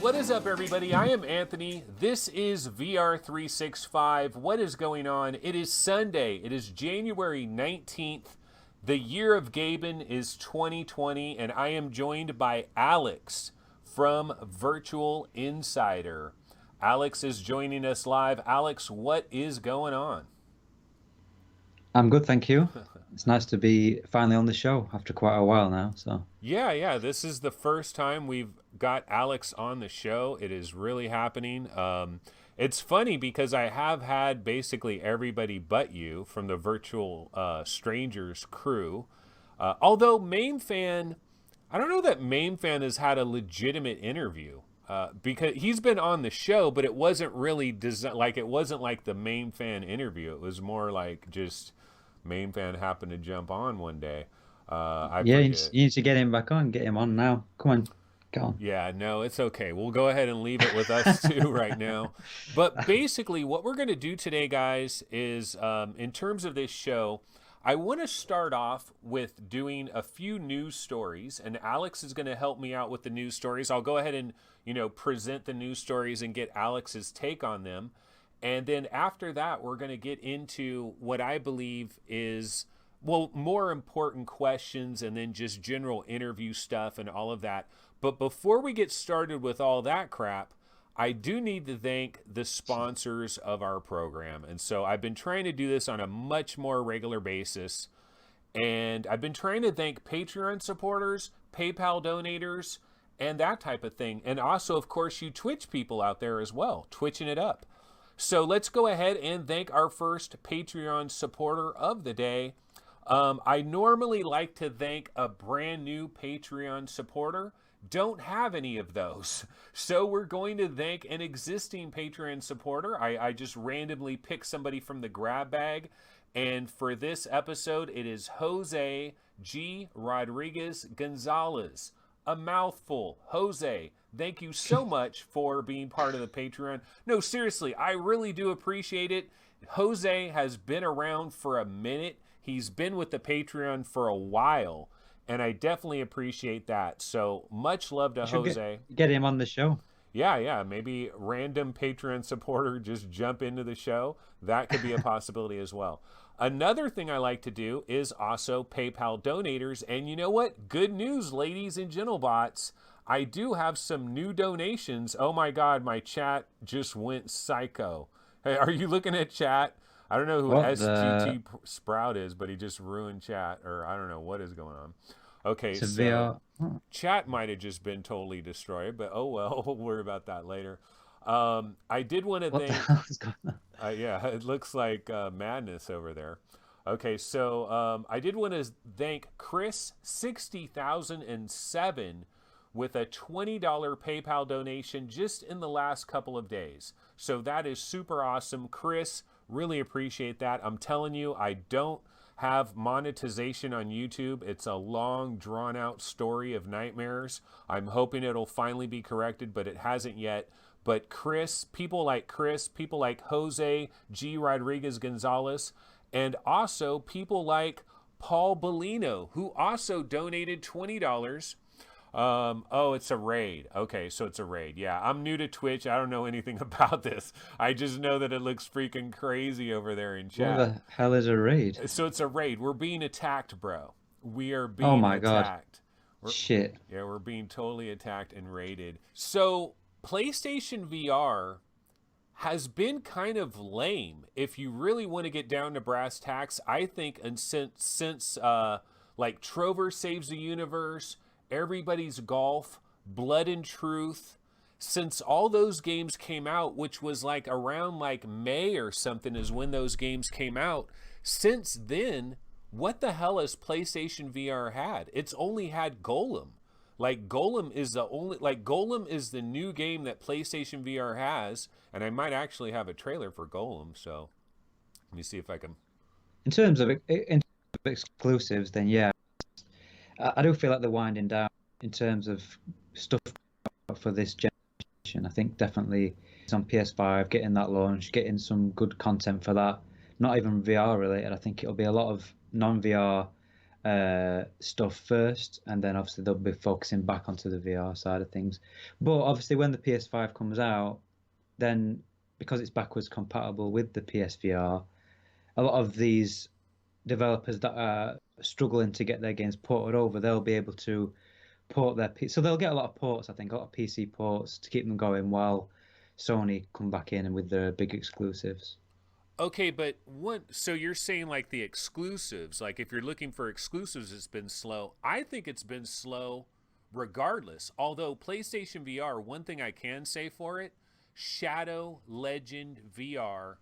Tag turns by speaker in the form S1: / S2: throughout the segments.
S1: What is up, everybody? I am Anthony. This is VR365. What is going on? It is Sunday. It is January 19th. The year of Gaben is 2020, and I am joined by Alyx from Virtual Insider. Alyx is joining us live. Alyx, what is going on?
S2: I'm good, thank you. It's nice to be finally on the show after quite a while now. So
S1: Yeah. This is the first time we've got Alyx on the show. It is really happening. It's funny because I have had basically everybody but you from the Virtual Strangers crew. Although MainFan, I don't know that MainFan has had a legitimate interview. Because he's been on the show, but it wasn't really it wasn't like the MainFan interview. It was more like just MainFan happened to jump on one day. I
S2: yeah,
S1: forget.
S2: you need to get him back on, get him on now. Come on, go on.
S1: Yeah, no, it's okay. We'll go ahead and leave it with us too right now. But basically, what we're going to do today, guys, is in terms of this show, I want to start off with doing a few news stories, and Alyx is going to help me out with the news stories. I'll go ahead and, present the news stories and get Alyx's take on them. And then after that, we're going to get into what I believe is, well, more important questions and then just general interview stuff and all of that. But before we get started with all that crap, I do need to thank the sponsors of our program. And so I've been trying to do this on a much more regular basis. And I've been trying to thank Patreon supporters, PayPal donators, and that type of thing. And also, of course, you Twitch people out there as well, twitching it up. So let's go ahead and thank our first Patreon supporter of the day. I normally like to thank a brand new Patreon supporter. Don't have any of those. So we're going to thank an existing Patreon supporter. I just randomly picked somebody from the grab bag. And for this episode, it is Jose G. Rodriguez Gonzalez. A mouthful. Jose, thank you so much for being part of the Patreon. No, seriously, I really do appreciate it. Jose has been around for a minute. He's been with the Patreon for a while, and I definitely appreciate that. So much love to Jose.
S2: Get him on the show.
S1: Yeah. Maybe random Patreon supporter just jump into the show. That could be a possibility as well. Another thing I like to do is also PayPal donators. And you know what? Good news, ladies and gentlebots. I do have some new donations. Oh my God, my chat just went psycho. Hey, are you looking at chat? I don't know who SGT Sprout is, but he just ruined chat, or I don't know what is going on. Okay, so chat might have just been totally destroyed, but oh well, we'll worry about that later. I did want to thank.
S2: The hell is going on?
S1: Yeah, it looks like madness over there. Okay, so I did want to thank Chris 60,007 with a $20 PayPal donation just in the last couple of days. So that is super awesome, Chris. Really appreciate that. I'm telling you, I don't have monetization on YouTube. It's a long, drawn-out story of nightmares. I'm hoping it'll finally be corrected, but it hasn't yet. But Chris, people like Jose G. Rodriguez Gonzalez, and also people like Paul Bellino, who also donated $20. It's a raid. Okay, so it's a raid. Yeah, I'm new to Twitch. I don't know anything about this. I just know that it looks freaking crazy over there in chat.
S2: What the hell is a raid?
S1: So it's a raid. We're being attacked, bro. We are being
S2: Oh my
S1: attacked.
S2: Shit.
S1: Yeah, we're being totally attacked and raided. So PlayStation VR has been kind of lame. If you really want to get down to brass tacks, I think, and since like Trover Saves the Universe, Everybody's Golf, Blood and Truth, since all those games came out, which was like around like May or something is when those games came out, since then, what the hell has PlayStation VR had? It's only had Golem. Golem is the new game that PlayStation VR has, and I might actually have a trailer for Golem, so let me see if I can.
S2: In terms of exclusives, then yeah, I do feel like they're winding down in terms of stuff for this generation. I think definitely it's on PS5, getting that launch, getting some good content for that. Not even VR related. I think it'll be a lot of non-VR stuff first, and then obviously they'll be focusing back onto the VR side of things. But obviously, when the PS5 comes out, then because it's backwards compatible with the PSVR, a lot of these developers that are struggling to get their games ported over, they'll be able to port so they'll get a lot of ports, I think, a lot of PC ports to keep them going while Sony come back in and with their big exclusives.
S1: Okay, but so you're saying like the exclusives, like if you're looking for exclusives, it's been slow. I think it's been slow regardless. Although PlayStation VR, one thing I can say for it, Shadow Legend VR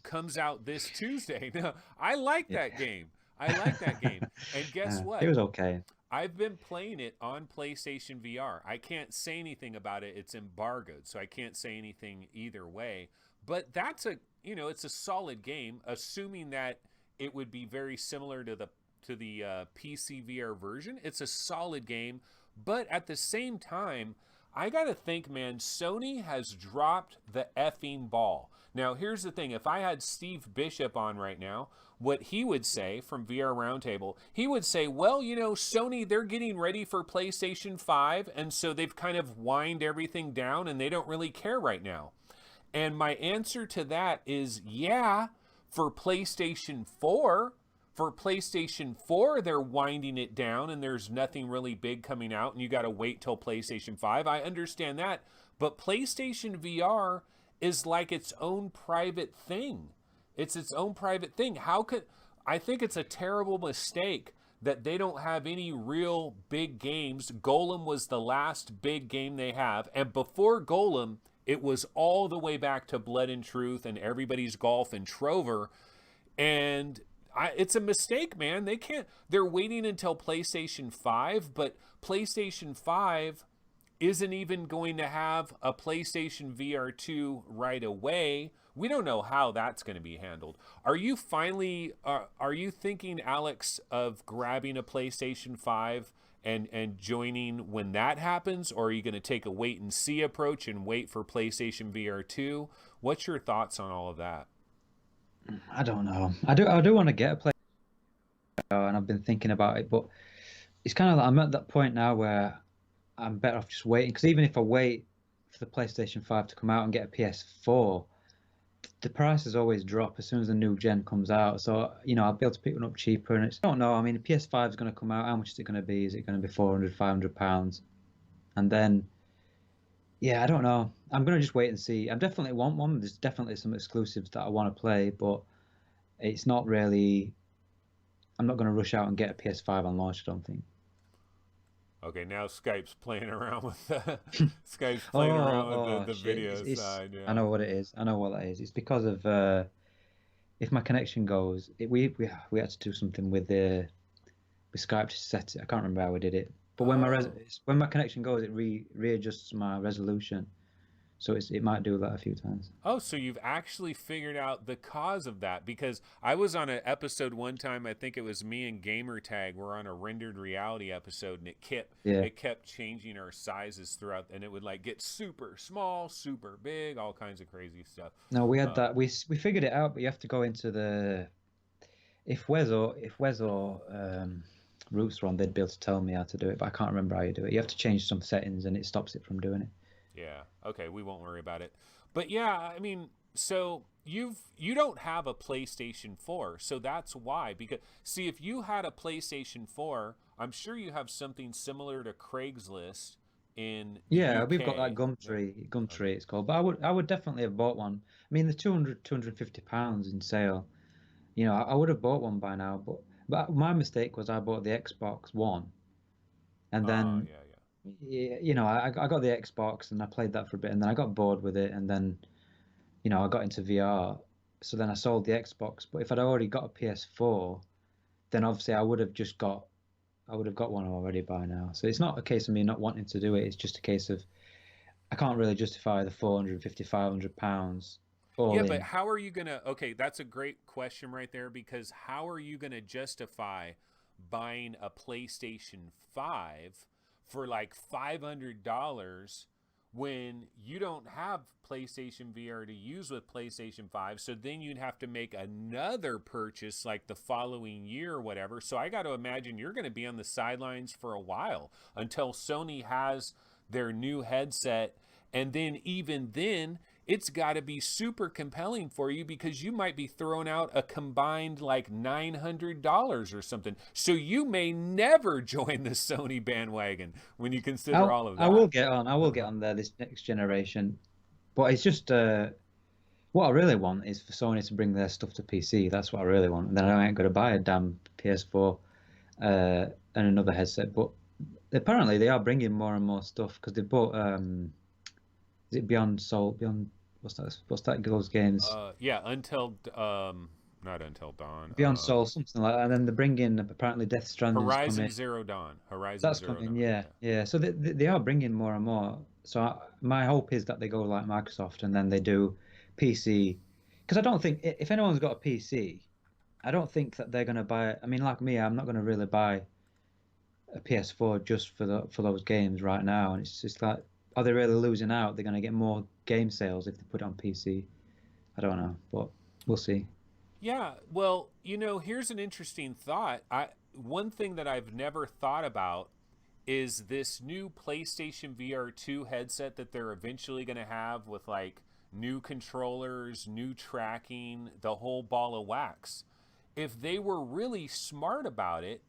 S1: comes out this Tuesday. Now, I like
S2: Yeah.
S1: that game. I like that game. And guess
S2: It
S1: what?
S2: was okay.
S1: I've been playing it on PlayStation VR. I can't say anything about it. It's embargoed, so I can't say anything either way. But that's it's a solid game, assuming that it would be very similar to the PC VR version. It's a solid game, but at the same time, I gotta think, man, Sony has dropped the effing ball. Now, here's the thing: if I had Steve Bishop on right now, what he would say from VR Roundtable, he would say, well, Sony, they're getting ready for PlayStation 5, and so they've kind of wind everything down, and they don't really care right now. And my answer to that is yeah, for PlayStation 4. For PlayStation 4, they're winding it down and there's nothing really big coming out and you got to wait till PlayStation 5. I understand that. But PlayStation VR is like its own private thing. It's its own private thing. I think it's a terrible mistake that they don't have any real big games. Golem was the last big game they have. And before Golem, it was all the way back to Blood and Truth and Everybody's Golf and Trover. And it's a mistake, man. They're waiting until PlayStation 5, but PlayStation 5 isn't even going to have a PlayStation VR 2 right away. We don't know how that's going to be handled. Are you thinking, Alex, of grabbing a PlayStation 5 and joining when that happens, or are you going to take a wait and see approach and wait for PlayStation VR 2? What's your thoughts on all of that?
S2: I don't know. I do want to get a PlayStation, and I've been thinking about it, but it's kind of like I'm at that point now where I'm better off just waiting. Because even if I wait for the PlayStation 5 to come out and get a PS4, the prices always drop as soon as the new gen comes out. So, I'll be able to pick one up cheaper. And I don't know. I mean, the PS5 is going to come out. How much is it going to be? Is it going to be 400, 500 pounds? And then, yeah, I don't know. I'm going to just wait and see. I definitely want one. There's definitely some exclusives that I want to play, but it's not really. I'm not going to rush out and get a PS5 on launch, I don't think.
S1: Okay, now Skype's playing around with the
S2: Shit.
S1: video side.
S2: I
S1: Yeah.
S2: know what it is. I know what that is. It's because of if my connection goes, we had to do something with Skype to set it. I can't remember how we did it. But when my connection goes, it readjusts my resolution. So it might do that a few times.
S1: Oh, so you've actually figured out the cause of that? Because I was on an episode one time. I think it was me and Gamertag were on a rendered reality episode, and
S2: Yeah.
S1: it kept changing our sizes throughout, and it would like get super small, super big, all kinds of crazy stuff.
S2: No, we had that. We figured it out, but you have to go into the if Wes or Roots were on, they'd be able to tell me how to do it, but I can't remember how you do it. You have to change some settings, and it stops it from doing it.
S1: Yeah. Okay, we won't worry about it. But yeah, I mean, so you don't have a PlayStation 4, so that's why. Because see, if you had a PlayStation 4, I'm sure you have something similar to Craigslist in the
S2: Yeah, we've got that
S1: UK.
S2: Gumtree.
S1: Okay.
S2: Gumtree it's called. But I would definitely have bought one. I mean, the 250 pounds in sale. I would have bought one by now. But my mistake was I bought the Xbox One, and then
S1: Yeah, yeah.
S2: I got the Xbox and I played that for a bit, and then I got bored with it, and then I got into VR. So then I sold the Xbox. But if I'd already got a PS4, then obviously I would have got one already by now. So it's not a case of me not wanting to do it. It's just a case of I can't really justify the 450, 500 pounds all
S1: Yeah, but
S2: in.
S1: how are you going to Okay, that's a great question right there, because how are you going to justify buying a PlayStation 5 for like $500 when you don't have PlayStation VR to use with PlayStation 5. So then you'd have to make another purchase like the following year or whatever. So I got to imagine you're going to be on the sidelines for a while until Sony has their new headset. And then even then, it's got to be super compelling for you because you might be throwing out a combined like $900 or something. So you may never join the Sony bandwagon when you consider all of that.
S2: I will get on. I will get on there this next generation, but it's just what I really want is for Sony to bring their stuff to PC. That's what I really want. And then I ain't going to buy a damn PS4 and another headset. But apparently they are bringing more and more stuff because they bought. Is it Beyond Soul? Beyond what's that? Those games?
S1: Yeah, not Until Dawn.
S2: Beyond Soul, something like that. And then they're bringing apparently Death Stranding.
S1: Horizon Zero Dawn.
S2: That's coming. Yeah. So they are bringing more and more. So my hope is that they go like Microsoft and then they do PC. Because I don't think if anyone's got a PC, I don't think that they're going to buy. I mean, like me, I'm not going to really buy a PS4 just for those games right now. And it's just like, are they really losing out? They're going to get more game sales if they put it on PC. I don't know, but we'll see.
S1: Yeah, well, here's an interesting thought. One thing that I've never thought about is this new PlayStation VR 2 headset that they're eventually going to have with like new controllers, new tracking, the whole ball of wax. If they were really smart about it,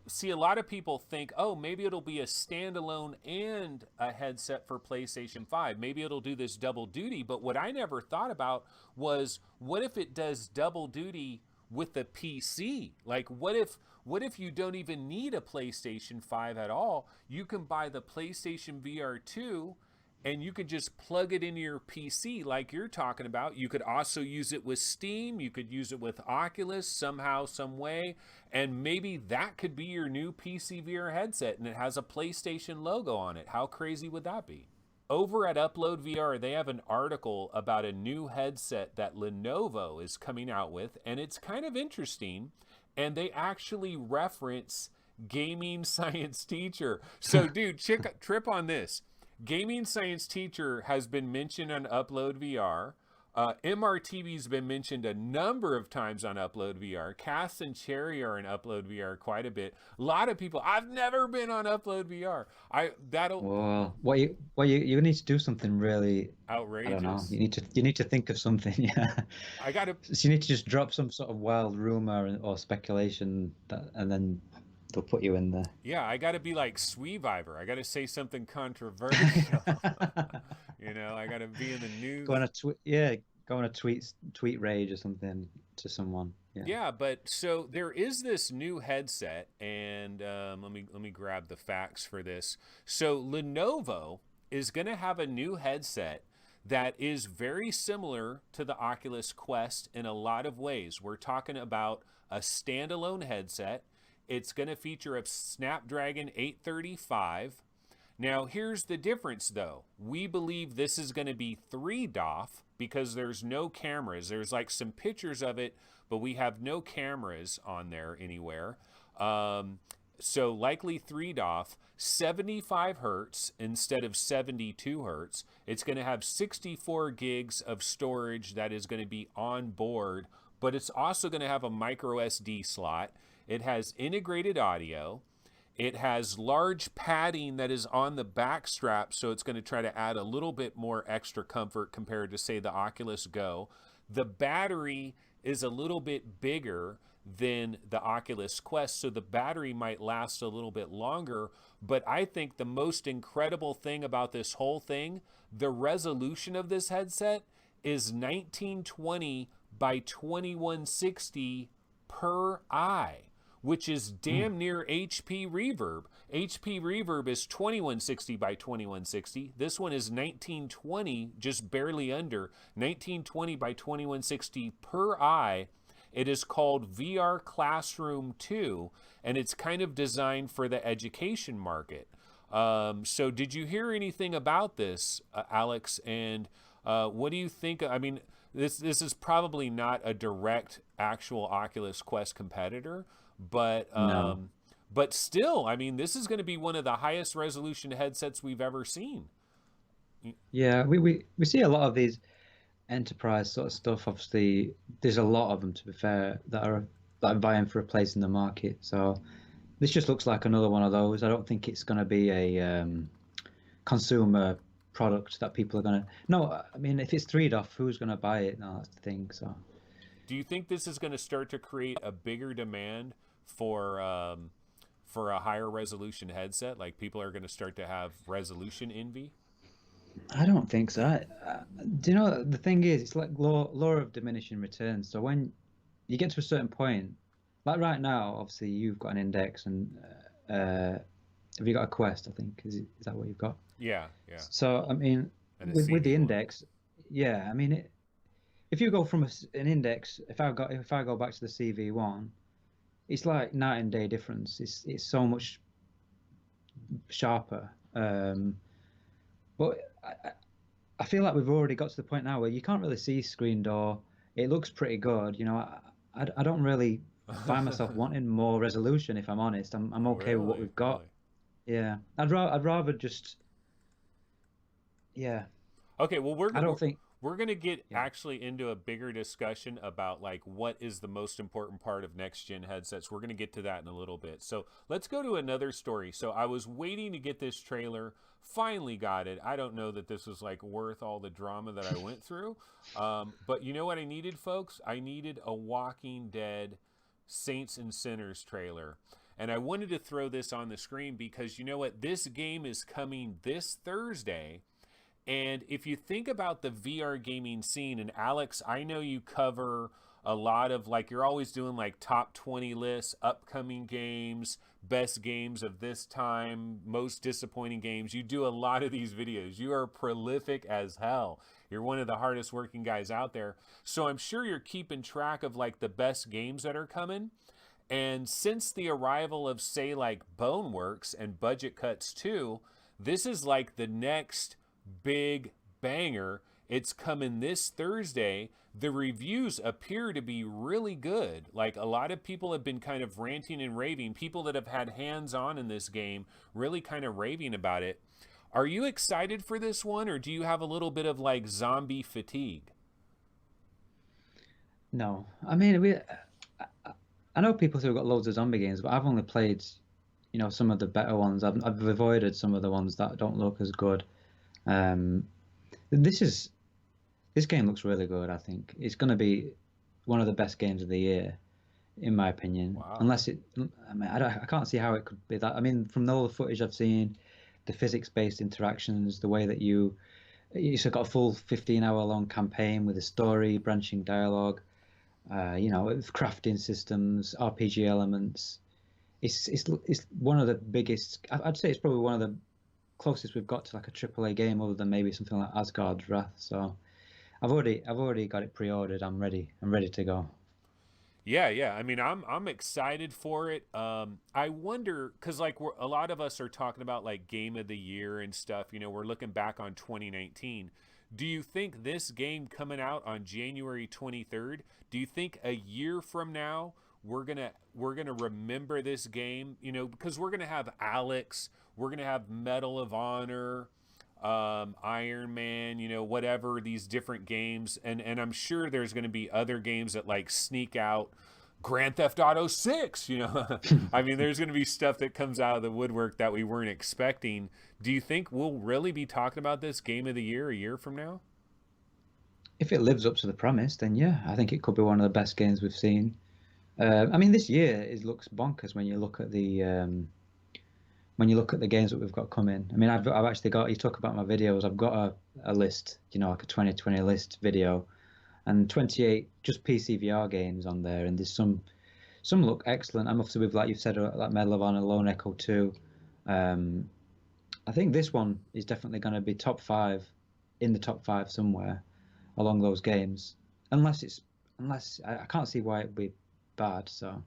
S1: see, a lot of people think, oh, maybe it'll be a standalone and a headset for PlayStation 5. Maybe it'll do this double duty. But what I never thought about was, what if it does double duty with the PC? Like, what if you don't even need a PlayStation 5 at all? You can buy the PlayStation VR 2 and you could just plug it into your PC like you're talking about. You could also use it with Steam. You could use it with Oculus somehow, some way. And maybe that could be your new PC VR headset and it has a PlayStation logo on it. How crazy would that be? Over at Upload VR, they have an article about a new headset that Lenovo is coming out with. And it's kind of interesting. And they actually reference Gaming Science Teacher. So, dude, trip on this. Gaming Science Teacher has been mentioned on Upload VR. MRTV's been mentioned a number of times on Upload VR. Cass and Cherry are in Upload VR quite a bit. A lot of people. I've never been on Upload VR.
S2: Well, you need to do something really
S1: outrageous.
S2: I don't know. You need to think of something. Yeah. So you need to just drop some sort of wild rumor or speculation and then they'll put you in there.
S1: Yeah, I got to be like Sweeviver. I got to say something controversial. I got to be in the news.
S2: Go on a tweet rage or something to someone.
S1: Yeah, but so there is this new headset, and let me grab the facts for this. So Lenovo is going to have a new headset that is very similar to the Oculus Quest in a lot of ways. We're talking about a standalone headset. It's going to feature a Snapdragon 835. Now, here's the difference, though. We believe this is going to be 3 DoF because there's no cameras. There's like some pictures of it, but we have no cameras on there anywhere. So likely 3 DoF, 75 hertz instead of 72 hertz. It's going to have 64 gigs of storage that is going to be on board, but it's also going to have a micro SD slot. It has integrated audio. It has large padding that is on the back strap, so it's going to try to add a little bit more extra comfort compared to, say, the Oculus Go. The battery is a little bit bigger than the Oculus Quest, so the battery might last a little bit longer. But I think the most incredible thing about this whole thing, the resolution of this headset is 1920 by 2160 per eye, which is damn near HP Reverb. HP Reverb is 2160 by 2160. This one is 1920, just barely under 1920 by 2160 per eye. It is called VR Classroom 2, and it's kind of designed for the education market. So did you hear anything about this, Alex? And what do you think? I mean, this is probably not a direct actual Oculus Quest competitor, but
S2: No.
S1: but still, I mean, this is going to be one of the highest resolution headsets we've ever seen.
S2: Yeah, we see a lot of these enterprise sort of stuff. Obviously, there's a lot of them, to be fair, that are vying for a place in the market. So this just looks like another one of those. I don't think it's going to be a consumer product that people are going to. No, I mean, if it's $3 off, who's going to buy it? No, that's the thing. So
S1: Do you think this is going to start to create a bigger demand for a higher resolution headset? Like people are going to start to have resolution envy?
S2: I don't think so. Do you know the thing is, it's like law of diminishing returns. So when you get to a certain point, like right now, obviously you've got an index, and have you got a Quest? I think is that what you've got?
S1: Yeah, yeah.
S2: So I mean,
S1: And a
S2: with the
S1: CV1.
S2: index, yeah, I mean, if you go from an index, if I go back to the CV1, it's like night and day difference. It's so much sharper. But I feel like we've already got to the point now where you can't really see screen door. It looks pretty good. I don't really find myself wanting more resolution. If I'm honest, I'm okay with what
S1: Really,
S2: we've got.
S1: really.
S2: Yeah, I'd rather just, yeah.
S1: Okay, well
S2: I don't think,
S1: we're gonna get
S2: yeah.
S1: actually into a bigger discussion about like what is the most important part of next gen headsets. We're gonna get to that in a little bit. So let's go to another story. So I was waiting to get this trailer, finally got it. I don't know that this was like worth all the drama that I went through, but you know what I needed, folks? I needed a Walking Dead Saints and Sinners trailer. And I wanted to throw this on the screen because you know what? This game is coming this Thursday, and if you think about the VR gaming scene, and Alex, I know you cover a lot of like, you're always doing like top 20 lists, upcoming games, best games of this time, most disappointing games. You do a lot of these videos. You are prolific as hell. You're one of the hardest working guys out there. So I'm sure you're keeping track of like the best games that are coming. And since the arrival of, say, like Boneworks and Budget Cuts 2, this is like the next big banger. It's coming this Thursday. The reviews appear to be really good. Like a lot of people have been kind of ranting and raving. People that have had hands on in this game really kind of raving about it. Are you excited for this one, or do you have a little bit of like zombie fatigue?
S2: No, I mean, I know people who've got loads of zombie games, but I've only played, some of the better ones. I've avoided some of the ones that don't look as good. Um, this is this game looks really good. I think it's going to be one of the best games of the year, in my opinion.
S1: Wow.
S2: Unless I mean, I can't see how it could be that. I mean, from all the footage I've seen, the physics-based interactions, the way that you've got a full 15-hour long campaign with a story, branching dialogue, with crafting systems, RPG elements. It's one of the biggest. I'd say it's probably one of the closest we've got to like a AAA game, other than maybe something like Asgard's Wrath. So I've already got it pre-ordered. I'm ready. I'm ready to go.
S1: Yeah, yeah. I mean, I'm excited for it. I wonder because like a lot of us are talking about like game of the year and stuff. You know, we're looking back on 2019. Do you think this game coming out on January 23rd? Do you think a year from now we're gonna remember this game? You know, because we're gonna have Alex, we're gonna have Medal of Honor, Iron Man, you know, whatever these different games, and I'm sure there's going to be other games that like sneak out. Grand Theft Auto 6, you know. I mean, there's going to be stuff that comes out of the woodwork that we weren't expecting. Do you think we'll really be talking about this game of the year a year from now?
S2: If it lives up to the promise, then yeah, I think it could be one of the best games we've seen. I mean, this year it looks bonkers when you look at the games that we've got coming. I mean, I've actually got. You talk about my videos. I've got a list, like a 2020 list video, and 28 just PCVR games on there, and there's some look excellent. I'm obviously with, like you've said, like Medal of Honor, Lone Echo 2. Um, I think this one is definitely going to be top five, in the top five somewhere along those games, unless I can't see why it'd be bad. So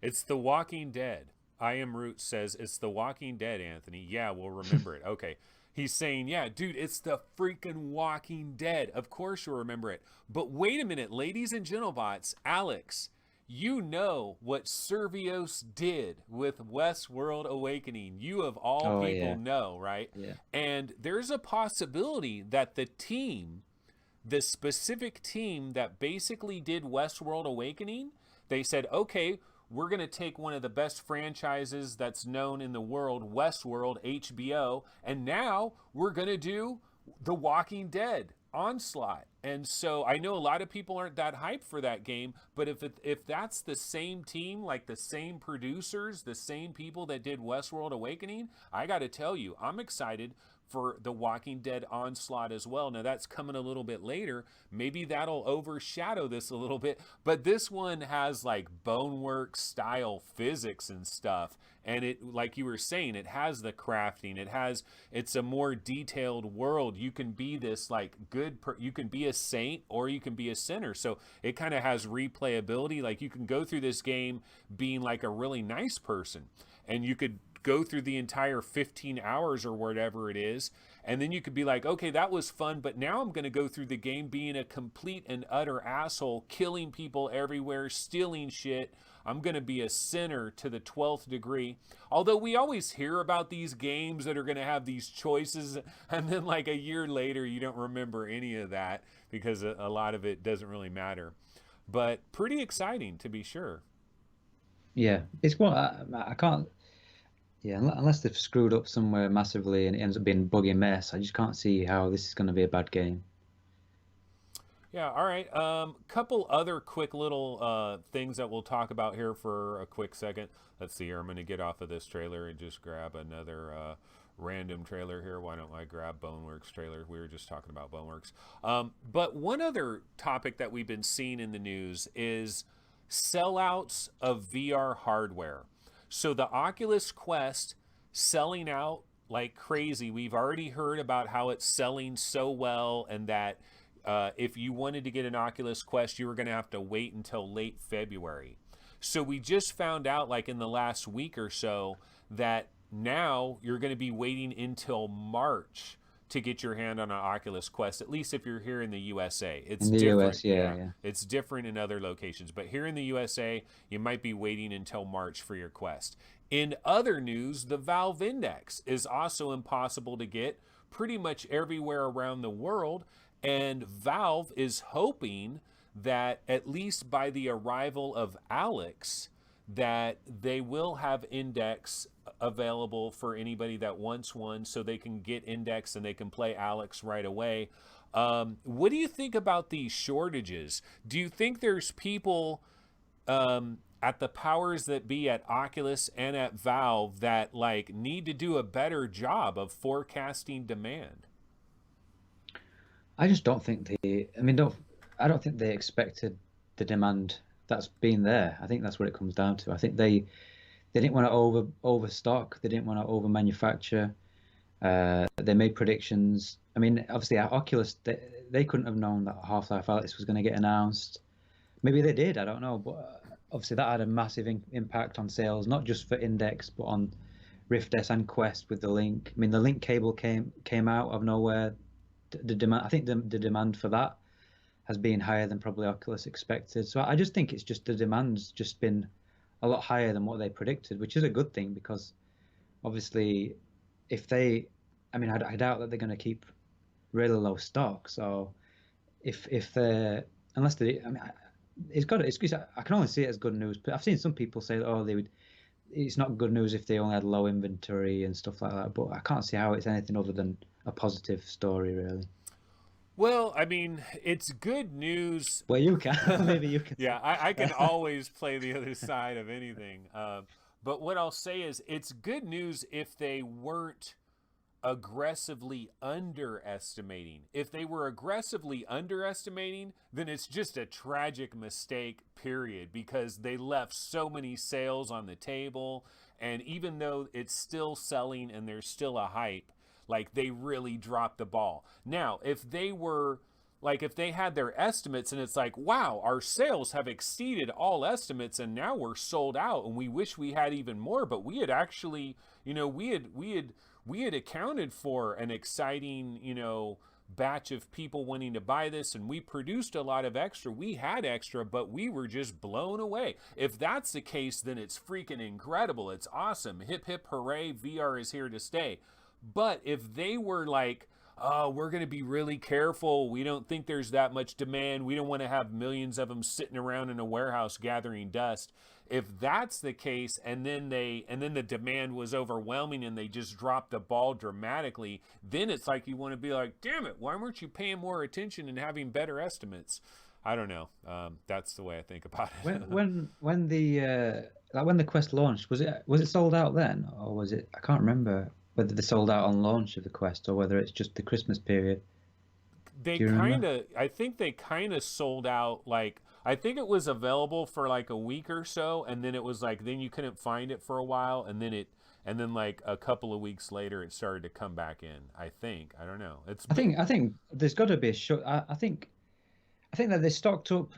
S1: It's The Walking Dead. I Am Root says it's The Walking Dead, Anthony. Yeah, we'll remember it. Okay. He's saying, yeah, dude, it's the freaking Walking Dead. Of course you'll remember it. But wait a minute, ladies and gentlebots, Alex, you know what Servios did with Westworld Awakening. You of all
S2: Oh
S1: people
S2: yeah,
S1: know, right?
S2: yeah.
S1: And there's a possibility that the specific team that basically did Westworld Awakening, they said, okay, we're going to take one of the best franchises that's known in the world, Westworld, HBO, and now we're going to do The Walking Dead Onslaught. And so I know a lot of people aren't that hyped for that game, but if that's the same team, like the same producers, the same people that did Westworld Awakening, I got to tell you, I'm excited for The Walking Dead Onslaught as well. Now that's coming a little bit later. Maybe that'll overshadow this a little bit, but this one has like Boneworks style physics and stuff. And it, like you were saying, it has the crafting. It's a more detailed world. You can be this like you can be a saint or you can be a sinner. So it kind of has replayability. Like you can go through this game being like a really nice person, and you could go through the entire 15 hours or whatever it is, and then you could be like, okay, that was fun, but now I'm going to go through the game being a complete and utter asshole, killing people everywhere, stealing shit. I'm going to be a sinner to the 12th degree. Although we always hear about these games that are going to have these choices, and then like a year later you don't remember any of that because a lot of it doesn't really matter. But pretty exciting, to be sure.
S2: Yeah, it's what I can't. Yeah, unless they've screwed up somewhere massively and it ends up being a buggy mess, I just can't see how this is going to be a bad game.
S1: Yeah, all right. Couple other quick little things that we'll talk about here for a quick second. Let's see here. I'm going to get off of this trailer and just grab another random trailer here. Why don't I grab Boneworks trailer? We were just talking about Boneworks. But one other topic that we've been seeing in the news is sellouts of VR hardware. So the Oculus Quest selling out like crazy. We've already heard about how it's selling so well, and that if you wanted to get an Oculus Quest, you were going to have to wait until late February. So we just found out, like in the last week or so, that now you're going to be waiting until March to get your hand on an Oculus Quest, at least if you're here in the USA. It's
S2: In the
S1: different.
S2: US, yeah, yeah.
S1: It's different in other locations. But here in the USA, you might be waiting until March for your Quest. In other news, the Valve Index is also impossible to get pretty much everywhere around the world. And Valve is hoping that at least by the arrival of Alyx, that they will have Index available for anybody that wants one, so they can get Index and they can play Alyx right away. What do you think about these shortages? Do you think there's people at the powers that be at Oculus and at Valve that like need to do a better job of forecasting demand?
S2: I just don't think they. I mean, I don't think they expected the demand that's been there. I think that's what it comes down to. I think they didn't want to overstock. They didn't want to over manufacture. They made predictions. I mean, obviously, at Oculus, they couldn't have known that Half-Life Alyx was going to get announced. Maybe they did. I don't know. But obviously, that had a massive impact on sales, not just for Index, but on Rift S and Quest with the Link. I mean, the Link cable came out of nowhere. The demand, I think the demand for that has been higher than probably Oculus expected. So I just think it's just the demand's just been a lot higher than what they predicted, which is a good thing because obviously if they, I mean, I doubt that they're going to keep really low stock. So if they're, unless they, I mean, I can only see it as good news. But I've seen some people say, oh, it's not good news if they only had low inventory and stuff like that. But I can't see how it's anything other than a positive story, really.
S1: Well, I mean, it's good news.
S2: Well, you can. Maybe you can.
S1: Yeah, I can always play the other side of anything. But what I'll say is it's good news if they weren't aggressively underestimating. If they were aggressively underestimating, then it's just a tragic mistake, period, because they left so many sales on the table. And even though it's still selling and there's still a hype, like they really dropped the ball. Now, if they were like, if they had their estimates and it's like, wow, our sales have exceeded all estimates and now we're sold out and we wish we had even more, but we had actually, we had accounted for an exciting, batch of people wanting to buy this, and we produced a lot of extra. We had extra, but we were just blown away. If that's the case, then it's freaking incredible. It's awesome. Hip, hip, hooray. VR is here to stay. But if they were like, oh, we're going to be really careful. We don't think there's that much demand. We don't want to have millions of them sitting around in a warehouse gathering dust. If that's the case, and then the demand was overwhelming and they just dropped the ball dramatically, then it's like you want to be like, damn it, why weren't you paying more attention and having better estimates? I don't know. That's the way I think about it.
S2: When the Quest launched, was it sold out then, or was it? I can't remember whether they sold out on launch of the Quest or whether it's just the Christmas period.
S1: I think they kind of sold out. Like, I think it was available for like a week or so, and then it was like, then you couldn't find it for a while, and then like a couple of weeks later it started to come back in. I don't know.
S2: I think there's got to be a short. I think that they stocked up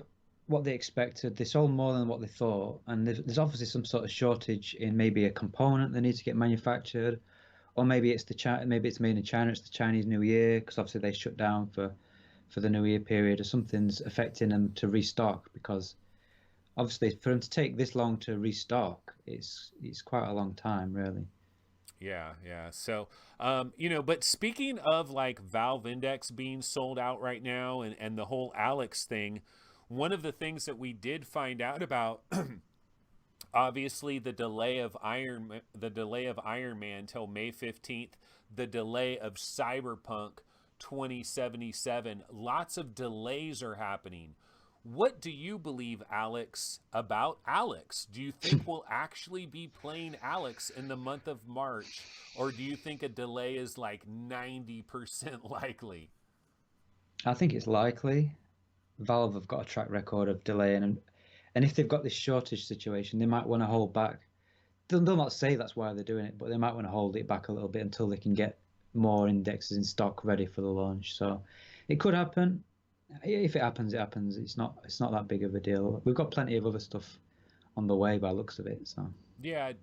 S2: what they expected. They sold more than what they thought, and there's obviously some sort of shortage in maybe a component that needs to get manufactured, or maybe it's maybe it's made in China. It's the Chinese New Year, because obviously they shut down for the New Year period, or something's affecting them to restock, because obviously for them to take this long to restock, it's quite a long time, really.
S1: Yeah. So, but speaking of like Valve Index being sold out right now, and the whole Alyx thing, one of the things that we did find out about, obviously the delay of Iron Man till May 15th, the delay of Cyberpunk 2077, lots of delays are happening. What do you believe, Alex, about Alyx? Do you think we'll actually be playing Alyx in the month of March, or do you think a delay is like 90% likely?
S2: I think it's likely. Valve have got a track record of delaying, and if they've got this shortage situation, they might want to hold back. They'll not say that's why they're doing it, but they might want to hold it back a little bit until they can get more indexes in stock ready for the launch. So it could happen. If it happens, it happens. It's not that big of a deal. We've got plenty of other stuff on the way by the looks of it. So
S1: yeah,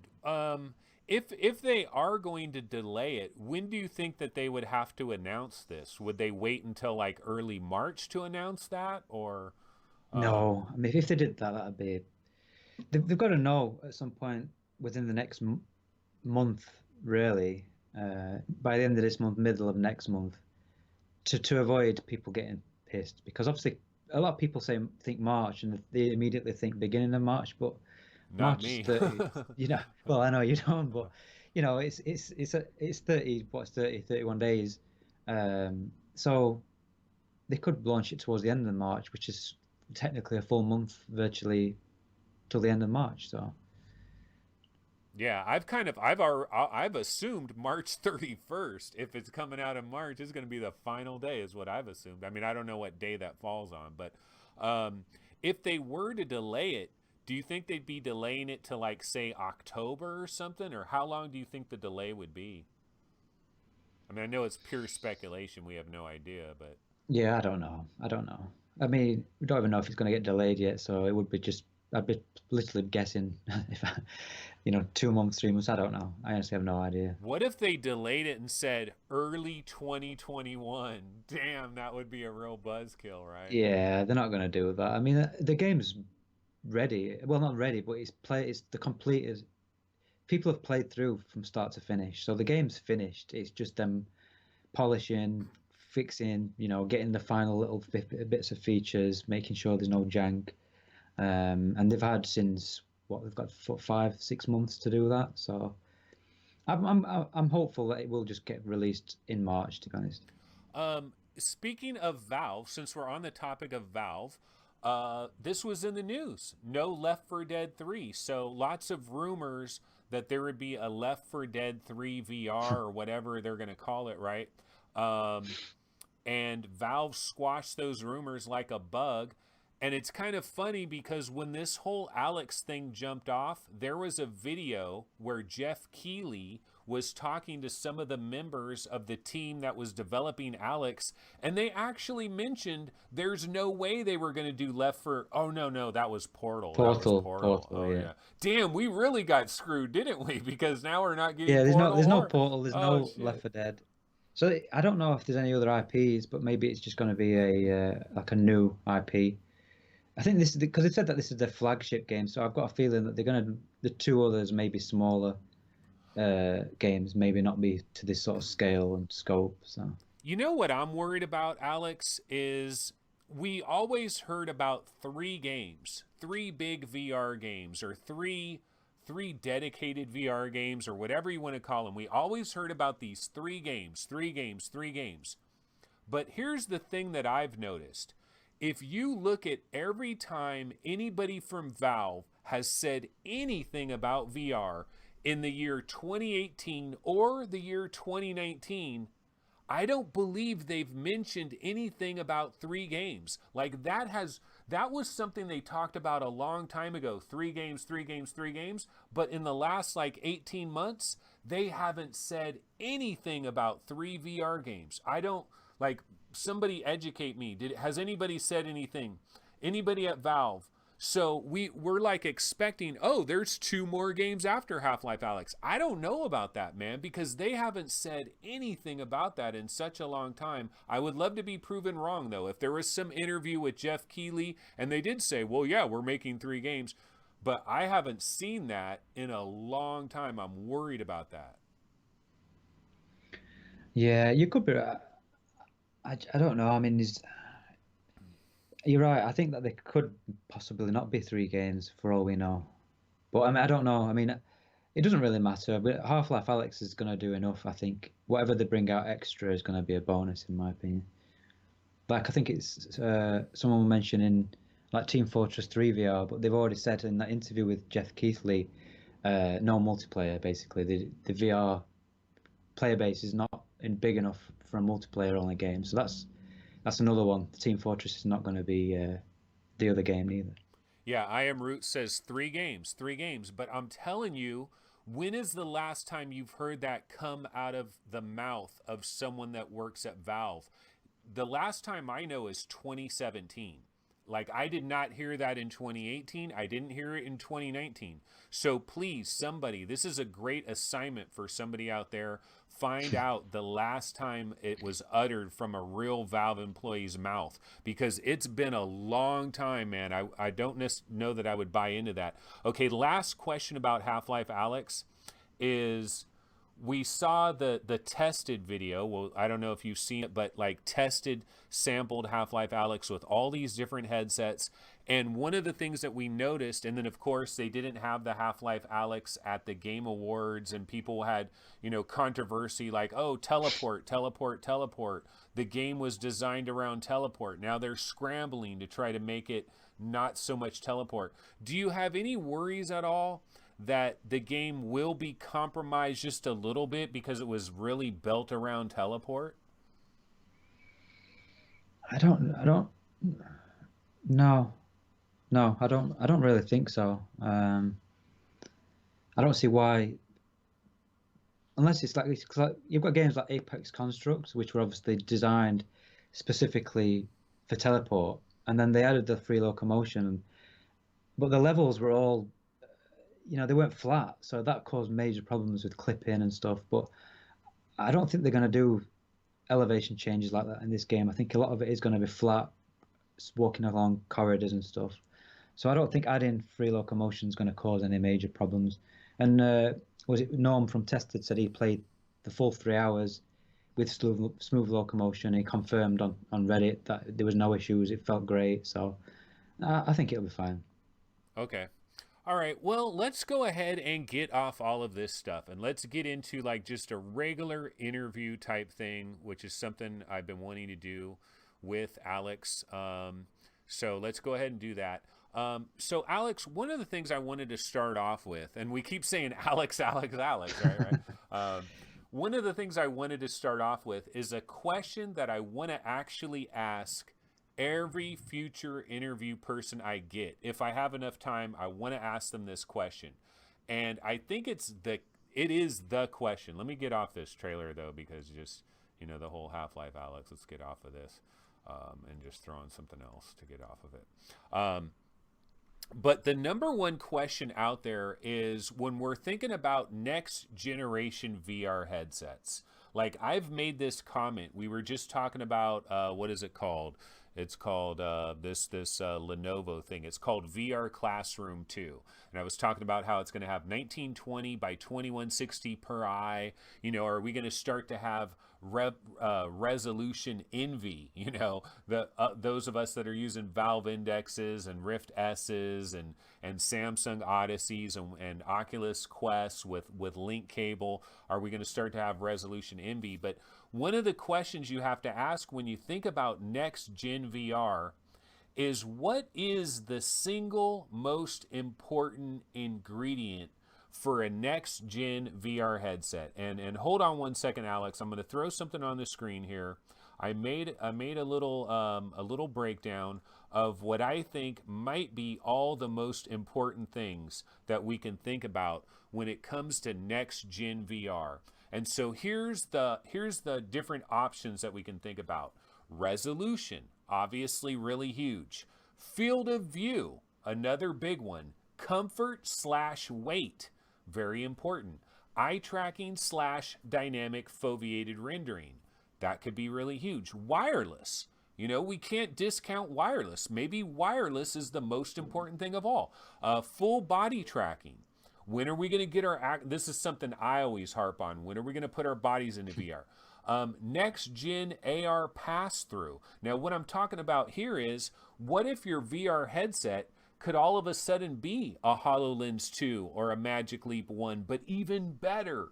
S1: if they are going to delay it, when do you think that they would have to announce this? Would they wait until like early March to announce that, or?
S2: No, I mean, if they did that, that'd be. They've got to know at some point within the next month, really, by the end of this month, middle of next month, to avoid people getting pissed, because obviously a lot of people think March, and they immediately think beginning of March, but
S1: Not
S2: March
S1: me.
S2: is 30, well, I know you don't, but it's 30, what's 30, 31 days, so they could launch it towards the end of March, which is technically a full month virtually till the end of March. So
S1: Yeah, I've assumed March 31st. If it's coming out in March, it's going to be the final day, is what I've assumed. I mean, I don't know what day that falls on, but if they were to delay it, do you think they'd be delaying it to like say October or something, or how long do you think the delay would be? I mean, I know it's pure speculation. We have no idea, but
S2: yeah, I don't know. I mean, we don't even know if it's going to get delayed yet, so it would be just, I'd be literally guessing if 2 months, 3 months. I don't know. I honestly have no idea.
S1: what if they delayed it and said early 2021? Damn, that would be a real buzzkill, right?
S2: Yeah, they're not going to do that. I mean, the game's ready. Well, not ready, but it's the completed. People have played through from start to finish, so the game's finished. It's just them polishing, fixing, getting the final little bits of features, making sure there's no jank. And they've had since they've got 5-6 months to do that. So I'm hopeful that it will just get released in March, to be honest.
S1: Speaking of Valve, since we're on the topic of Valve, this was in the news. No Left 4 Dead 3. So lots of rumors that there would be a Left 4 Dead 3 VR or whatever they're going to call it, right? And Valve squashed those rumors like a bug. And it's kind of funny because when this whole Alyx thing jumped off, there was a video where Jeff Keighley was talking to some of the members of the team that was developing Alyx, and they actually mentioned there's no way they were going to do Left 4. Oh no, that was Portal.
S2: Portal.
S1: Oh
S2: Yeah.
S1: Damn, we really got screwed, didn't we? Because now we're not getting
S2: Yeah, there's
S1: Portal.
S2: no Portal. There's no
S1: shit.
S2: Left 4 Dead. So I don't know if there's any other IPs, but maybe it's just going to be a like a new IP. I think this is because they said that this is their flagship game, so I've got a feeling that they're going to the two others maybe smaller games, maybe not be to this sort of scale and scope. So
S1: You know what I'm worried about, Alex, is we always heard about three games, three big VR games, or three dedicated VR games, or whatever you want to call them. We always heard about these three games, three games, three games. But here's the thing that I've noticed. If you look at every time anybody from Valve has said anything about VR in the year 2018 or the year 2019, I don't believe they've mentioned anything about three games. Like that was something they talked about a long time ago. Three games, three games, three games. But in the last like 18 months, they haven't said anything about three VR games. I don't like somebody educate me. Has anybody said anything? Anybody at Valve? So we're like expecting, oh, there's two more games after Half-Life Alyx. I don't know about that, man, because they haven't said anything about that in such a long time. I would love to be proven wrong, though. If there was some interview with Jeff Keighley and they did say, well, yeah, we're making three games, but I haven't seen that in a long time. I'm worried about that.
S2: yeah, you could be. I don't know. I mean, you're right. I think that there could possibly not be three games for all we know. But I mean, I don't know. I mean, it doesn't really matter. But Half-Life Alyx is going to do enough. I think whatever they bring out extra is going to be a bonus, in my opinion. Like I think it's someone mentioned in like Team Fortress 3 VR, but they've already said in that interview with Jeff Keighley, no multiplayer. Basically, the VR player base is not big enough for a multiplayer only game. So that's another one. Team Fortress is not going to be the other game either.
S1: Yeah, I Am Root says three games. But I'm telling you, when is the last time you've heard that come out of the mouth of someone that works at Valve? The last time I know is 2017. Like, I did not hear that in 2018. I didn't hear it in 2019. So please, somebody, this is a great assignment for somebody out there. Find out the last time it was uttered from a real Valve employee's mouth, because it's been a long time, man. I don't know that I would buy into that. Okay, last question about Half-Life Alyx is we saw the tested video. Well, I don't know if you've seen it, but like tested sampled Half-Life Alyx with all these different headsets. And one of the things that we noticed, and then of course they didn't have the Half-Life Alyx at the Game Awards, and people had, controversy like, oh, teleport, teleport, teleport. The game was designed around teleport. Now they're scrambling to try to make it not so much teleport. Do you have any worries at all that the game will be compromised just a little bit because it was really built around teleport?
S2: I don't. No, no, I don't really think so. I don't see why, unless it's like you've got games like Apex Constructs, which were obviously designed specifically for teleport, and then they added the free locomotion, but the levels were all, they weren't flat, so that caused major problems with clipping and stuff. But I don't think they're going to do elevation changes like that in this game. I think a lot of it is going to be flat, walking along corridors and stuff. So I don't think adding free locomotion is going to cause any major problems. And was it Norm from Tested said he played the full 3 hours with smooth locomotion. He confirmed on Reddit that there was no issues. It felt great. So I think it'll be fine.
S1: Okay. All right. Well, let's go ahead and get off all of this stuff and let's get into like just a regular interview type thing, which is something I've been wanting to do with Alex. So let's go ahead and do that. So Alex, one of the things I wanted to start off with, and we keep saying Alex, Alex, Alex, right? One of the things I wanted to start off with is a question that I want to actually ask every future interview person I get. If I have enough time, I want to ask them this question. And I think it is the question. Let me get off this trailer though, because just, the whole Half-Life Alyx, let's get off of this, and just throw on something else to get off of it. But the number one question out there is when we're thinking about next generation VR headsets, Like, I've made this comment. We were just talking about what is it called? It's called this Lenovo thing. It's called VR Classroom 2. And I was talking about how it's going to have 1920 by 2160 per eye. You know, are we going to start to have resolution envy? You know, those of us that are using Valve Indexes and Rift S's and Samsung Odysseys and Oculus Quests with link cable, are we going to start to have resolution envy? But one of the questions you have to ask when you think about next gen VR is, what is the single most important ingredient for a next gen VR headset? And hold on one second, Alex. I'm going to throw something on the screen here. I made a little breakdown of what I think might be all the most important things that we can think about when it comes to next gen VR. And so here's the different options that we can think about. Resolution, obviously really huge. Field of view, another big one. Comfort/weight, very important. Eye tracking / dynamic foveated rendering, that could be really huge. Wireless, you know, we can't discount wireless. Maybe wireless is the most important thing of all. Full body tracking. When are we going to get this is something I always harp on. When are we going to put our bodies into VR? Next gen AR pass-through. Now, what I'm talking about here is, what if your VR headset could all of a sudden be a HoloLens 2 or a Magic Leap 1, but even better,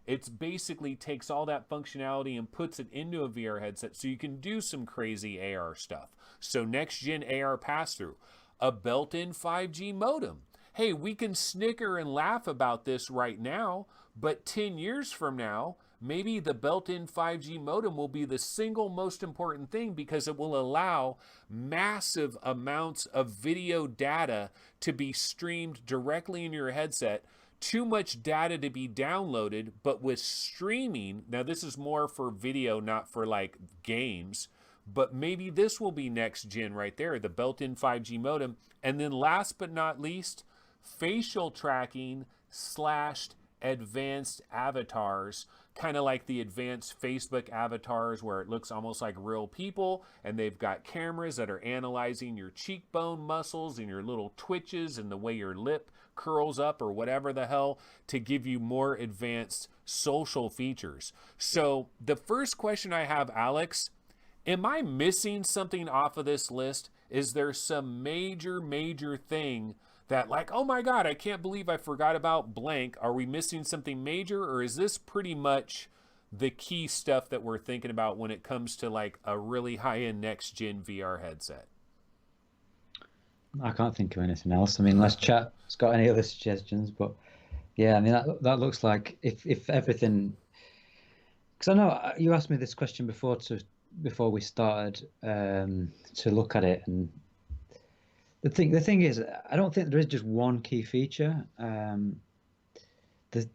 S1: it's basically takes all that functionality and puts it into a VR headset so you can do some crazy AR stuff. So next gen AR pass-through. A built-in 5G modem. Hey, we can snicker and laugh about this right now, but 10 years from now, maybe the built-in 5G modem will be the single most important thing, because it will allow massive amounts of video data to be streamed directly in your headset. Too much data to be downloaded, but with streaming, now this is more for video, not for like games, but maybe this will be next gen right there, the built-in 5G modem. And then last but not least, facial tracking / advanced avatars, kind of like the advanced Facebook avatars where it looks almost like real people, and they've got cameras that are analyzing your cheekbone muscles and your little twitches and the way your lip curls up or whatever the hell, to give you more advanced social features. So the first question I have, Alex, am I missing something off of this list? Is there some major thing that, like, oh my God, I can't believe I forgot about blank? Are we missing something major, or is this pretty much the key stuff that we're thinking about when it comes to like a really high-end next-gen VR headset?
S2: I can't think of anything else. I mean, unless chat's got any other suggestions, but yeah, I mean, that looks like if everything, because I know you asked me this question before we started to look at it, and the thing is, I don't think there is just one key feature. Because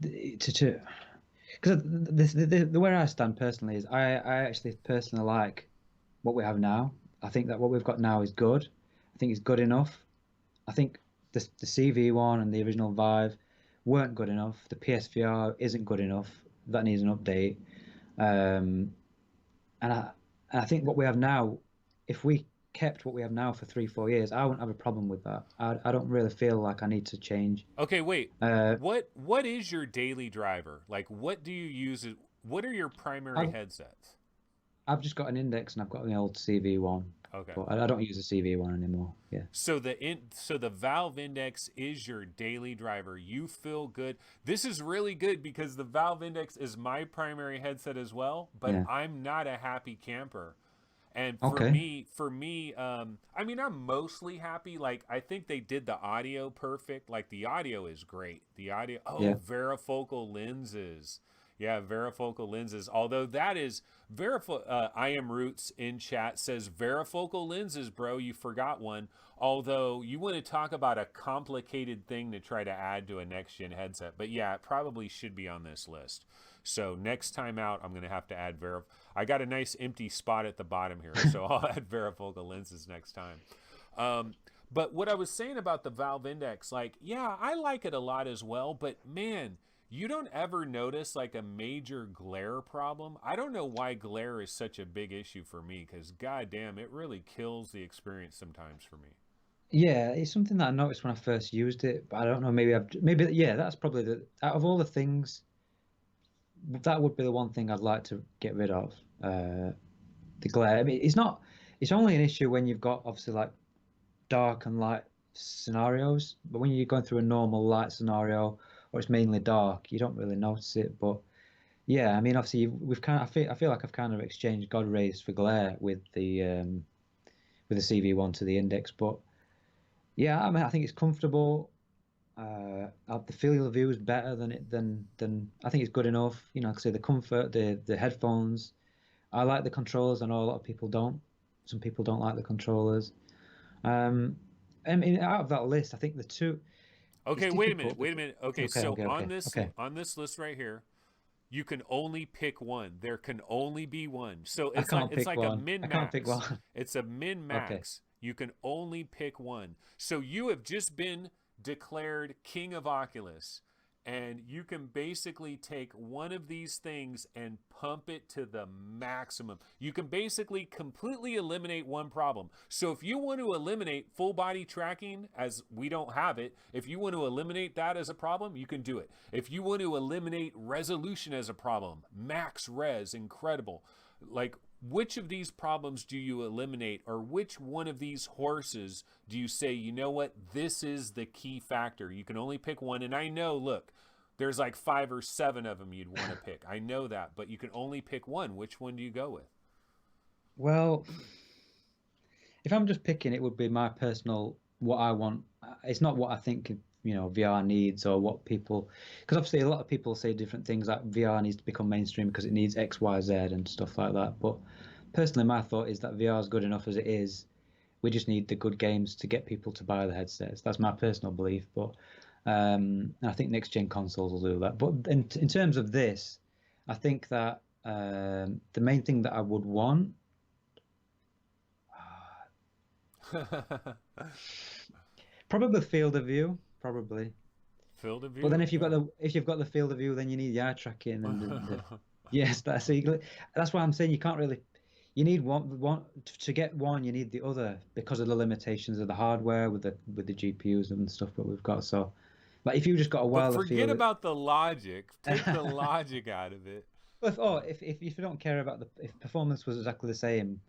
S2: the where I stand personally is, I actually personally like what we have now. I think that what we've got now is good. I think it's good enough. I think the CV one and the original Vive weren't good enough. The PSVR isn't good enough. That needs an update. And I think what we have now, if we kept what we have now for 3-4 years, I wouldn't have a problem with that. I don't really feel like I need to change.
S1: Okay, wait. What is your daily driver? Like, what do you use? What are your primary headsets?
S2: I've just got an Index and I've got an old CV one.
S1: Okay.
S2: But I don't use the CV one anymore. Yeah.
S1: So the Valve Index is your daily driver. You feel good. This is really good because the Valve Index is my primary headset as well, but yeah, I'm not a happy camper. And for me, I mean, I'm mostly happy. Like, I think they did the audio perfect. Like, the audio is great. The audio, varifocal lenses. Yeah, varifocal lenses. Although that is I am Roots in chat says varifocal lenses, bro. You forgot one. Although you want to talk about a complicated thing to try to add to a next gen headset, but yeah, it probably should be on this list. So next time out, I'm gonna have to add I got a nice empty spot at the bottom here, so I'll add varifocal lenses next time. But what I was saying about the Valve Index, like, yeah, I like it a lot as well, but man, you don't ever notice like a major glare problem. I don't know why glare is such a big issue for me, because goddamn, it really kills the experience sometimes for me.
S2: Yeah, it's something that I noticed when I first used it, but I don't know. Maybe yeah, that's probably the out of all the things, that would be the one thing I'd like to get rid of. The glare. I mean, it's not. It's only an issue when you've got obviously like dark and light scenarios, but when you're going through a normal light scenario or it's mainly dark, you don't really notice it. But yeah, I mean, obviously we've kind of. I feel like I've kind of exchanged God rays for glare with the CV1 to the Index, but yeah, I mean, I think it's comfortable. The field of view is better than I think it's good enough. You know, like I say the comfort, the headphones. I like the controllers. I know a lot of people don't. Some people don't like the controllers. Um, I mean, out of that list, I think the two. It's
S1: Okay, wait a minute,
S2: difficult
S1: wait a
S2: because
S1: minute. Okay,
S2: okay,
S1: so
S2: okay, okay, okay.
S1: on this list right here, you can only pick one. There can only be one. So
S2: I can't
S1: it's
S2: pick
S1: like a
S2: one. I
S1: min
S2: can't pick
S1: max.
S2: one.
S1: It's a min
S2: Okay.
S1: max. You can only pick one. So you have just been declared king of Oculus, and you can basically take one of these things and pump it to the maximum. You can basically completely eliminate one problem. So if you want to eliminate full body tracking, as we don't have it, if you want to eliminate that as a problem, you can do it. If you want to eliminate resolution as a problem, max res, incredible. Like, which of these problems do you eliminate, or which one of these horses do you say, you know what, this is the key factor? You can only pick one. And I know, look, there's like 5 or 7 of them you'd want to pick. I know that, but you can only pick one. Which one do you go with?
S2: Well, if I'm just picking, it would be my personal what I want. It's not what I think VR needs or what people, because obviously a lot of people say different things like VR needs to become mainstream because it needs X, Y, Z and stuff like that. But personally, my thought is that VR is good enough as it is. We just need the good games to get people to buy the headsets. That's my personal belief. But and I think next gen consoles will do that. But in terms of this, I think that the main thing that I would want. Probably field of view, probably.
S1: Field of
S2: But then
S1: view, yeah.
S2: if you've got the field of view, then you need the eye tracking and the yes, that's why I'm saying you can't really. You need one to get one. You need the other because of the limitations of the hardware with the GPUs and stuff that we've got. So, like if you just got a
S1: But
S2: wireless
S1: forget
S2: field.
S1: about the logic. Take the logic out of it.
S2: If you don't care about the if performance was exactly the same,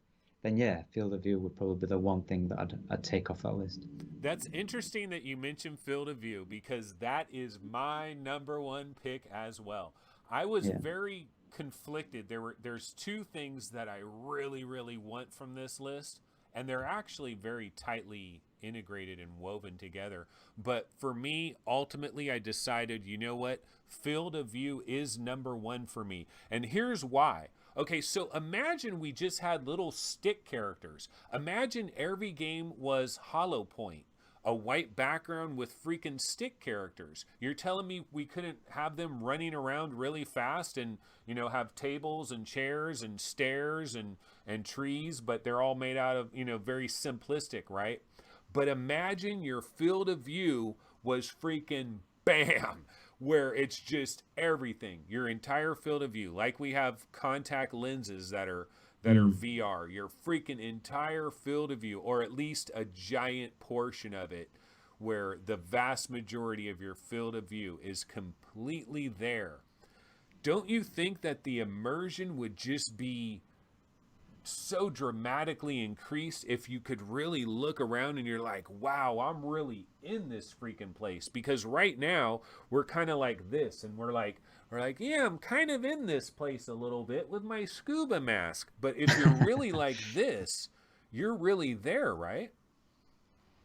S2: then yeah, field of view would probably be the one thing that I'd take off that list.
S1: That's interesting that you mentioned field of view, because that is my number one pick as well. I was
S2: Yeah.
S1: very conflicted. There's two things that I really really want from this list, and they're actually very tightly integrated and woven together. But for me, ultimately I decided, you know what? Field of view is number 1 for me. And here's why. Okay, so imagine we just had little stick characters. Imagine every game was Hollow Point, a white background with freaking stick characters. You're telling me we couldn't have them running around really fast and, have tables and chairs and stairs and trees, but they're all made out of, very simplistic, right? But imagine your field of view was freaking bam, where it's just everything, your entire field of view. Like we have contact lenses that are
S2: Mm.
S1: VR, your freaking entire field of view, or at least a giant portion of it, where the vast majority of your field of view is completely there. Don't you think that the immersion would just be so dramatically increased if you could really look around and you're like, wow, I'm really in this freaking place? Because right now we're kind of like this, and we're like, yeah, I'm kind of in this place a little bit with my scuba mask. But if you're really like this, you're really there, right?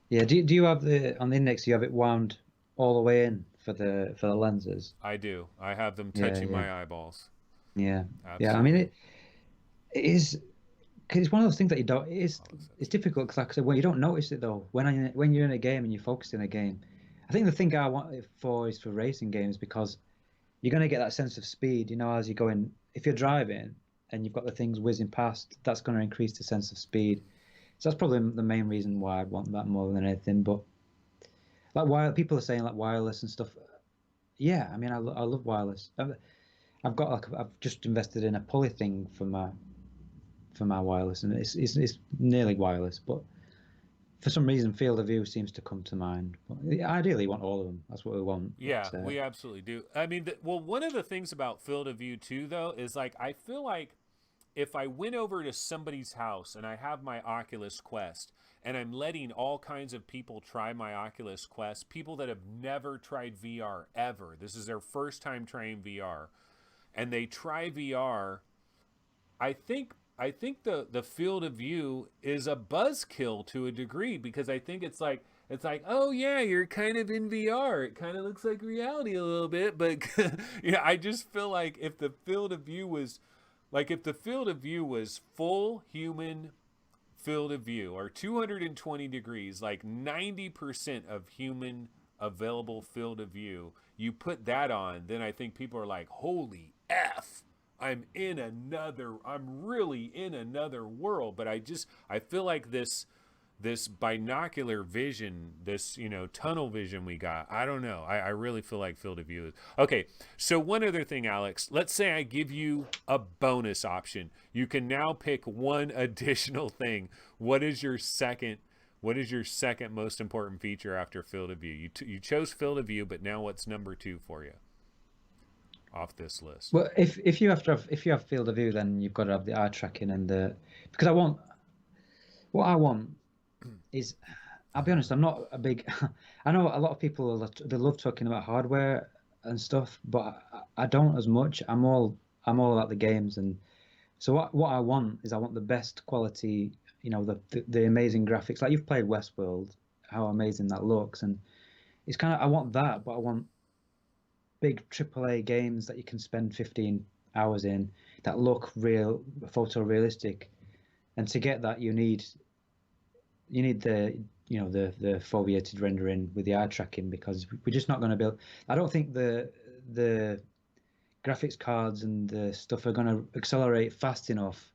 S2: Yeah, do you have the on the Index? You have it wound all the way in for the lenses.
S1: I do. I have them
S2: Yeah,
S1: touching
S2: yeah,
S1: my eyeballs.
S2: yeah, yeah. I mean,
S1: Absolutely.
S2: it is because it's one of those things that you don't.
S1: All this
S2: It's
S1: extra.
S2: difficult because, like I said, when you don't notice it though, when you're in a game and you're focused in a game, I think the thing I want it for is for racing games because you're going to get that sense of speed. You know, as you're going, if you're driving and you've got the things whizzing past, that's going to increase the sense of speed. So that's probably the main reason why I want that more than anything. But like while people are saying like wireless and stuff, yeah, I mean, I love wireless. I've got like I've just invested in a pulley thing for my wireless, and it's nearly wireless, but for some reason, field of view seems to come to mind. But ideally, you want all of them. That's what we want.
S1: Yeah,
S2: But
S1: we absolutely do. I mean, well, one of the things about field of view too, though, is like I feel like if I went over to somebody's house and I have my Oculus Quest and I'm letting all kinds of people try my Oculus Quest, people that have never tried VR ever, this is their first time trying VR, and they try VR, I think the field of view is a buzzkill to a degree because I think it's like, oh yeah, you're kind of in VR. It kind of looks like reality a little bit, but yeah, I just feel like if the field of view was full human field of view or 220 degrees, like 90% of human available field of view, you put that on, then I think people are like, holy F. I'm really in another world. But I feel like this binocular vision, this, tunnel vision we got, I don't know. I really feel like field of view is okay. So one other thing, Alex, let's say I give you a bonus option. You can now pick one additional thing. What is your second most important feature after field of view? You chose field of view, but now what's number 2 for you off this list?
S2: well, if you have field of view, then you've got to have the eye tracking and the because what I want is, I'll be honest, I'm not a big. I know a lot of people they love talking about hardware and stuff, but I don't as much. I'm all about the games, and so what I want is I want the best quality. The amazing graphics. Like you've played Westworld, how amazing that looks, and it's kind of I want that, but I want big AAA games that you can spend 15 hours in that look real, photorealistic, and to get that you need the foveated rendering with the eye tracking because we're just not going to build. I don't think the graphics cards and the stuff are going to accelerate fast enough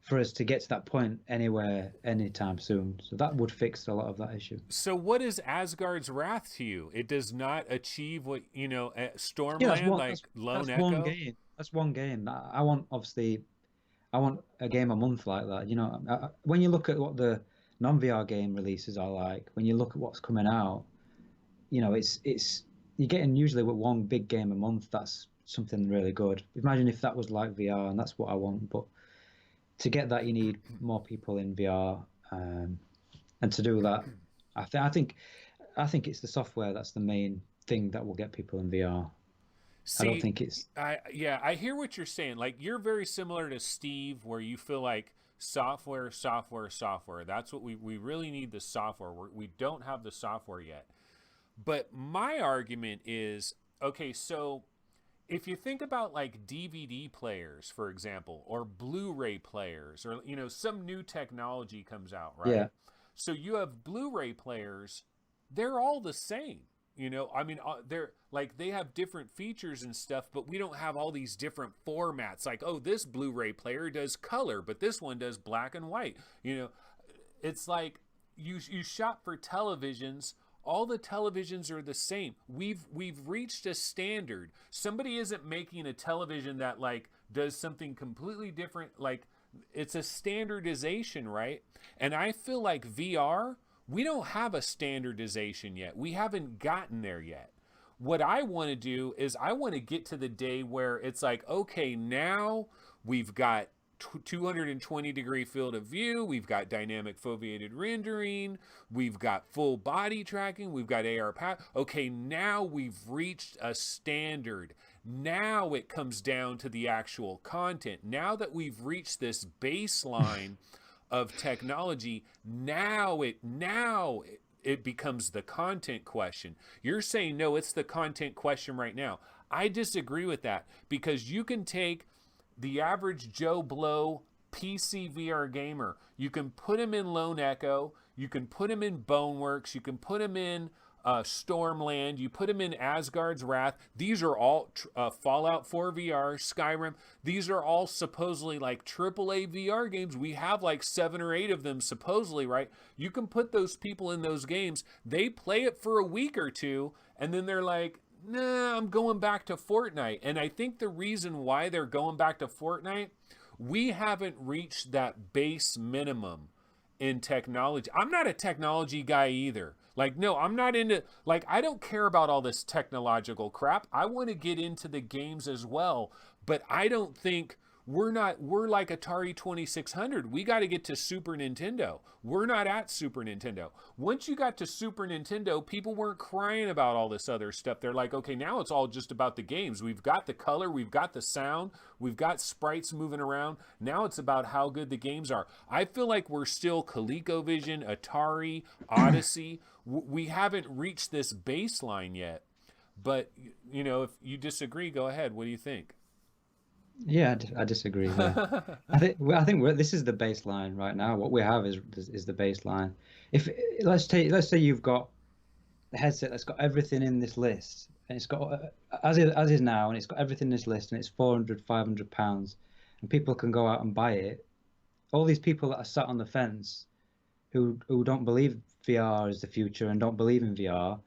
S2: for us to get to that point anywhere anytime soon. So that would fix a lot of that issue.
S1: So what is Asgard's Wrath to you? It does not achieve what, at
S2: Yeah, that's
S1: Stormland,
S2: one.
S1: like Lone
S2: That's one
S1: Echo.
S2: game. That's one game. I want obviously. I want a game a month like that. When you look at what the non-VR game releases are like, when you look at what's coming out, it's you're getting usually with one big game a month. That's something really good. Imagine if that was like VR, and that's what I want. But to get that, you need more people in VR, and to do that, I think it's the software that's the main thing that will get people in VR. I don't
S1: See,
S2: think it's
S1: I hear what you're saying. Like you're very similar to Steve, where you feel like software, software, software. That's what we really need the software. We don't have the software yet. But my argument is okay. So if you think about like DVD players, for example, or Blu-ray players, or some new technology comes out,
S2: yeah.
S1: right? So you have Blu-ray players, they're all the same. I mean, they're like they have different features and stuff, but we don't have all these different formats. Like, oh, this Blu-ray player does color, but this one does black and white. It's like you shop for televisions. All the televisions are the same. We've reached a standard. Somebody isn't making a television that like does something completely different. Like it's a standardization, right? And I feel like VR, we don't have a standardization yet. We haven't gotten there yet. What I want to do is I want to get to the day where it's like, okay, now we've got 220-degree field of view, we've got dynamic foveated rendering, we've got full body tracking, we've got AR power. Okay, now we've reached a standard. Now it comes down to the actual content. Now that we've reached this baseline of technology, now it becomes the content question. You're saying no, it's the content question right now. I disagree with that because you can take the average Joe Blow PC VR gamer, you can put him in Lone Echo, you can put him in Boneworks, you can put him in Stormland, you put him in Asgard's Wrath. These are all Fallout 4 VR, Skyrim. These are all supposedly like AAA VR games. We have like 7 or 8 of them supposedly, right? You can put those people in those games. They play it for a week or two, and then they're like, nah, I'm going back to Fortnite. And I think the reason why they're going back to Fortnite, we haven't reached that base minimum in technology. I'm not a technology guy either. Like, no, I'm not into, like, I don't care about all this technological crap. I want to get into the games as well. But I don't think we're like Atari 2600. We got to get to Super Nintendo. We're not at Super Nintendo. Once you got to Super Nintendo, people weren't crying about all this other stuff. They're like, okay, now it's all just about the games. We've got the color, we've got the sound, we've got sprites moving around. Now it's about how good the games are. I feel like we're still ColecoVision, Atari, Odyssey. We haven't reached this baseline yet. But, you know, if you disagree, go ahead. What do you think?
S2: Yeah, I disagree. Yeah, I think this is the baseline right now. What we have is the baseline. If let's say you've got the headset that's got everything in this list, and it's got as is now, and it's got everything in this list, and it's 400, £500, and people can go out and buy it. All these people that are sat on the fence who don't believe VR is the future and don't believe in VR,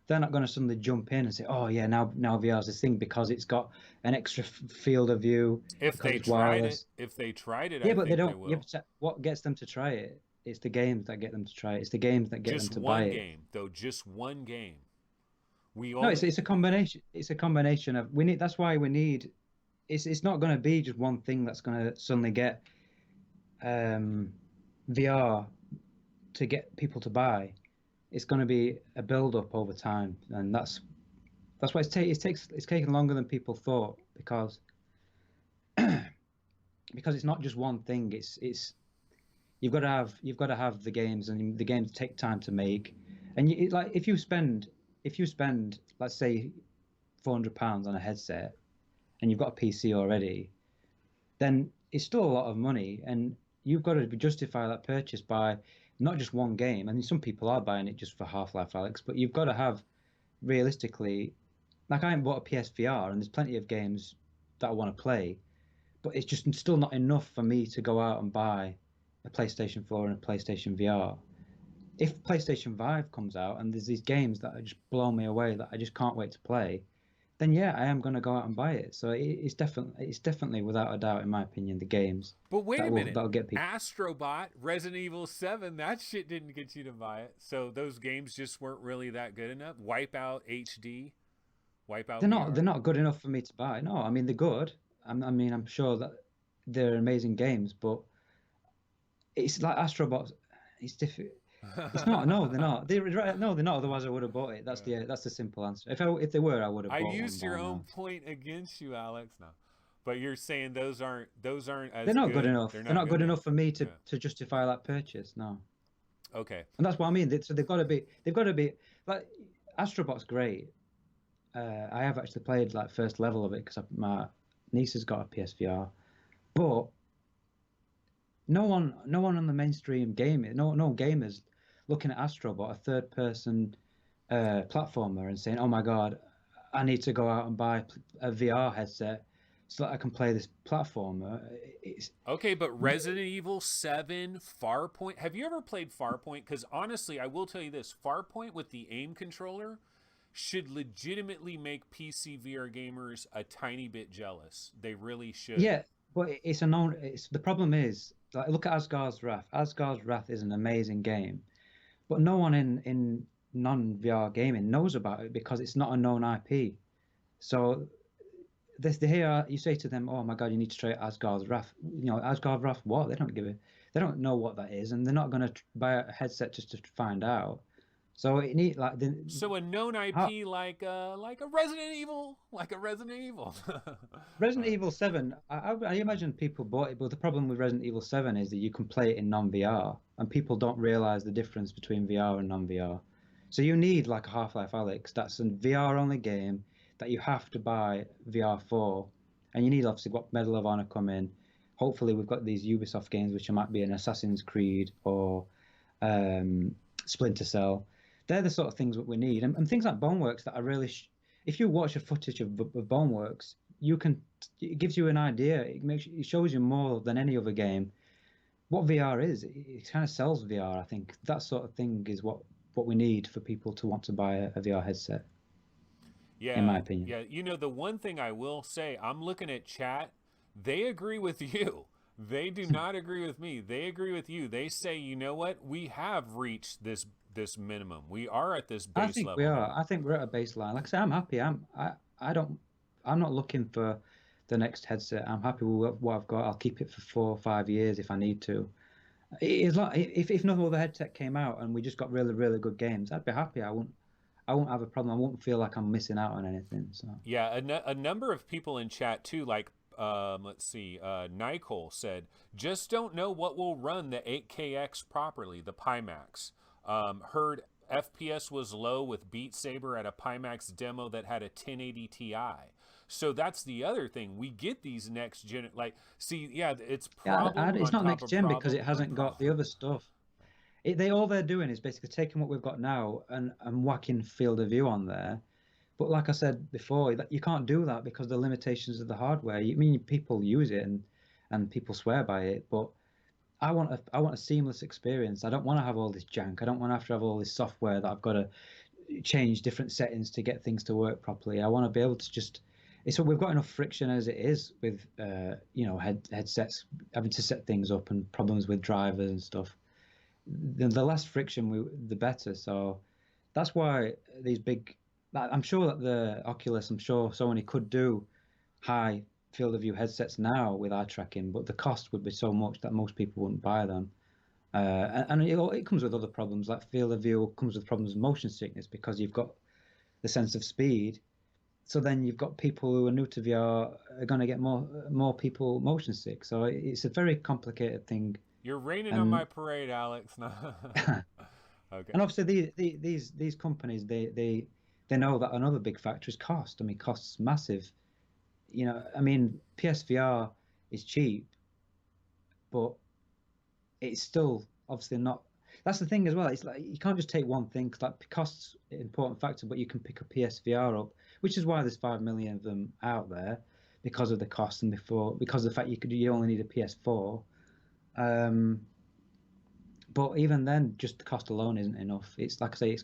S2: they're not going to suddenly jump in and say, "Oh yeah, now VR is this thing because it's got an extra field of view,
S1: If
S2: because
S1: they
S2: it's
S1: tried it,
S2: wireless."
S1: I
S2: Yeah, but they
S1: think they
S2: don't. Yeah,
S1: will.
S2: but what gets them to try it? It's the games that get them to try it. It's the games that get them
S1: Just
S2: to buy
S1: one
S2: it.
S1: game, though. Just one game. We
S2: No,
S1: only
S2: it's a combination. It's a combination of we need. That's why we need. It's not going to be just one thing that's going to suddenly get VR to get people to buy. It's going to be a build up over time, and that's why it's taken longer than people thought, because it's not just one thing. It's you've got to have the games, and the games take time to make. And like if you spend let's say £400 on a headset, and you've got a PC already, then it's still a lot of money, and you've got to justify that purchase by not just one game. I mean, some people are buying it just for Half-Life Alyx, but you've got to have realistically, like I haven't bought a PSVR, and there's plenty of games that I want to play, but it's just still not enough for me to go out and buy a PlayStation 4 and a PlayStation VR. If PlayStation 5 comes out and there's these games that just blow me away that I just can't wait to play, then yeah, I am going to go out and buy it. So it's definitely without a doubt, in my opinion, the games
S1: But wait a minute.
S2: that'll get people.
S1: Astrobot, Resident Evil 7, that shit didn't get you to buy it. So those games just weren't really that good enough. Wipeout HD, Wipeout
S2: They're
S1: VR.
S2: not good enough for me to buy. No, I mean they're good. I mean I'm sure that they're amazing games, but it's like Astrobots. It's different. It's not. No, they're not. No, they're not. Otherwise, I would have bought it. That's the simple answer. If they were, I would have
S1: I
S2: bought one
S1: used
S2: by
S1: your own
S2: now.
S1: point against you, Alex. No, but you're saying those aren't
S2: They're
S1: as
S2: not good
S1: good.
S2: enough.
S1: They're
S2: They're
S1: not
S2: not
S1: good
S2: good
S1: enough.
S2: enough for me
S1: Yeah.
S2: to justify that purchase. No,
S1: Okay.
S2: and that's what I mean. So they've got to be. They've got to be like Astrobot's great. I have actually played like first level of it because my niece has got a PSVR, but no one on the mainstream gaming, no gamers looking at Astrobot, a third person platformer, and saying, "Oh my God, I need to go out and buy a VR headset so that I can play this platformer." It's
S1: Okay, but Resident Evil 7, Farpoint. Have you ever played Farpoint? Because honestly, I will tell you this Farpoint with the aim controller should legitimately make PC VR gamers a tiny bit jealous. They really should.
S2: yeah, but it's a known. It's the problem is like look at Asgard's Wrath. Asgard's Wrath is an amazing game, but no one in non VR gaming knows about it because it's not a known IP. So they hear you say to them, "Oh my God, you need to try Asgard's Wrath." Asgard's Wrath. What? They don't give it. They don't know what that is, and they're not going to buy a headset just to find out. So it need like
S1: So a known
S2: how,
S1: IP like a Resident Evil, like a Resident Evil.
S2: Resident Evil 7. I imagine people bought it, but the problem with Resident Evil 7 is that you can play it in non-VR, and people don't realize the difference between VR and non-VR. So you need like a Half-Life Alyx. That's a VR only game that you have to buy VR4, and you need obviously got Medal of Honor come in. Hopefully, we've got these Ubisoft games, which might be an Assassin's Creed or Splinter Cell. They're the sort of things that we need, and things like Boneworks that are really. If you watch a footage of Boneworks, you can. It gives you an idea. It shows you more than any other game what VR is. It kind of sells VR. I think that sort of thing is what we need for people to want to buy a VR headset. in my
S1: Yeah,
S2: opinion.
S1: yeah. You know, the one thing I will say, I'm looking at chat. They agree with you. They do not agree with me. They agree with you. They say, you know what? We have reached this minimum. We are at this
S2: I
S1: base
S2: think we
S1: level
S2: are.
S1: now.
S2: I think we're at a baseline. Like I say, I'm happy. I don't. I'm not looking for the next headset. I'm happy with what I've got. I'll keep it for 4 or 5 years if I need to. It's like if no other headset came out and we just got really really good games, I'd be happy. I won't have a problem. I won't feel like I'm missing out on anything. So
S1: Yeah, a number of people in chat too, like let's see, Nicole said, just don't know what will run the 8KX properly, the Pimax. Heard FPS was low with Beat Saber at a Pimax demo that had a 1080 Ti. So that's the other thing. We get these next gen, like, see, yeah, it's
S2: yeah,
S1: problem
S2: it's
S1: on
S2: not
S1: top
S2: next
S1: of
S2: gen because it
S1: problem on
S2: hasn't got the
S1: problem.
S2: other stuff. They all they're doing is basically taking what we've got now and whacking field of view on there. But like I said before, you can't do that because the limitations of the hardware. You I mean people use it and people swear by it, but I want a seamless experience. I don't want to have all this jank. I don't want to have to have all this software that I've got to change different settings to get things to work properly. I want to be able to just. It's we've got enough friction as it is with headsets having to set things up and problems with drivers and stuff. The less friction the better. So that's why these big. I'm sure that the Oculus, I'm sure Sony could do high field of view headsets now with eye tracking, but the cost would be so much that most people wouldn't buy them. And it comes with other problems, like field of view comes with problems with motion sickness because you've got the sense of speed. So then you've got people who are new to VR are going to get more people motion sick. So it's a very complicated thing.
S1: You're raining on my
S2: And
S1: parade, Alex. Okay.
S2: and obviously these companies they know that another big factor is cost. I mean, cost's massive. I mean, PSVR is cheap, but it's still obviously not. That's the thing as well. It's like you can't just take one thing because like cost's an important factor, but you can pick a PSVR up, which is why there's 5 million of them out there because of the cost and because of the fact you only need a PS4. Um, but even then, just the cost alone isn't enough. It's like I say,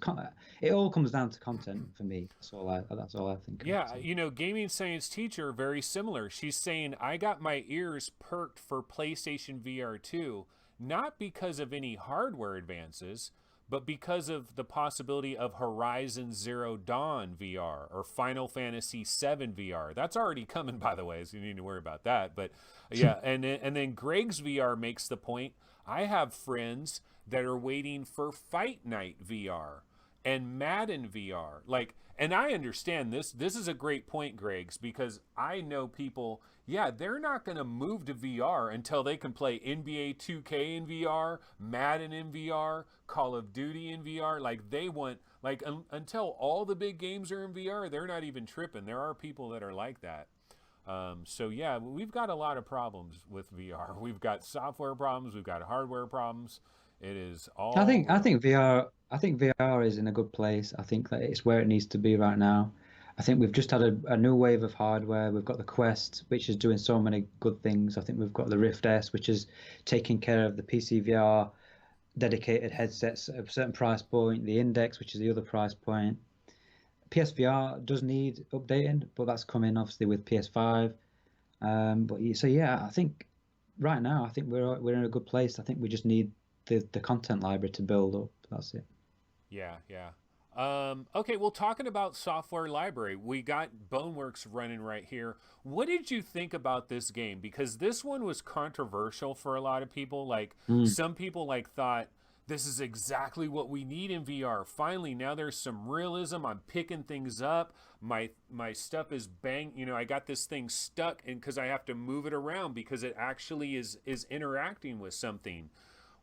S2: it all comes down to content for me. That's all I think of.
S1: Yeah,
S2: So.
S1: you know, gaming science teacher, very similar. She's saying, I got my ears perked for PlayStation VR 2, not because of any hardware advances, but because of the possibility of Horizon Zero Dawn VR or Final Fantasy VII VR. That's already coming, by the way, so you need to worry about that. But yeah, and then Greg's VR makes the point. I have friends that are waiting for Fight Night VR and Madden VR. Like, and I understand this. This is a great point, Greg's, because I know people, yeah, they're not going to move to VR until they can play NBA 2K in VR, Madden in VR, Call of Duty in VR. Like, they want, like, until all the big games are in VR, they're not even tripping. There are people that are like that. So yeah, we've got a lot of problems with VR. We've got software problems. We've got hardware problems. It is
S2: I
S1: all
S2: think I
S1: real.
S2: think VR I think VR is in a good place. I think that it's where it needs to be right now. I think we've just had a new wave of hardware. We've got the Quest, which is doing so many good things. I think we've got the Rift S, which is taking care of the PC VR dedicated headsets at a certain price point. The Index, which is the other price point. PSVR does need updating, but that's coming obviously with PS5. So yeah, I think right now I think we're in a good place. I think we just need the content library to build up. That's it.
S1: Yeah, yeah. Okay, well, talking about software library, we got Boneworks running right here. What did you think about this game? Because this one was controversial for a lot of people. Like,
S2: Mm.
S1: some people like thought this is exactly what we need in VR. Finally, now there's some realism. I'm picking things up. My stuff is bang. You know, I got this thing stuck, and because I have to move it around because it actually is interacting with something.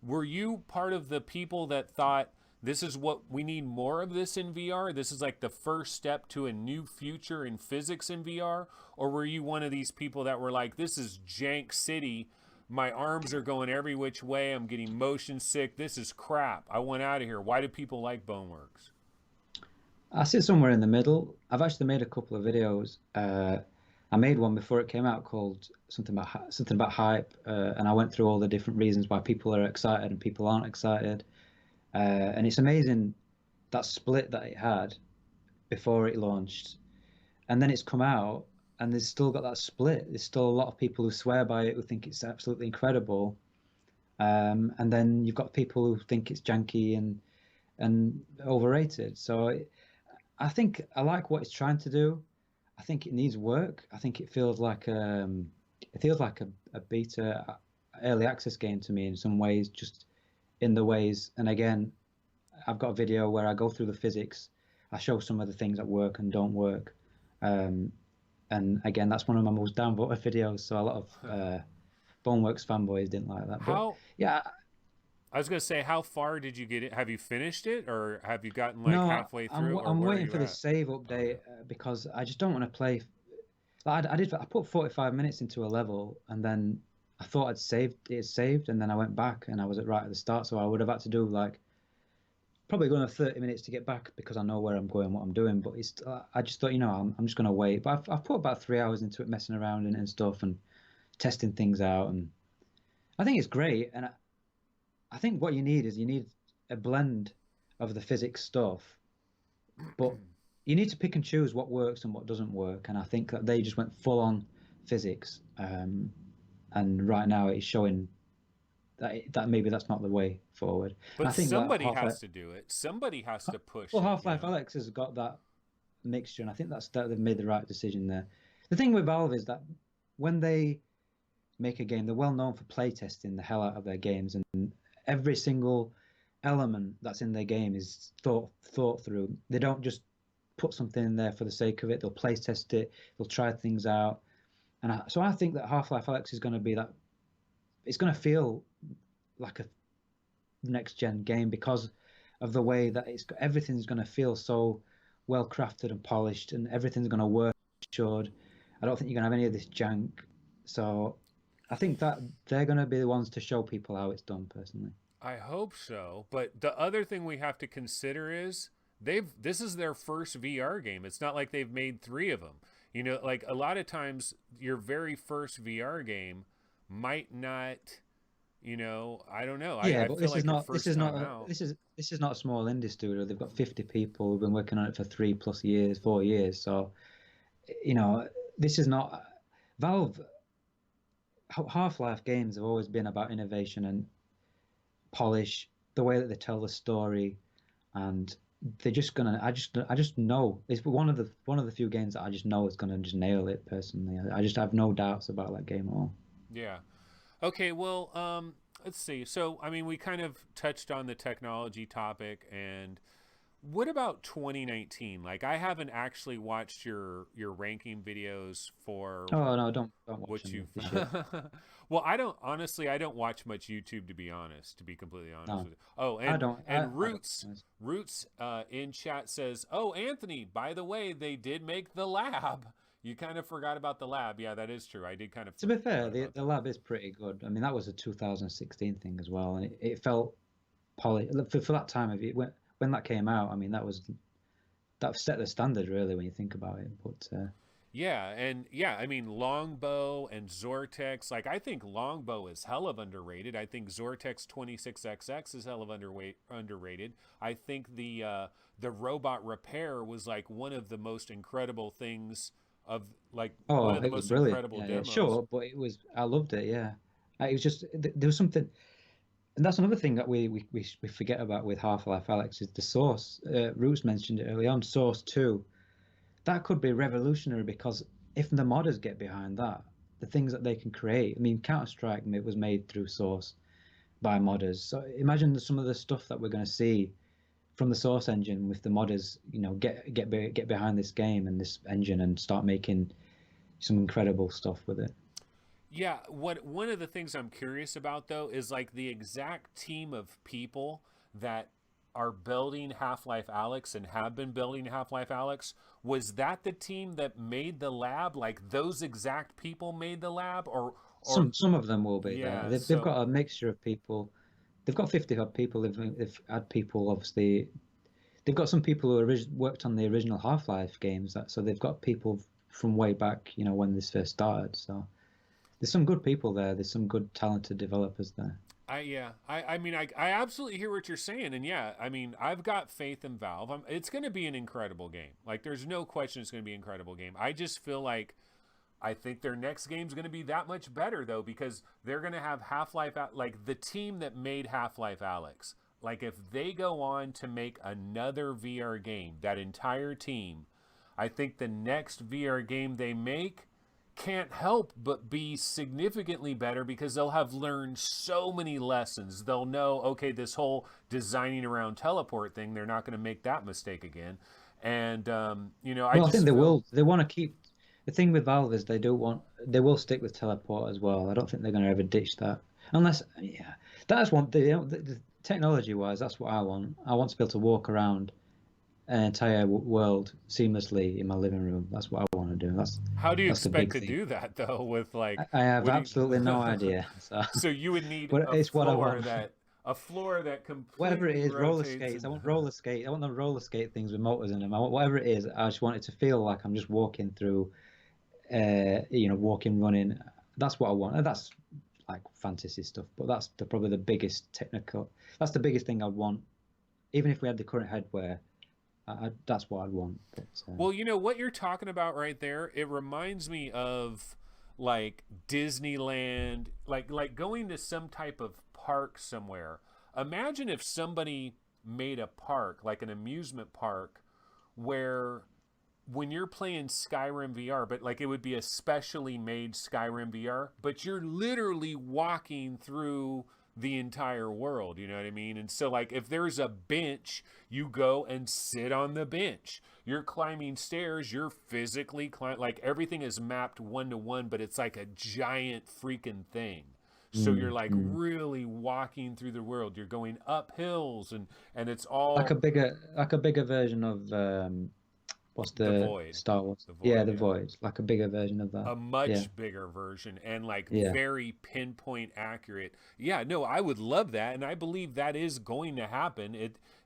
S1: Were you part of the people that thought this is what we need more of this in VR? This is like the first step to a new future in physics in VR? Or were you one of these people that were like, this is jank city. My arms are going every which way. I'm getting motion sick. This is crap. I want out of here. Why do people like Boneworks?
S2: I sit somewhere in the middle. I've actually made a couple of videos. I made one before it came out called something about hype, and I went through all the different reasons why people are excited and people aren't excited. And it's amazing that split that it had before it launched. and then it's come out, and there's still got that split. There's still a lot of people who swear by it, who think it's absolutely incredible, and then you've got people who think it's janky and overrated. So I think I like what it's trying to do. I think it needs work. I think it feels like a beta early access game to me in some ways, just in the ways. And again, I've got a video where I go through the physics. I show some of the things that work and don't work. And again, that's one of my most downvoted videos. So a lot of Boneworks fanboys didn't like that. But
S1: How
S2: yeah,
S1: I was gonna say, how far did you get it? Have you finished it, or have you gotten like
S2: no,
S1: halfway through, or
S2: I'm
S1: where are
S2: waiting
S1: you
S2: for this
S1: at?
S2: save
S1: Okay.
S2: update because I just don't want to play. Like, I put 45 minutes into a level, and then I thought it saved, and then I went back and I was right at the start. So I would have had to do like probably going to 30 minutes to get back because I know where I'm going, what I'm doing. But I just thought, I'm just going to wait. But I've put about 3 hours into it, messing around and stuff and testing things out. And I think it's great. And I think what you need a blend of the physics stuff, but you need to pick and choose what works and what doesn't work. And I think that they just went full on physics. And right now it's showing that maybe that's not the way forward. And
S1: But
S2: I think that
S1: somebody has to do it. Somebody has to push
S2: Well,
S1: it,
S2: Half-Life
S1: you
S2: Alyx has got that mixture, and I think that they've made the right decision there. The thing with Valve is that when they make a game, they're well known for playtesting the hell out of their games, and every single element that's in their game is thought through. They don't just put something in there for the sake of it. They'll playtest it. They'll try things out, and so I think that Half-Life Alyx is going to be that. It's going to feel like a next gen game because of the way that everything's going to feel so well crafted and polished, and everything's going to work assured. I don't think you're going to have any of this jank. So I think that they're going to be the ones to show people how it's done. Personally,
S1: I hope so. But the other thing we have to consider is this is their first VR game. It's not like they've made 3 of them. You know, like a lot of times your very first VR game might not, I don't know.
S2: yeah,
S1: I
S2: but
S1: feel like your first time out.
S2: this is not a small indie studio. They've got 50 people who've been working on it for 3+ years, 4 years. So you know, this is not Valve. Half-Life games have always been about innovation and polish, the way that they tell the story, and they're just gonna. I just know it's one of the few games that I just know is gonna just nail it. Personally, I just have no doubts about that game at all.
S1: Yeah. Okay, well, let's see. So, I mean, we kind of touched on the technology topic, and what about 2019? Like, I haven't actually watched your ranking videos for
S2: Oh no, don't watch
S1: what
S2: them.
S1: you've.
S2: They're shit.
S1: Well, I don't honestly. I don't watch much YouTube, to be honest. To be completely honest
S2: No,
S1: with you. Oh,
S2: I don't.
S1: and
S2: I don't.
S1: Roots in chat says, "Oh, Anthony, by the way, they did make the lab. You kind of forgot about the lab. Yeah, that is true. I did kind of
S2: To be fair,
S1: forgot about
S2: the
S1: that.
S2: lab is pretty good. I mean, that was a 2016 thing as well, and it felt polished for that time of it. When that came out, I mean, that set the standard really when you think about it. But
S1: Yeah, and yeah, I mean Longbow and Zortex. Like I think Longbow is hell of underrated. I think Zortex 26XX is hell of underrated. I think the robot repair was like one of the most incredible things of like one
S2: oh,
S1: of the
S2: it was
S1: most
S2: brilliant.
S1: incredible
S2: Yeah,
S1: demos.
S2: sure, but I loved it. Yeah, it was just there was something, and that's another thing that we forget about with Half-Life Alyx is the source. Roots mentioned it early on. Source 2, that could be revolutionary because if the modders get behind that, the things that they can create. I mean, Counter Strike was made through Source by modders. So imagine some of the stuff that we're going to see from the Source engine with the modders. Get behind this game and this engine and start making some incredible stuff with it.
S1: Yeah, what one of the things I'm curious about though is like the exact team of people that are building Half-Life Alyx and have been building Half-Life Alyx. Was that the team that made the lab? Like those exact people made the lab, or
S2: Some of them will be there.
S1: yeah,
S2: They've
S1: so
S2: got a mixture of people. They've got 50 odd people. They've had people obviously. They've got some people who worked on the original Half-Life games. So they've got people from way back, when this first started. So there's some good people there. There's some good talented developers there.
S1: I mean, I absolutely hear what you're saying, and yeah, I mean, I've got faith in Valve. It's going to be an incredible game. Like, there's no question it's going to be an incredible game. I just feel like I think their next game's going to be that much better though, because they're going to have Half-Life, like the team that made Half-Life Alyx. Like, if they go on to make another VR game, that entire team, I think the next VR game they make can't help but be significantly better, because they'll have learned so many lessons. They'll know, okay, this whole designing around teleport thing, they're not going to make that mistake again. And I
S2: Well, I think
S1: just
S2: they
S1: feel
S2: will. They want to keep the thing with Valve is they will stick with teleport as well. I don't think they're going to ever ditch that unless, yeah, that's one. The technology wise, that's what I want. I want to be able to walk around an entire world seamlessly in my living room. That's what I want to do.
S1: how do you
S2: That's the
S1: expect
S2: big
S1: to
S2: thing.
S1: do that though? With like,
S2: I have
S1: what do you?
S2: absolutely no idea. So,
S1: So you would need
S2: but it's what I want.
S1: a floor that
S2: Whatever it
S1: completely
S2: is, roller
S1: rotates
S2: skates. I
S1: and
S2: want roller skate. I want the roller skate things with motors in them. I want whatever it is. I just want it to feel like I'm just walking through, walking, running. That's what I want. And that's like fantasy stuff. But that's probably the biggest technical. That's the biggest thing I'd want. Even if we had the current headwear, that's what I'd want. But
S1: well, what you're talking about right there, it reminds me of like Disneyland, like going to some type of park somewhere. Imagine if somebody made a park, like an amusement park, where when you're playing Skyrim VR, but like it would be a specially made Skyrim VR, but you're literally walking through the entire world, you know what I mean? And so, like, if there's a bench, you go and sit on the bench. You're climbing stairs, you're physically like everything is mapped one to one, but it's like a giant freaking thing. So you're
S2: mm,
S1: like
S2: mm.
S1: really walking through the world. You're going up hills, and it's
S2: Like
S1: all
S2: a bigger version of what's
S1: the
S2: the
S1: void.
S2: Star Wars?
S1: The
S2: Yeah,
S1: void,
S2: the
S1: yeah.
S2: Void. Like a bigger version of that.
S1: A
S2: Yeah,
S1: much bigger version, and like
S2: yeah.
S1: very pinpoint accurate. Yeah, no, I would love that, and I believe that is going to happen.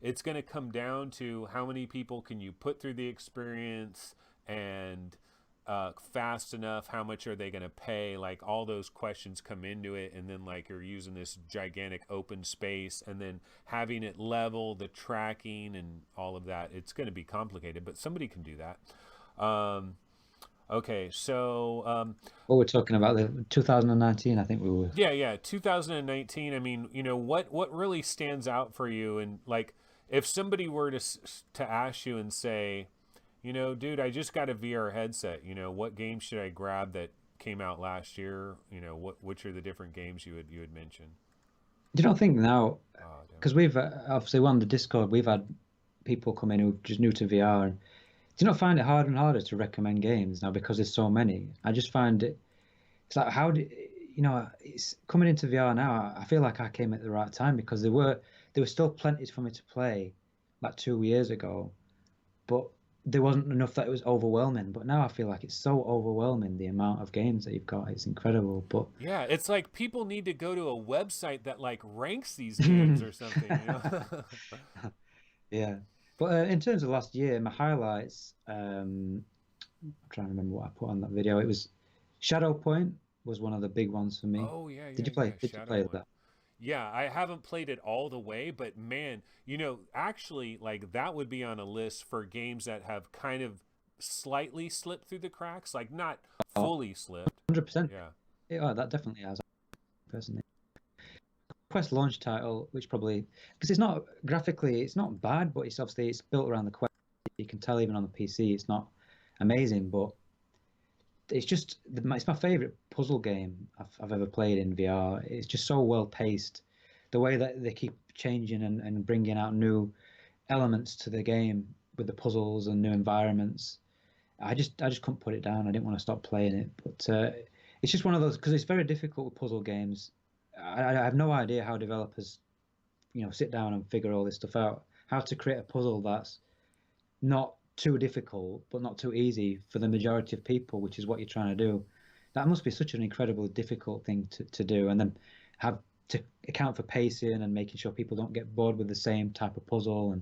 S1: It's going to come down to how many people can you put through the experience, and fast enough, how much are they going to pay, like all those questions come into it. And then like you're using this gigantic open space, and then having it level, the tracking and all of that, it's going to be complicated, but somebody can do that. Okay, so
S2: What we're talking about the 2019, I think we were.
S1: yeah, 2019. I mean, what really stands out for you, and like if somebody were to ask you and say, dude, I just got a VR headset. What game should I grab that came out last year? Which are the different games you would mention?
S2: Do you not think now?
S1: Oh, damn.
S2: Because we've obviously on the Discord, we've had people come in who are just new to VR. And do you not find it harder and harder to recommend games now because there's so many? I just find it's like it's coming into VR now. I feel like I came at the right time because there were still plenty for me to play like 2 years ago, but there wasn't enough that it was overwhelming. But now I feel like it's so overwhelming the amount of games that you've got. It's incredible. But
S1: Yeah, it's like people need to go to a website that like ranks these games or something.
S2: yeah. But in terms of last year, my highlights, I'm trying to remember what I put on that video. It was Shadow Point was one of the big ones for me.
S1: Oh yeah,
S2: Did
S1: yeah,
S2: you play?
S1: yeah.
S2: Did you
S1: Shadow
S2: play
S1: Point.
S2: that?
S1: Yeah, I haven't played it all the way, but man, actually, like that would be on a list for games that have kind of slightly slipped through the cracks, like not
S2: Oh,
S1: fully slipped.
S2: 100%.
S1: Yeah.
S2: Yeah, oh, that definitely has, personally. Quest launch title, which probably because it's not graphically, it's not bad, but it's built around the Quest. You can tell even on the PC, it's not amazing, but it's my favorite puzzle game I've ever played in VR. It's just so well paced. The way that they keep changing and bringing out new elements to the game with the puzzles and new environments. I just couldn't put it down. I didn't want to stop playing it, but it's just one of those because it's very difficult with puzzle games. I have no idea how developers, sit down and figure all this stuff out. How to create a puzzle that's not too difficult but not too easy for the majority of people, which is what you're trying to do. That must be such an incredibly difficult thing to do, and then have to account for pacing and making sure people don't get bored with the same type of puzzle,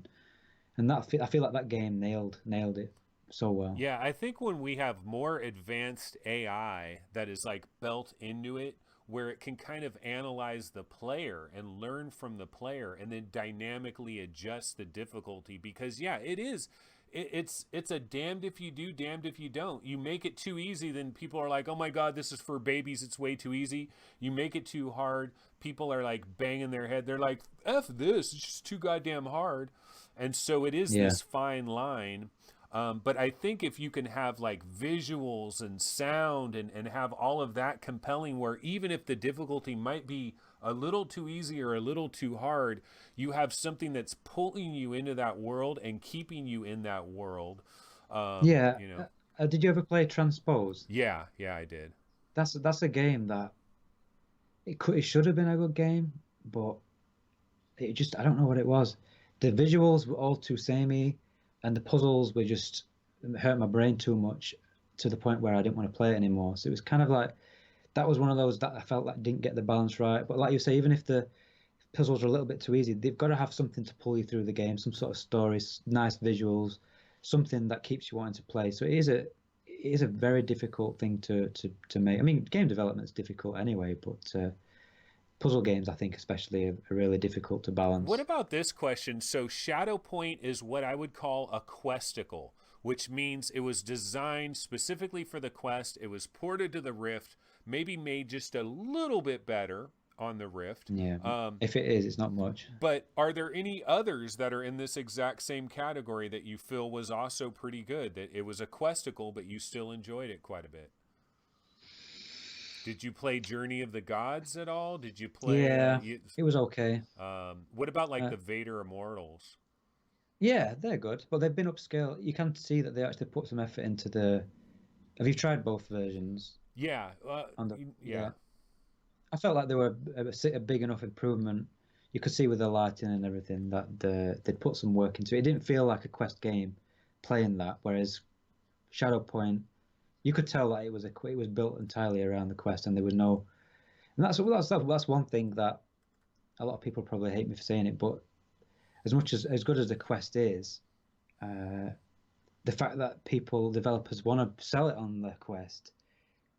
S2: and I feel like that game nailed it so well.
S1: Yeah, I think when we have more advanced AI that is like built into it, where it can kind of analyze the player and learn from the player and then dynamically adjust the difficulty. Because yeah, it's a damned if you do, damned if you don't. You make it too easy, then people are like, oh my god, this is for babies, it's way too easy. You make it too hard, people are like banging their head, they're like, F this, it's just too goddamn hard. And so it is
S2: Yeah.
S1: this fine line. But I think if you can have like visuals and sound and have all of that compelling, where even if the difficulty might be a little too easy or a little too hard, you have something that's pulling you into that world and keeping you in that world.
S2: Yeah.
S1: You know,
S2: Did you ever play Transpose?
S1: yeah, I did.
S2: That's a game that it should have been a good game, but it just, I don't know what it was. The visuals were all too samey, and the puzzles were just hurt my brain too much to the point where I didn't want to play it anymore. So it was kind of like that was one of those that I felt like didn't get the balance right. But like you say, even if the puzzles are a little bit too easy, they've got to have something to pull you through the game, some sort of story, nice visuals, something that keeps you wanting to play. So it is a very difficult thing to make. I mean, game development is difficult anyway, but puzzle games, I think, especially, are really difficult to
S1: What
S2: balance.
S1: about this question? So, Shadow Point is what I would call a questicle, which means it was designed specifically for the Quest. It was ported to the Rift, maybe made just a little bit better on the Rift.
S2: Yeah, if it is, it's not much.
S1: But are there any others that are in this exact same category that you feel was also pretty good? That it was a questicle, but you still enjoyed it quite a bit? Did you play Journey of the Gods at all? Did you play?
S2: Yeah, it was okay.
S1: What about like
S2: Uh,
S1: the Vader Immortals?
S2: yeah, they're good, but they've been upscale. You can see that they actually put some effort into the. Have you tried both versions?
S1: Yeah,
S2: On the
S1: yeah.
S2: yeah, I felt like they were a big enough improvement. You could see with the lighting and everything that they'd put some work into it. It didn't feel like a Quest game playing that, whereas Shadow Point, you could tell that it was built entirely around the Quest, and there was no. And that's one thing that a lot of people probably hate me for saying it, but as good as the Quest is, uh, the fact that developers want to sell it on the Quest,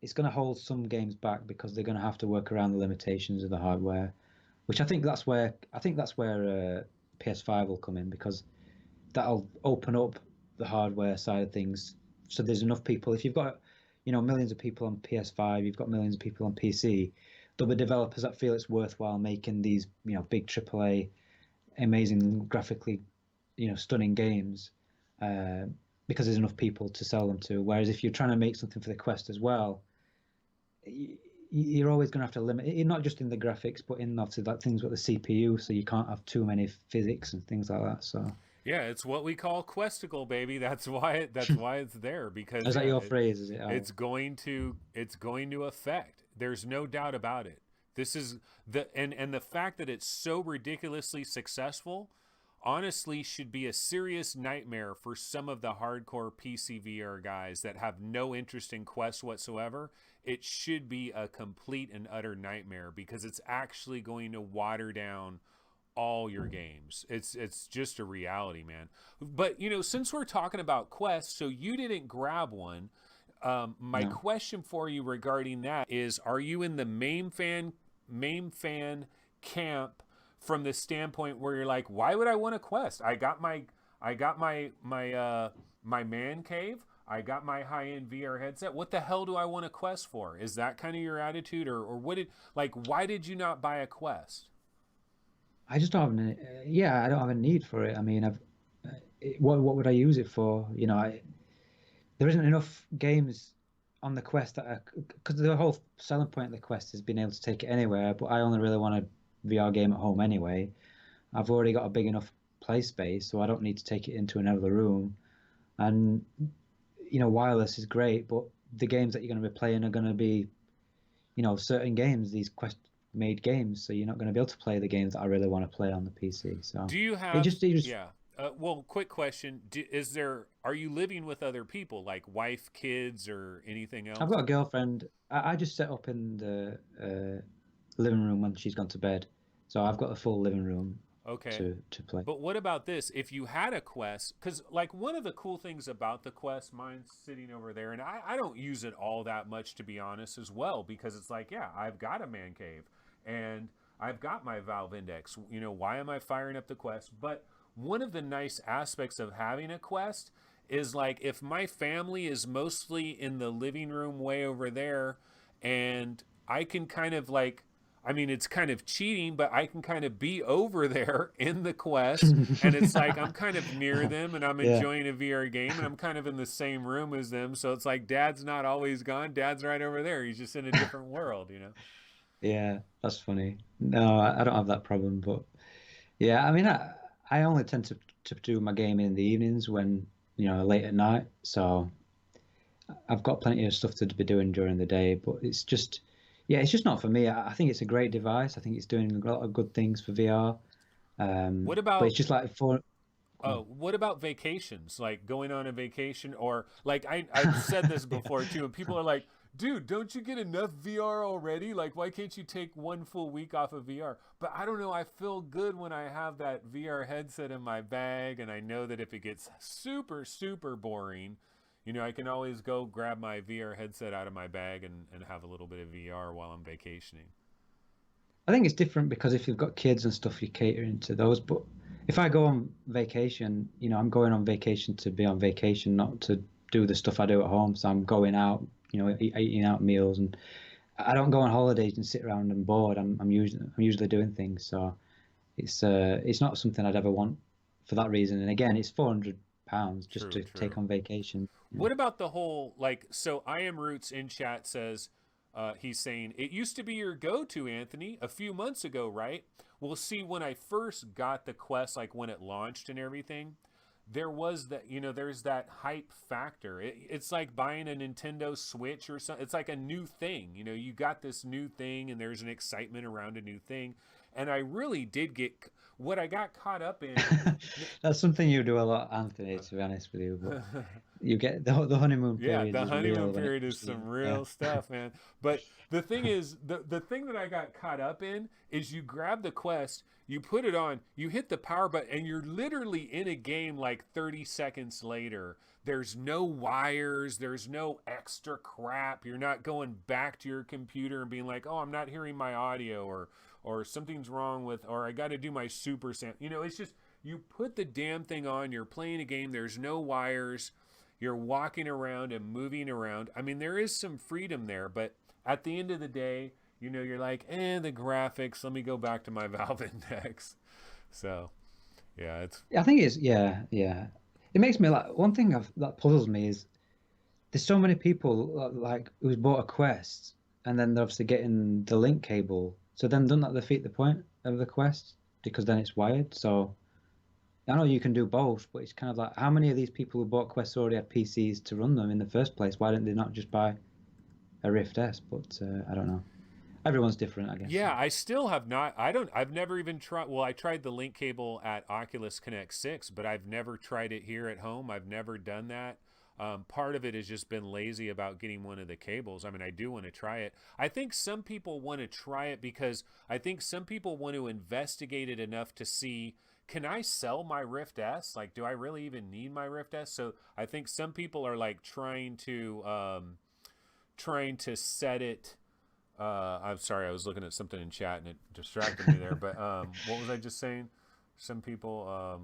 S2: it's going to hold some games back because they're going to have to work around the limitations of the hardware, which I think that's where PS5 will come in, because that'll open up the hardware side of things. So there's enough people. If you've got, millions of people on PS5, you've got millions of people on PC. There'll be developers that feel it's worthwhile making these, big AAA, amazing graphically, stunning games, uh, because there's enough people to sell them to. Whereas if you're trying to make something for the Quest as well, you're always going to have to limit it, not just in the graphics, but in obviously that things with the CPU, so you can't have too many physics and things like that. So,
S1: Yeah, it's what we call questicle, baby. That's why it's there, because
S2: is that
S1: yeah,
S2: your phrase? Is it?
S1: it's going to affect. There's no doubt about it. This is and the fact that it's so ridiculously successful, honestly, should be a serious nightmare for some of the hardcore PCVR guys that have no interest in Quest whatsoever. It should be a complete and utter nightmare, because it's actually going to water down all your games. It's just a reality, man. But since we're talking about Quest, so you didn't grab one. My
S2: No.
S1: question for you regarding that is: are you in the main fan camp, from the standpoint where you're like, why would I want a Quest? I got my man cave. I got my high-end VR headset. What the hell do I want a Quest for? Is that kind of your attitude, or why did you not buy a Quest?
S2: I just don't have any, yeah, I don't have a need for it. I mean, what would I use it for? There isn't enough games on the Quest because the whole selling point of the Quest is being able to take it anywhere. But I only really want a VR game at home anyway. I've already got a big enough play space, so I don't need to take it into another room. And wireless is great, but the games that you're going to be playing are going to be, certain games, these Quest made games, so you're not going to be able to play the games that I really want to play on the PC. So
S1: Do you
S2: it
S1: have?
S2: just, it just
S1: Yeah. Well, quick question: Are you living with other people, like wife, kids, or anything
S2: I've
S1: else?
S2: got a girlfriend. I just set up in the living room when she's gone to bed, so I've got a full living room
S1: Okay.
S2: to play.
S1: But what about this? If you had a Quest, because like one of the cool things about the Quest, mine's sitting over there, and I don't use it all that much to be honest as well, because it's like, yeah, I've got a man cave and I've got my Valve Index. You know, why am I firing up the Quest? But one of the nice aspects of having a Quest is like if my family is mostly in the living room way over there, and I can kind of like, I mean, it's kind of cheating, but I can kind of be over there in the Quest, and it's like I'm kind of near them, and I'm
S2: Yeah,
S1: enjoying a VR game, and I'm kind of in the same room as them. So it's like Dad's not always gone. Dad's right over there. He's just in a different world, you know?
S2: yeah, that's funny. No, I don't have that problem, but yeah, I mean, I only tend to do my gaming in the evenings when, late at night. So I've got plenty of stuff to be doing during the day, but it's just, yeah, it's just not for me. I think it's a great device. I think it's doing a lot of good things for VR.
S1: What
S2: But it's
S1: about
S2: just like for,
S1: what about vacations? Like going on a vacation, or like I've said this before too, and people are like, dude, don't you get enough VR already? Like, why can't you take one full week off of VR? But I don't know. I feel good when I have that VR headset in my bag, and I know that if it gets super, super boring, you know, I can always go grab my VR headset out of my bag and have a little bit of VR while I'm vacationing.
S2: I think it's different because if you've got kids and stuff, you're catering to those. But if I go on vacation, I'm going on vacation to be on vacation, not to do the stuff I do at home. So I'm going out, eating out meals, and I don't go on holidays and sit around and bored. I'm usually doing things. So it's not something I'd ever want for that reason. And again, it's £400 just
S1: True,
S2: to take
S1: true.
S2: on vacation.
S1: What about the whole like? So I am Roots in chat says he's saying it used to be your go-to, Anthony, a few months ago, right? Well, see, when I first got the Quest, like when it launched and everything, there was that, you know, there's that hype factor. It's like buying a Nintendo Switch or something. It's like a new thing. You know, you got this new thing, and there's an excitement around a new thing. And I really did get what I got caught up in.
S2: That's something you do a lot, Anthony, to be honest with you. But you get the honeymoon
S1: Yeah,
S2: period
S1: the
S2: is
S1: honeymoon
S2: real when it
S1: period
S2: comes
S1: is
S2: to you.
S1: some
S2: Yeah.
S1: real stuff, man. But the thing is, the thing that I got caught up in is you grab the Quest, you put it on, you hit the power button, and you're literally in a game like 30 seconds later. There's no wires, there's no extra crap. You're not going back to your computer and being like, "Oh, I'm not hearing my audio," or something's wrong with, or I got to do my super sound. You know, it's just you put the damn thing on, you're playing a game, there's no wires, you're walking around and moving around. I mean, there is some freedom there, but at the end of the day, you know, you're like, the graphics, let me go back to my Valve Index. So, yeah, it's
S2: I think it's yeah, yeah. It makes me like one thing that puzzles me is there's so many people like who's bought a Quest and then they're obviously getting the link cable. So then doesn't that defeat the point of the Quest because then it's wired? So I know you can do both, but it's kind of like how many of these people who bought Quests already had PCs to run them in the first place? Why didn't they not just buy a Rift S? But I don't know. Everyone's different, I guess.
S1: yeah, I still have not. I've never even tried. Well, I tried the link cable at Oculus Connect 6, but I've never tried it here at home. I've never done that. Part of it has just been lazy about getting one of the cables. I mean, I do want to try it. I think some people want to try it because I think some people want to investigate it enough to see, can I sell my Rift S? Like, do I really even need my Rift S? So I think some people are like trying to set it. I'm sorry, I was looking at something in chat and it distracted me there. But what was I just saying? Some people,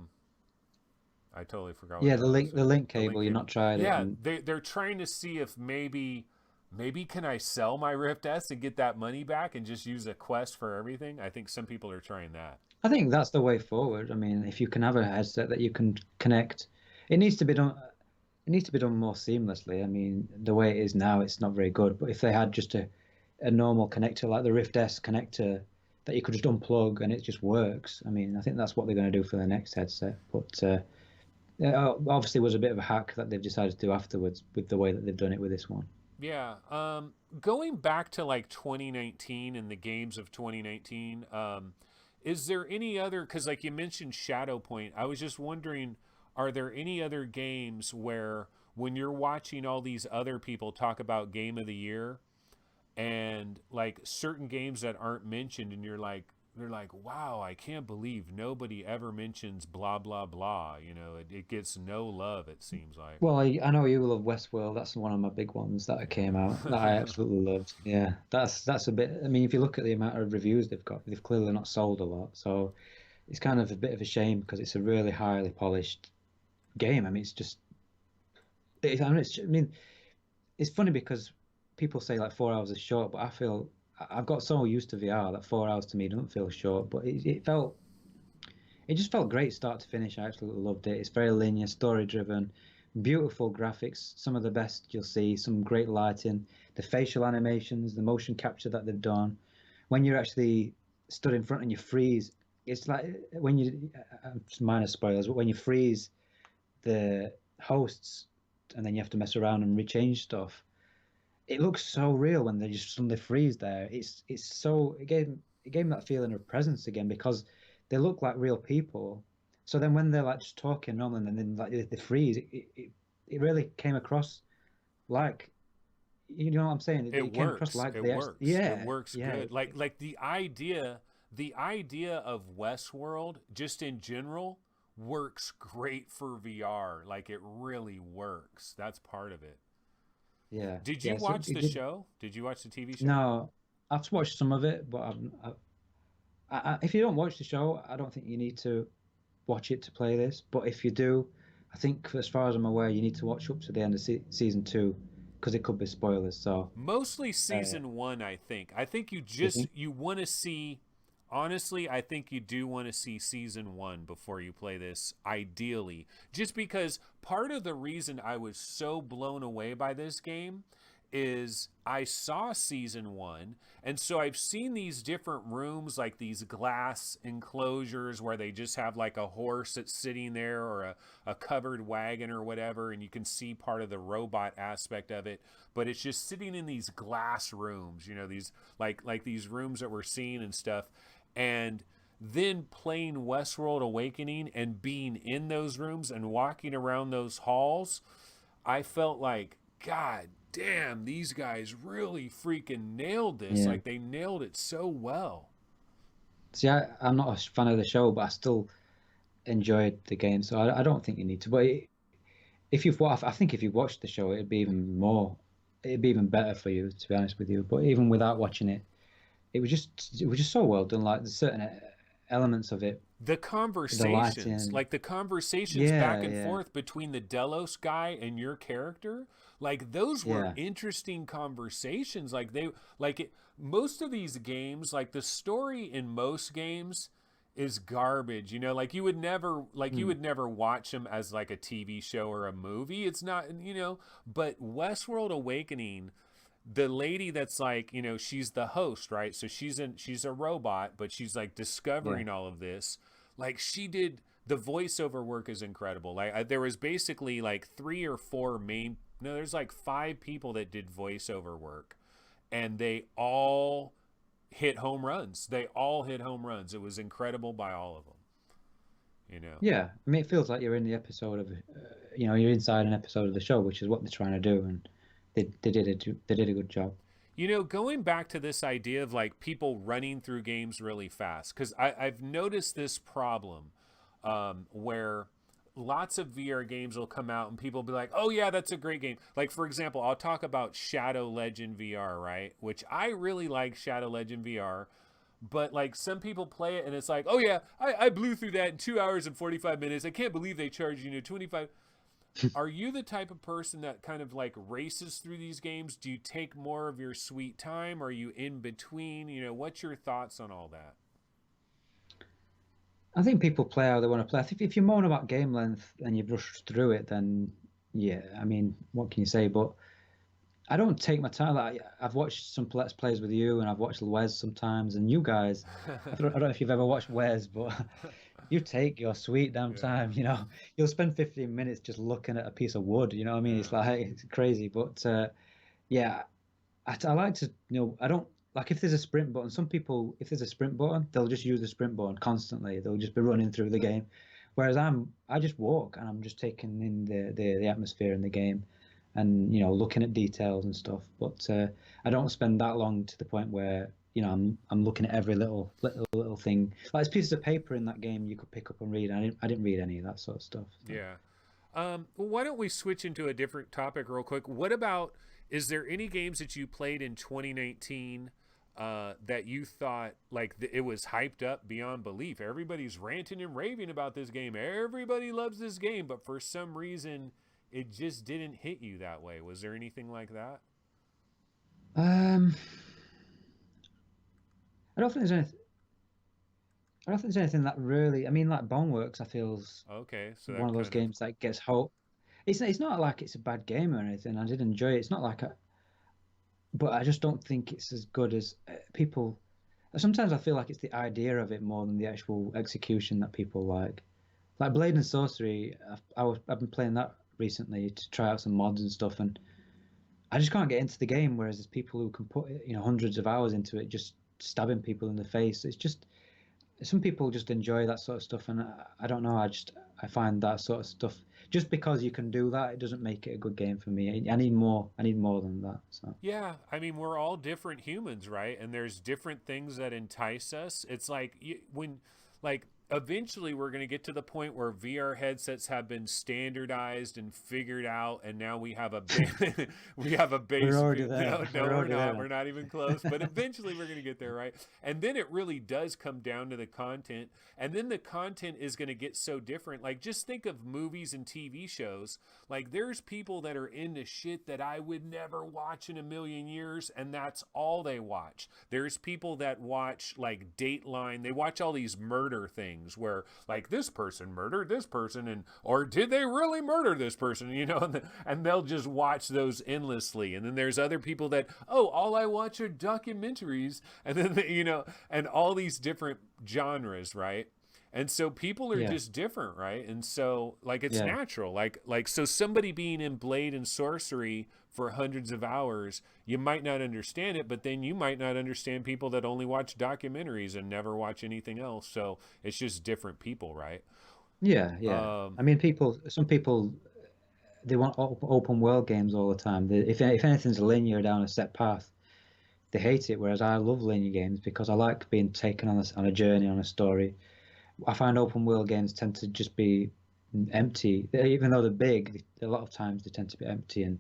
S1: I totally forgot what
S2: Yeah,
S1: I was going to
S2: the
S1: say.
S2: link
S1: The link
S2: cable, you've
S1: cable.
S2: not tried it,
S1: Yeah,
S2: and
S1: they're trying to see if maybe can I sell my Rift S and get that money back and just use a Quest for everything. I think some people are trying that.
S2: I think that's the way forward. I mean, if you can have a headset that you can connect, it needs to be done. It needs to be done more seamlessly. I mean, the way it is now, it's not very good. But if they had just a normal connector like the Rift S connector that you could just unplug and it just works, I mean, I think that's what they're going to do for the next headset. But it obviously was a bit of a hack that they've decided to do afterwards with the way that they've done it with this one.
S1: Yeah. Going back to like 2019 and the games of 2019, is there any other, because like you mentioned Shadow Point, I was just wondering, are there any other games where when you're watching all these other people talk about game of the year and like certain games that aren't mentioned and you're like, they're like, wow, I can't believe nobody ever mentions blah blah blah. It gets no love, it seems like.
S2: Well, I know you love Westworld. That's one of my big ones that came out that I
S1: Yeah.
S2: absolutely loved. Yeah, that's a bit. I mean, if you look at the amount of reviews they've got, they've clearly not sold a lot. So it's kind of a bit of a shame because it's a really highly polished game. I mean, it's just. I mean, it's funny because people say like 4 hours is short, but I feel I've got so used to VR that 4 hours to me doesn't feel short. But it just felt great start to finish. I absolutely loved it. It's very linear, story driven, beautiful graphics, some of the best you'll see, some great lighting, the facial animations, the motion capture that they've done. When you're actually stood in front and you freeze, it's like when you, minor spoilers, but when you freeze the hosts and then you have to mess around and rechange stuff, it looks so real when they just suddenly freeze there. It's so it gave me that feeling of presence again because they look like real people. So then when they're like just talking normally and then like they freeze, it really came across like you know what I'm saying?
S1: It
S2: It came across
S1: works.
S2: like
S1: It
S2: they actually
S1: works. It
S2: yeah
S1: works
S2: yeah
S1: good. Like the idea of Westworld just in general works great for VR. Like it really works. That's part of it.
S2: yeah
S1: Did you
S2: yeah. So
S1: watch
S2: it
S1: the
S2: did.
S1: show? Did you watch the TV show?
S2: No, I've watched some of it, but if you don't watch the show, I don't think you need to watch it to play this. But if you do, I think as far as I'm aware, you need to watch up to the end of season two because it could be spoilers. So,
S1: Mostly
S2: uh,
S1: season 1, I think. I think
S2: you think?
S1: you want to see, honestly, I think you do want to see season 1 before you play this, ideally. Just because part of the reason I was so blown away by this game is I saw season 1, and so I've seen these different rooms, like these glass enclosures where they just have like a horse that's sitting there, or a covered wagon or whatever, and you can see part of the robot aspect of it, but it's just sitting in these glass rooms, these like these rooms that we're seeing and stuff. And then playing Westworld Awakening and being in those rooms and walking around those halls, I felt like, God damn, these guys really freaking nailed this.
S2: Yeah.
S1: Like they nailed it so well.
S2: See, I'm not a fan of the show, but I still enjoyed the game, so I don't think you need to. But if I think if you watched the show, it'd be even better for you, to be honest with you. But even without watching it, it was just so well done. Like there's certain elements of it,
S1: The
S2: the
S1: conversations,
S2: lighting.
S1: like the conversations back
S2: Yeah,
S1: and
S2: yeah,
S1: forth between the Delos guy and your character, like those were
S2: yeah.
S1: interesting conversations. Most of these games, like the story in most games is garbage. Like you
S2: Hmm.
S1: would never watch them as like a TV show or a movie. It's not, but Westworld Awakening, the lady that's like, she's the host, right? So she's a robot, but she's like
S2: Yeah.
S1: discovering all of this. Like she did the voiceover work is incredible. There was basically like three or four main, no, there's like five people that did voiceover work, and they all hit home runs. They all hit home runs. It was incredible by all of them. You know.
S2: Yeah, I mean, it feels like you're in the episode of, you're inside an episode of the show, which is what they're trying to do, and they did a good job.
S1: Going back to this idea of like people running through games really fast, because I've noticed this problem where lots of VR games will come out and people will be like, oh, yeah, that's a great game. Like, for example, I'll talk about Shadow Legend VR, right? Which I really like Shadow Legend VR. But like some people play it and it's like, oh, yeah, I blew through that in 2 hours and 45 minutes. I can't believe they charge, 25. Are you the type of person that kind of like races through these games? Do you take more of your sweet time? Are you in between? What's your thoughts on all that?
S2: I think people play how they want to play. I think if you moan about game length and you've rushed through it, then yeah, I mean, what can you say? But I don't take my time. Like, I've watched some Let's Plays with you, and I've watched Wes sometimes, and you guys. I don't know if you've ever watched Wes, but you take your sweet damn
S1: Yeah.
S2: time. You'll spend 15 minutes just looking at a piece of wood. You know what I mean? It's
S1: Yeah.
S2: like it's crazy, but yeah, I like to. I don't like if there's a sprint button. Some people, if there's a sprint button, they'll just use the sprint button constantly. They'll just be running through the game, whereas I just walk and I'm just taking in the atmosphere in the game and looking at details and stuff, but I don't spend that long to the point where I'm looking at every little thing. Like there's pieces of paper in that game you could pick up and read. I didn't read any of that sort of stuff. So.
S1: Yeah. Well, why don't we switch into a different topic real quick? What about, is there any games that you played in 2019 that you thought like it was hyped up beyond belief? Everybody's ranting and raving about this game. Everybody loves this game, but for some reason it just didn't hit you that way. Was there anything like that?
S2: Um, I don't think there's anything. I don't think there's anything that really. I mean, like Boneworks, I feel is
S1: Okay, so
S2: one
S1: that
S2: of those
S1: kind of,
S2: games that gets hope. It's not like it's a bad game or anything. I did enjoy it. It's not like but I just don't think it's as good as people. Sometimes I feel like it's the idea of it more than the actual execution that people like. Like Blade and Sorcery, I've been playing that recently to try out some mods and stuff, and I just can't get into the game. Whereas there's people who can put hundreds of hours into it, just stabbing people in the face. It's just some people just enjoy that sort of stuff, and I don't know. I find that sort of stuff just because you can do that, it doesn't make it a good game for me. I need more. I need more than that. So
S1: yeah, I mean, we're all different humans, right? And there's different things that entice us. It's like like, eventually we're going to get to the point where VR headsets have been standardized and figured out, and now we have a we have a
S2: we're
S1: base.
S2: already there.
S1: No, no,
S2: We're
S1: we're
S2: already
S1: not.
S2: there.
S1: We're not even close. But eventually we're going to get there, right? And then it really does come down to the content, and then the content is going to get so different. Like, just think of movies and TV shows. Like, there's people that are into shit that I would never watch in a million years, and that's all they watch. There's people that watch like Dateline. They watch all these murder things where like this person murdered this person, and or did they really murder this person? And they'll just watch those endlessly. And then there's other people that, oh, all I watch are documentaries, and then and all these different genres, right? And so people are
S2: Yeah,
S1: just different, right? And so like it's
S2: yeah,
S1: natural. Like so somebody being in Blade and Sorcery for hundreds of hours, you might not understand it, but then you might not understand people that only watch documentaries and never watch anything else. So it's just different people, right?
S2: yeah.
S1: Um,
S2: I mean, some people they want open world games all the time. If anything's linear down a set path, they hate it. Whereas I love linear games because I like being taken on a journey, on a story. I find open world games tend to just be empty, even though they're big. A lot of times they tend to be empty and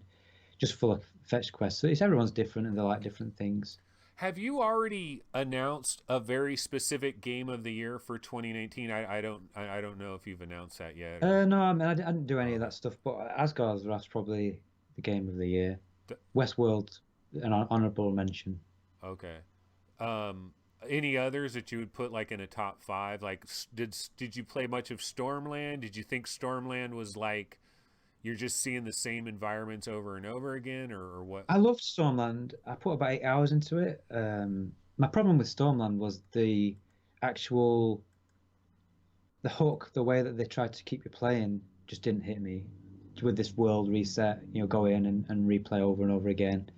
S2: just full of fetch quests. So it's everyone's different and they like different things.
S1: have you already announced a very specific game of the year for 2019? I don't know if you've announced that yet or.
S2: No, I mean I didn't do any of
S1: Okay.
S2: that stuff, but Asgard's Wrath's probably the game of the year.
S1: D-
S2: Westworld, an honorable mention.
S1: Okay. Um, any others that you would put like in a top five? Like, did you play much of Stormland? Did you think Stormland was like you're just seeing the same environments over and over again, or what?
S2: I loved Stormland. I put about 8 hours into it. My problem with Stormland was actual the hook, the way that they tried to keep you playing just didn't hit me. With this world reset, go in and replay over and over again.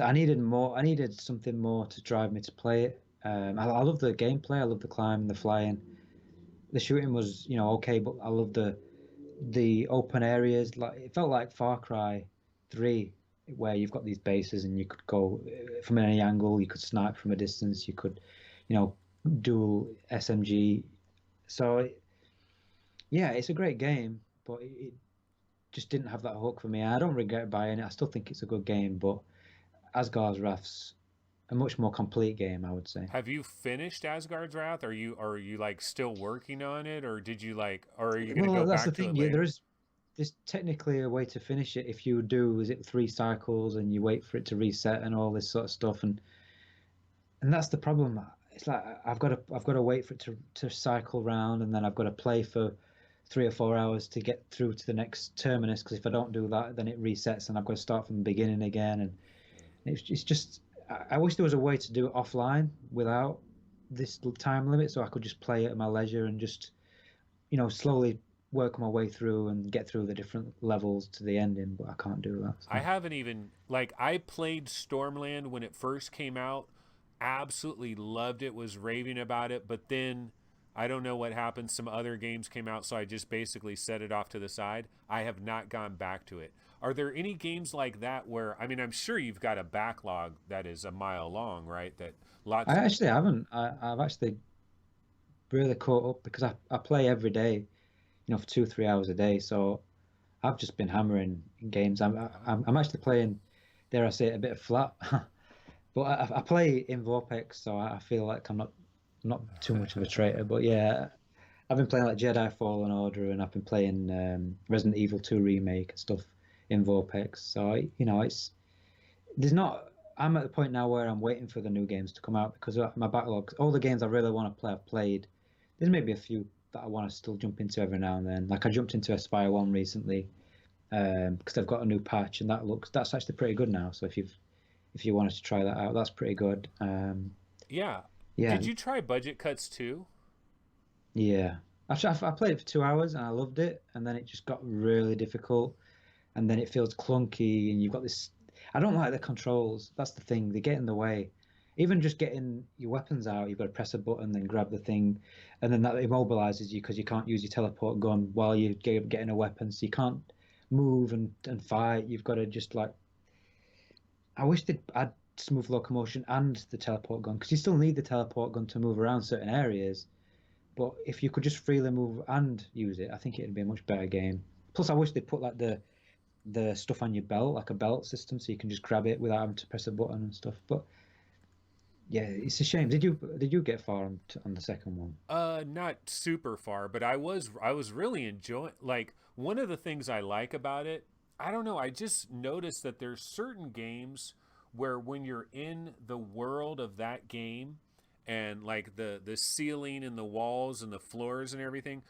S2: I needed more. I needed something more to drive me to play it. I love the gameplay. I love the climbing, the flying. The shooting was, okay, but I love the open areas. Like it felt like Far Cry 3, where you've got these bases and you could go from any angle. You could snipe from a distance. You could, you know, dual SMG. So yeah, it's a great game, but it just didn't have that hook for me. I don't regret buying it. I still think it's a good game, but Asgard's Wrath's a much more complete game, I would say.
S1: Have you finished Asgard's Wrath? Are you like still working on it, or did you like, or are you gonna go
S2: Well, that's the
S1: back to it
S2: thing. Yeah,
S1: later?
S2: there's technically a way to finish it if you do, is it 3 cycles and you wait for it to reset and all this sort of stuff, and that's the problem. It's like I've got to wait for it to cycle round, and then I've got to play for 3 or 4 hours to get through to the next terminus. Because if I don't do that, then it resets, and I've got to start from the beginning again. And it's just I wish there was a way to do it offline without this time limit, so I could just play it at my leisure and just slowly work my way through and get through the different levels to the ending. But I can't do that.
S1: I
S2: So.
S1: haven't even like I played Stormland when it first came out. Absolutely loved it, was raving about it, but then I don't know what happened. Some other games came out, so I just basically set it off to the side. I have not gone back to it. Are there any games like that where, I mean, I'm sure you've got a backlog that is a mile long, right? That
S2: I
S1: lots.
S2: actually haven't. I've actually really caught up because I play every day, for 2, 3 hours a day. So I've just been hammering games.
S1: Oh,
S2: I'm actually playing, dare I say it, a bit of flat. But I play in Vorpex, so I feel like I'm not too much of a traitor. But yeah, I've been playing like Jedi Fallen Order, and I've been playing Resident Evil 2 remake and stuff in Vorpex. So it's there's not. I'm at the point now where I'm waiting for the new games to come out because my backlog, all the games I really want to play, I've played. There's maybe a few that I want to still jump into every now and then. Like I jumped into Aspire 1 recently because they've got a new patch, and that's actually pretty good now. So if you wanted to try that out, that's pretty good.
S1: yeah.
S2: Yeah,
S1: Did you try Budget Cuts too?
S2: yeah. I played it for 2 hours and I loved it, and then it just got really difficult, and then it feels clunky, and you've got this. I don't like the controls. That's the thing. They get in the way. Even just getting your weapons out, you've got to press a button, then grab the thing, and then that immobilizes you because you can't use your teleport gun while you're getting a weapon, so you can't move and fight. You've got to just like. I wish they'd add smooth locomotion and the teleport gun because you still need the teleport gun to move around certain areas. But if you could just freely move and use it, I think it'd be a much better game. Plus, I wish they put like the stuff on your belt, like a belt system, so you can just grab it without having to press a button and stuff. But yeah, it's a shame. Did you get far on the second one?
S1: Not super far, but I was really enjoying, like, one of the things I like about it, I don't know, I just noticed that there's certain games where when you're in the world of that game and like the ceiling and the walls and the floors and everything,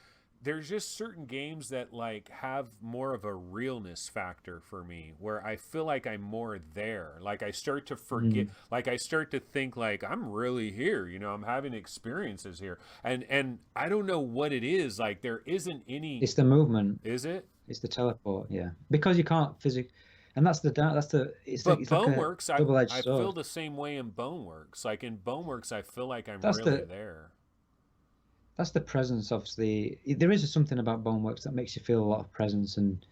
S1: there's just certain games that like have more of a realness factor for me where I feel like I'm more there. Like I start to forget,
S2: Mm.
S1: like I start to think like I'm really here, I'm having experiences here. And I don't know what it is. Like there isn't any,
S2: It's the movement.
S1: is it?
S2: It's the teleport. Yeah, because you can't physically, and that's the
S1: But
S2: it's like a
S1: Boneworks, I
S2: double-edged
S1: I feel
S2: sword.
S1: the same way in Boneworks. Like in Boneworks, I feel like I'm
S2: That's
S1: really
S2: the
S1: there.
S2: that's the presence of the. There is something about Boneworks that makes you feel a lot of presence, and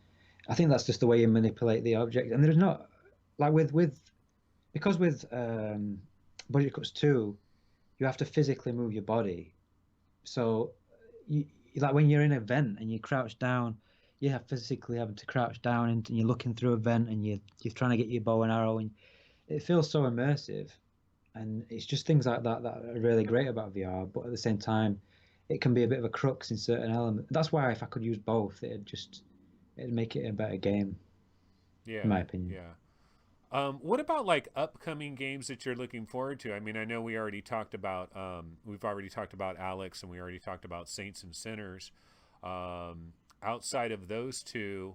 S2: I think that's just the way you manipulate the object. And there's not like with because with Budget Cuts 2, you have to physically move your body. So you like when you're in a vent and you crouch down, you have physically having to crouch down and you're looking through a vent and you're trying to get your bow and arrow, and it feels so immersive. And it's just things like that that are really great about VR, but at the same time, it can be a bit of a crux in certain elements. That's why if I could use both, it'd make it a better game, in
S1: Yeah,
S2: my opinion.
S1: yeah. What about like upcoming games that you're looking forward to? I mean, I know we've already talked about Alex and we already talked about Saints and Sinners. Outside of those two,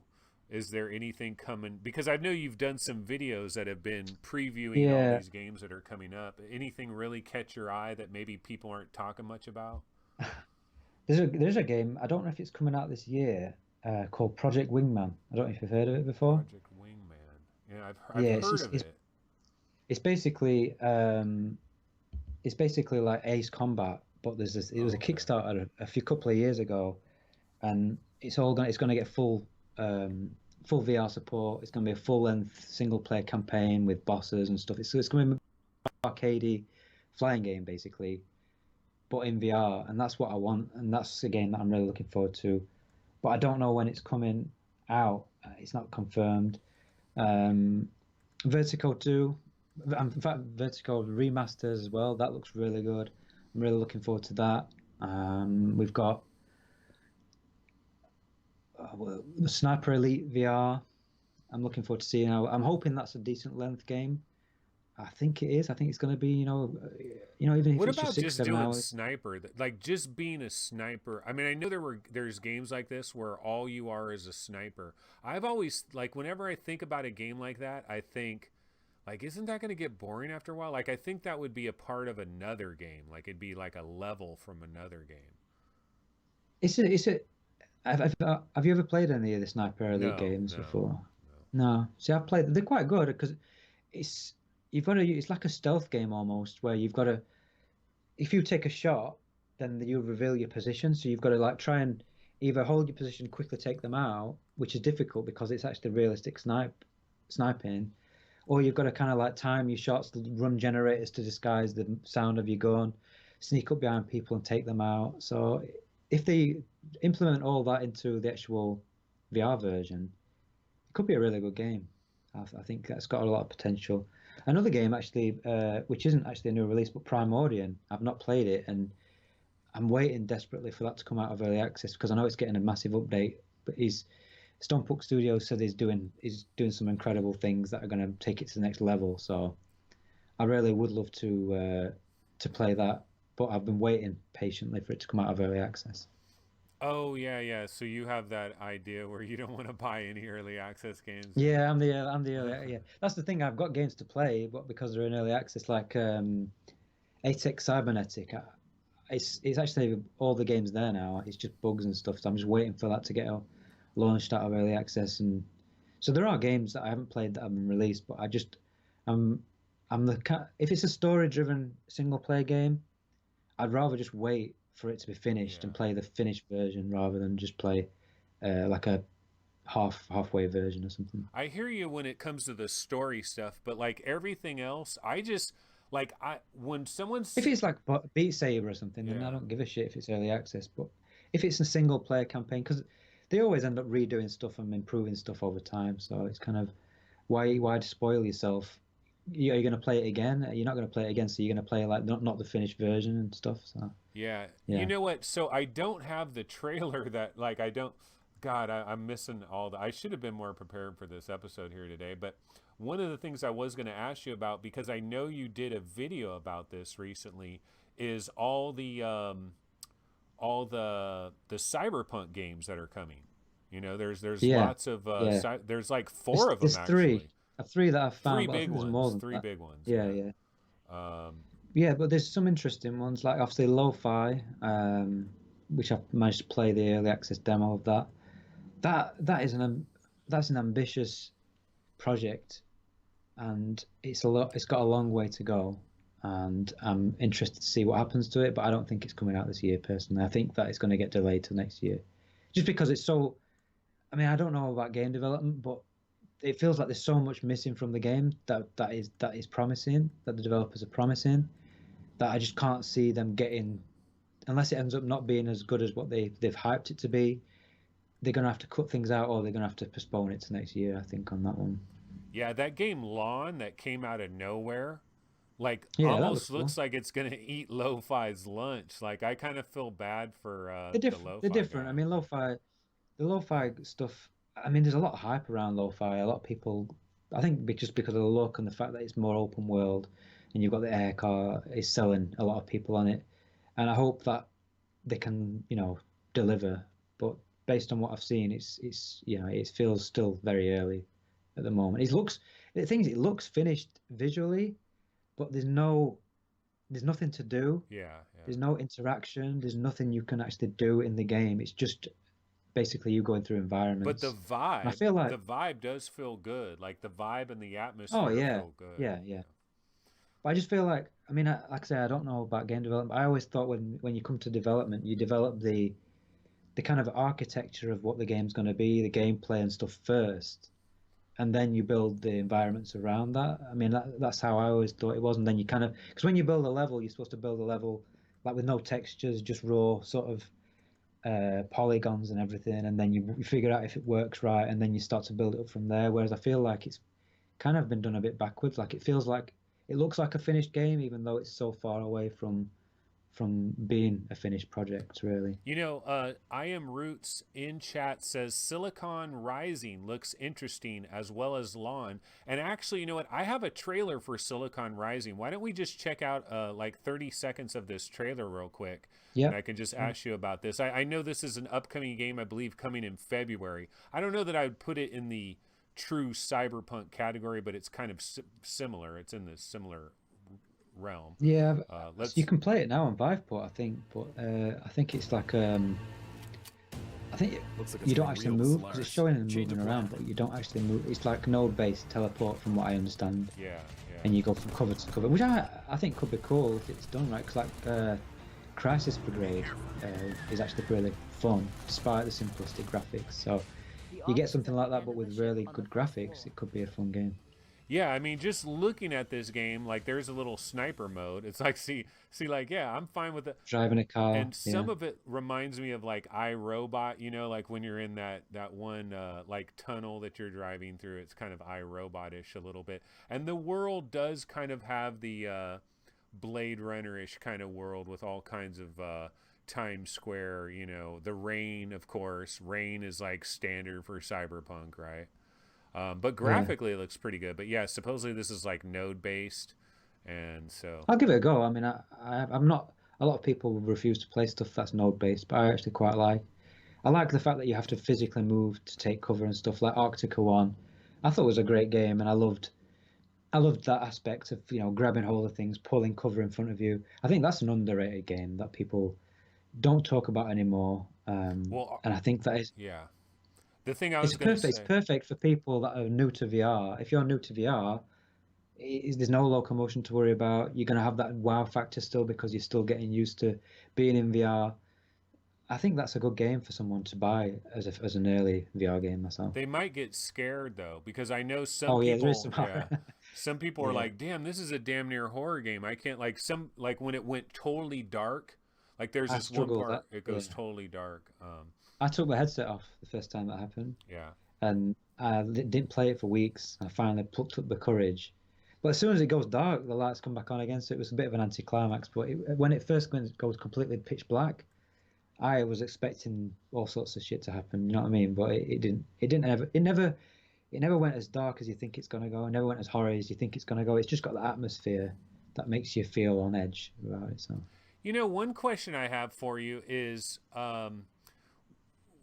S1: is there anything coming? Because I know you've done some videos that have been previewing all
S2: Yeah,
S1: these games that are coming up. Anything really catch your eye that maybe people aren't talking much about?
S2: there's a game. I don't know if it's coming out this year, called Project Wingman. I don't know if you've heard of it before.
S1: Project Wingman. Yeah, I've
S2: Yeah,
S1: heard of it.
S2: it's basically it's basically like Ace Combat, but there's this. It was
S1: Oh,
S2: a
S1: okay.
S2: Kickstarter a few couple of years ago, and it's gonna get full VR support. It's gonna be a full length single player campaign with bosses and stuff. It's gonna be an arcadey flying game basically, but in VR, and that's what I want, and that's a game that I'm really looking forward to. But I don't know when it's coming out. It's not confirmed. Um, Vertigo 2, in fact, Vertigo remasters as well. That looks really good. I'm really looking forward to that. We've got the Sniper Elite VR. I'm looking forward to seeing how. I'm hoping that's a decent length game. I think it is. I think it's going to be, even if
S1: What
S2: it's just
S1: about
S2: six,
S1: just
S2: seven
S1: doing
S2: hours.
S1: sniper? Like just being a sniper. I mean, I know there's games like this where all you are is a sniper. I've always like whenever I think about a game like that, I think like isn't that going to get boring after a while? Like I think that would be a part of another game. Like it'd be like a level from another game.
S2: It's a. Have you ever played any of the Sniper Elite
S1: No,
S2: games
S1: no,
S2: before?
S1: no.
S2: No. See, I've played. They're quite good because it's you've got to. It's like a stealth game almost, where you've got to. If you take a shot, then you reveal your position. So you've got to like try and either hold your position, quickly take them out, which is difficult because it's actually realistic sniping, or you've got to kind of like time your shots, run generators to disguise the sound of your gun, sneak up behind people and take them out. So if they implement all that into the actual VR version, it could be a really good game. I think that's got a lot of potential. Another game actually, which isn't actually a new release, but Primordian. I've not played it, and I'm waiting desperately for that to come out of early access because I know it's getting a massive update. But Stonepuck Studios said he's doing some incredible things that are going to take it to the next level. So I really would love to play that, but I've been waiting patiently for it to come out of early access.
S1: Oh yeah, yeah. So you have that idea where you don't want to buy any early access games.
S2: Yeah, I'm the early. Yeah, that's the thing. I've got games to play, but because they're in early access, like ATEX Cybernetic, it's actually all the games there now. It's just bugs and stuff. So I'm just waiting for that to get launched out of early access. And so there are games that I haven't played that have been released, but I'm if it's a story-driven single-player game, I'd rather just wait for it to be finished
S1: Yeah.
S2: and play the finished version rather than just play like a halfway version or something.
S1: I hear you when it comes to the story stuff, but like everything else, I just like I when
S2: If
S1: someone's
S2: it's like Beat Saber or something, then I
S1: yeah.
S2: don't give a shit if it's early access. But if it's a single player campaign, because they always end up redoing stuff and improving stuff over time, so it's kind of why spoil yourself? Are you going to play it again? You're not going to play it again, so you're going to play like not the finished version and stuff. So
S1: Yeah. You
S2: yeah,
S1: know what? So I don't have the trailer that like I don't God, I'm missing all the I should have been more prepared for this episode here today, but one of the things I was going to ask you about because I know you did a video about this recently is all the cyberpunk games that are coming. You know, there's
S2: yeah,
S1: lots of
S2: yeah.
S1: there's like
S2: There's
S1: four of them
S2: there's
S1: actually.
S2: three that I've
S1: Three
S2: found, but I
S1: big
S2: think there's more
S1: ones,
S2: than
S1: three
S2: that.
S1: big ones,
S2: Yeah,
S1: yeah.
S2: yeah.
S1: Um,
S2: Yeah, but there's some interesting ones, like obviously Lo-Fi, which I've managed to play the early access demo of that. That is that's an ambitious project, and it's got a long way to go, and I'm interested to see what happens to it. But I don't think it's coming out this year personally. I think that it's going to get delayed till next year, just because it's so. I mean, I don't know about game development, but it feels like there's so much missing from the game that is promising, that the developers are promising, that I just can't see them getting, unless it ends up not being as good as what they've hyped it to be. They're gonna have to cut things out, or they're gonna have to postpone it to next year. I think on that one.
S1: yeah, that game Lawn that came out of nowhere, like
S2: Yeah, that looks
S1: almost
S2: cool.
S1: looks like it's gonna eat Lo-Fi's lunch. Like I kind of feel bad for the
S2: They're
S1: Lo-Fi
S2: different. I
S1: guy.
S2: mean, the lo-fi stuff. I mean, there's a lot of hype around lo-fi. A lot of people, I think, just because of the look and the fact that it's more open world, and you've got the air car, is selling a lot of people on it. And I hope that they can, deliver. But based on what I've seen, it feels still very early at the moment. It looks finished visually, but there's nothing to do.
S1: Yeah, yeah.
S2: There's no interaction. There's nothing you can actually do in the game. It's just basically you going through
S1: But
S2: environments. And I feel
S1: the
S2: like,
S1: vibe does feel good. Like the vibe and the
S2: oh
S1: atmosphere
S2: yeah,
S1: feel good.
S2: yeah, yeah. But I just feel like, I mean, like I say, I don't know about game development. I always thought when you come to development, you develop the kind of architecture of what the game's going to be, the gameplay and stuff first, and then you build the environments around that. I mean, that's how I always thought it was. And then you kind of, because when you build a level, you're supposed to build a level like with no textures, just raw sort of polygons and everything, and then you figure out if it works right, and then you start to build it up from there. Whereas I feel like it's kind of been done a bit backwards. Like it feels like it looks like a finished game, even though it's so far away from being a finished project, really.
S1: You know, I am Roots in chat says Silicon Rising looks interesting as well as Lawn. And actually, you know what? I have a trailer for Silicon Rising. Why don't we just check out like 30 seconds of this trailer real quick? And I
S2: Yep.
S1: can just
S2: Yeah.
S1: ask you about this. I know this is an upcoming game, I believe, coming in February. I don't know that I would put it in the true cyberpunk category, but it's kind of similar. It's in the similar realm.
S2: Yeah, you
S1: Let's
S2: can play it now on Viveport, I think, but I think it's like I think
S3: Looks like it's
S2: you don't
S3: getting
S2: actually
S3: real,
S2: move because it's
S3: Solaris.
S2: showing them
S3: Change
S2: moving
S3: of
S2: around,
S3: plan.
S2: but you don't actually move. It's like node-based teleport, from what I understand,
S1: yeah, yeah.
S2: and you go from cover to cover, which I think could be cool if it's done right. Because like Crisis Brigade is actually really fun, despite the simplistic graphics. So you get something like that, but with really good graphics, it could be a fun game.
S1: Yeah, I mean, just looking at this game, like there's a little sniper mode. It's like, like, yeah, I'm fine with it.
S2: Driving a car,
S1: And some
S2: yeah.
S1: of it reminds me of like iRobot, you know, like when you're in that one like tunnel that you're driving through. It's kind of iRobot-ish a little bit, and the world does kind of have the Blade Runner-ish kind of world with all kinds of Times Square. You know, the rain, of course. Rain is like standard for cyberpunk, right? But
S2: Yeah.
S1: graphically, it looks pretty good. But yeah, supposedly this is like node-based, and so
S2: I'll give it a go. I mean, I'm not. A lot of people refuse to play stuff that's node based, but I actually quite like. I like the fact that you have to physically move to take cover and stuff like Arctica One. I thought it was a great game, and I loved that aspect of grabbing hold of things, pulling cover in front of you. I think that's an underrated game that people don't talk about anymore.
S1: well,
S2: And I think that
S1: yeah. The thing I
S2: it's
S1: was gonna
S2: perfect. It's
S1: say,
S2: perfect for people that are new to VR. If you're new to VR, there's no locomotion to worry about. You're going to have that wow factor still because you're still getting used to being in VR. I think that's a good game for someone to buy as an early VR game myself.
S1: they might get scared though, because I know some
S2: Oh yeah, there is
S1: people,
S2: some
S1: yeah,
S2: horror.
S1: some people are
S2: Yeah,
S1: like, "Damn, this is a damn near horror game." I can't like some like when it went totally dark. Like there's
S2: I
S1: this one
S2: struggled that.
S1: part it goes
S2: Yeah,
S1: totally dark.
S2: I took my headset off the first time that happened,
S1: Yeah.
S2: and I didn't play it for weeks. I finally plucked up the courage. But as soon as it goes dark, the lights come back on again. So it was a bit of an anticlimax. But when it first goes completely pitch black, I was expecting all sorts of shit to happen. You know what I mean? But it didn't. It didn't ever. It never went as dark as you think it's gonna go. It never went as horror as you think it's gonna go. It's just got the atmosphere that makes you feel on edge about it. So
S1: You know, one question I have for you is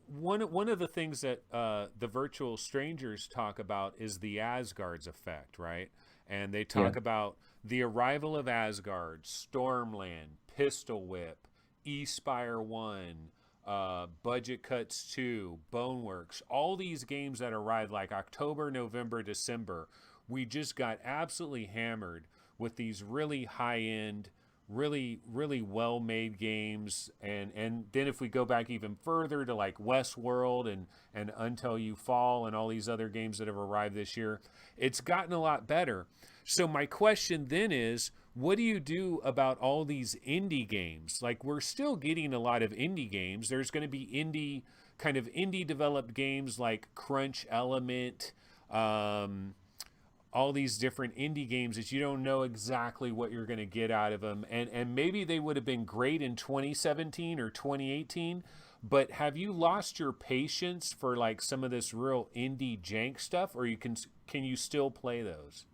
S1: one of the things that the virtual strangers talk about is the Asgard's effect, right? And they
S2: yeah,
S1: talk about the arrival of Asgard, Stormland, Pistol Whip, Espire One, Budget Cuts 2, Boneworks, all these games that arrived like October, November, December. We just got absolutely hammered with these really high end, really well made games, and then if we go back even further to like Westworld and Until You Fall and all these other games that have arrived this year, it's gotten a lot better. So my question then is, what do you do about all these indie games? Like we're still getting a lot of indie games. There's going to be indie developed games like Crunch Element, all these different indie games that you don't know exactly what you're going to get out of them, and maybe they would have been great in 2017 or 2018, but have you lost your patience for like some of this real indie jank stuff, or can you still play those?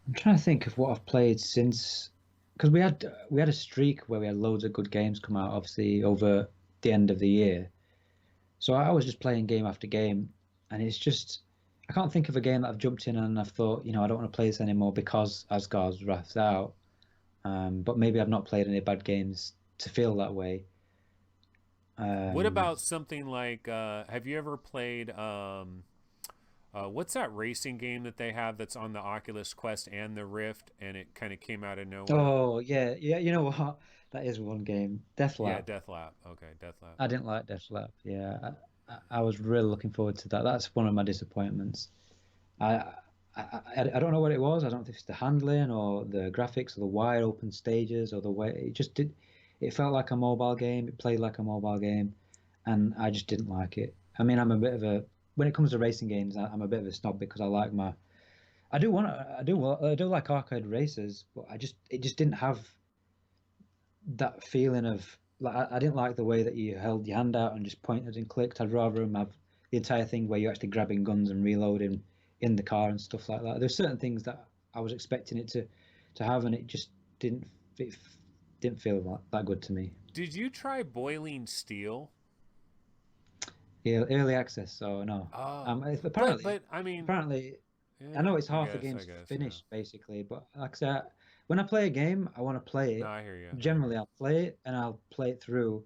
S2: I'm trying to think of what I've played since because we had a streak where we had loads of good games come out, obviously over the end of the year. So I was just playing game after game, and it's just I can't think of a game that I've jumped in and I've thought, I don't want to play this anymore because Asgard's Wrath's out. But maybe I've not played any bad games to feel that way.
S1: What
S2: Um,
S1: about something like have you ever played what's that racing game that they have that's on the Oculus Quest and the Rift, and it kind of came out of nowhere?
S2: oh yeah, yeah. You know what? That is one game.
S1: Yeah,
S2: Deathloop.
S1: Deathlap. Okay, Deathlap.
S2: I didn't like Deathloop. Yeah, I was really looking forward to that. That's one of my disappointments. I, I don't know what it was. I don't think it's the handling or the graphics or the wide open stages or the way it just did. It felt like a mobile game. It played like a mobile game, and I just didn't like it. I mean, I'm a bit of a when it comes to racing games, I'm a bit of a snob because I like my. I do like arcade races, but it just didn't have that feeling of like I didn't like the way that you held your hand out and just pointed and clicked. I'd rather them have the entire thing where you're actually grabbing guns and reloading in the car and stuff like that. There's certain things that I was expecting it to have, and it just it didn't feel that good to me.
S1: Did you try Boiling Steel?
S2: Yeah, early access, so no.
S1: Oh, but
S2: Apparently,
S1: I mean,
S2: apparently, I
S1: yeah,
S2: know it's half the
S1: I
S2: game's
S1: guess, yeah.
S2: finished basically, but like I said, when I play a game, I want to play
S1: No,
S2: it.
S1: I hear you. I hear
S2: Generally,
S1: you.
S2: I'll play it and I'll play it through,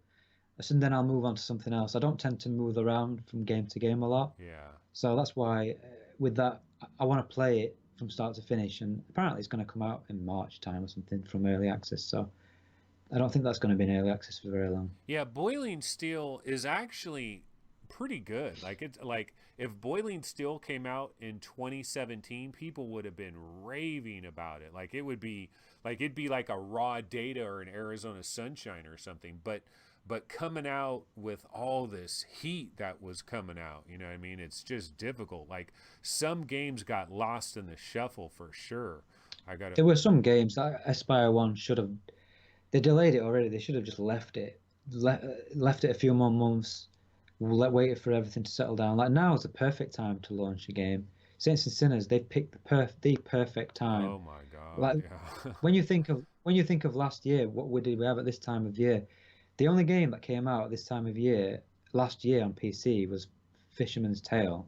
S2: and then I'll move on to something else. I don't tend to move around from game to game a lot,
S1: Yeah.
S2: so that's why with that, I want to play it from start to finish. And apparently, it's going to come out in March time or something from early access. So I don't think that's going to be in early access for very long.
S1: Yeah, Boiling Steel is actually pretty good. Like it's like if Boiling Steel came out in 2017, people would have been raving about it. Like it would be like it'd be like a raw data or an Arizona Sunshine or something. But coming out with all this heat that was coming out, you know what I mean? It's just difficult. Like some games got lost in the shuffle for sure. I got to
S2: There were some games that Aspire One should have. They delayed it already. They should have just left it a few more months, waited for everything to settle down. Like now is the perfect time to launch a game. Saints and Sinners, they picked the perfect time.
S1: Oh my god,
S2: Like
S1: yeah.
S2: when you think of last year, did we have at this time of year? The only game that came out at this time of year last year on PC was Fisherman's Tale,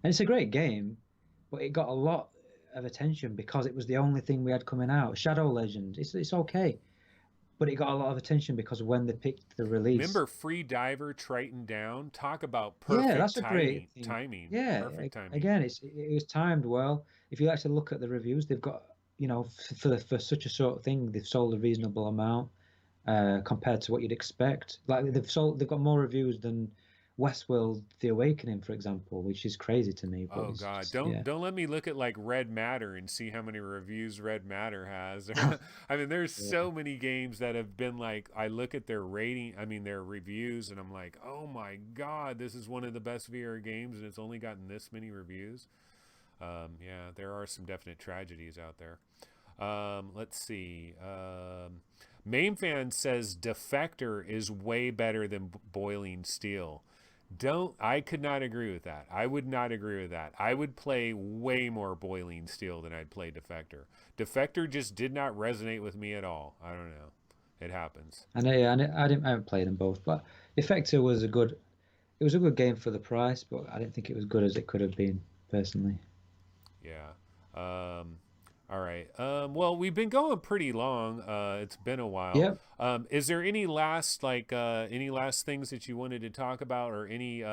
S2: and it's a great game, but it got a lot of attention because it was the only thing we had coming out. Shadow Legend, it's okay, but it got a lot of attention because when they picked the release.
S1: Remember Free Diver Triton Down? Talk about
S2: Yeah,
S1: perfect
S2: that's a great
S1: timing.
S2: thing.
S1: Timing.
S2: Yeah,
S1: Perfect timing.
S2: again, it was timed well. If you actually look at the reviews, they've got, for such a sort of thing, they've sold a reasonable amount compared to what you'd expect. Like they've got more reviews than Westworld: The Awakening, for example, which is crazy to me. But
S1: Oh
S2: it's
S1: God!
S2: just,
S1: Don't
S2: yeah,
S1: don't let me look at like Red Matter and see how many reviews Red Matter has. I mean, there's
S2: yeah.
S1: so many games that have been like I look at their rating, I mean their reviews, and I'm like, oh my God, this is one of the best VR games, and it's only gotten this many reviews. Yeah, there are some definite tragedies out there. Let's see. Main fan says Defector is way better than Boiling Steel. Don't I could not agree with that. I would not agree with that. I would play way more Boiling Steel than I'd play Defector. Defector just did not resonate with me at all. I don't know. It happens.
S2: I haven't played them both, but Effector was a good. It was a good game for the price, but I didn't think it was good as it could have been personally.
S1: Yeah. All right. Well, we've been going pretty long. It's been a while.
S2: Yep.
S1: Is there any last things that you wanted to talk about, or any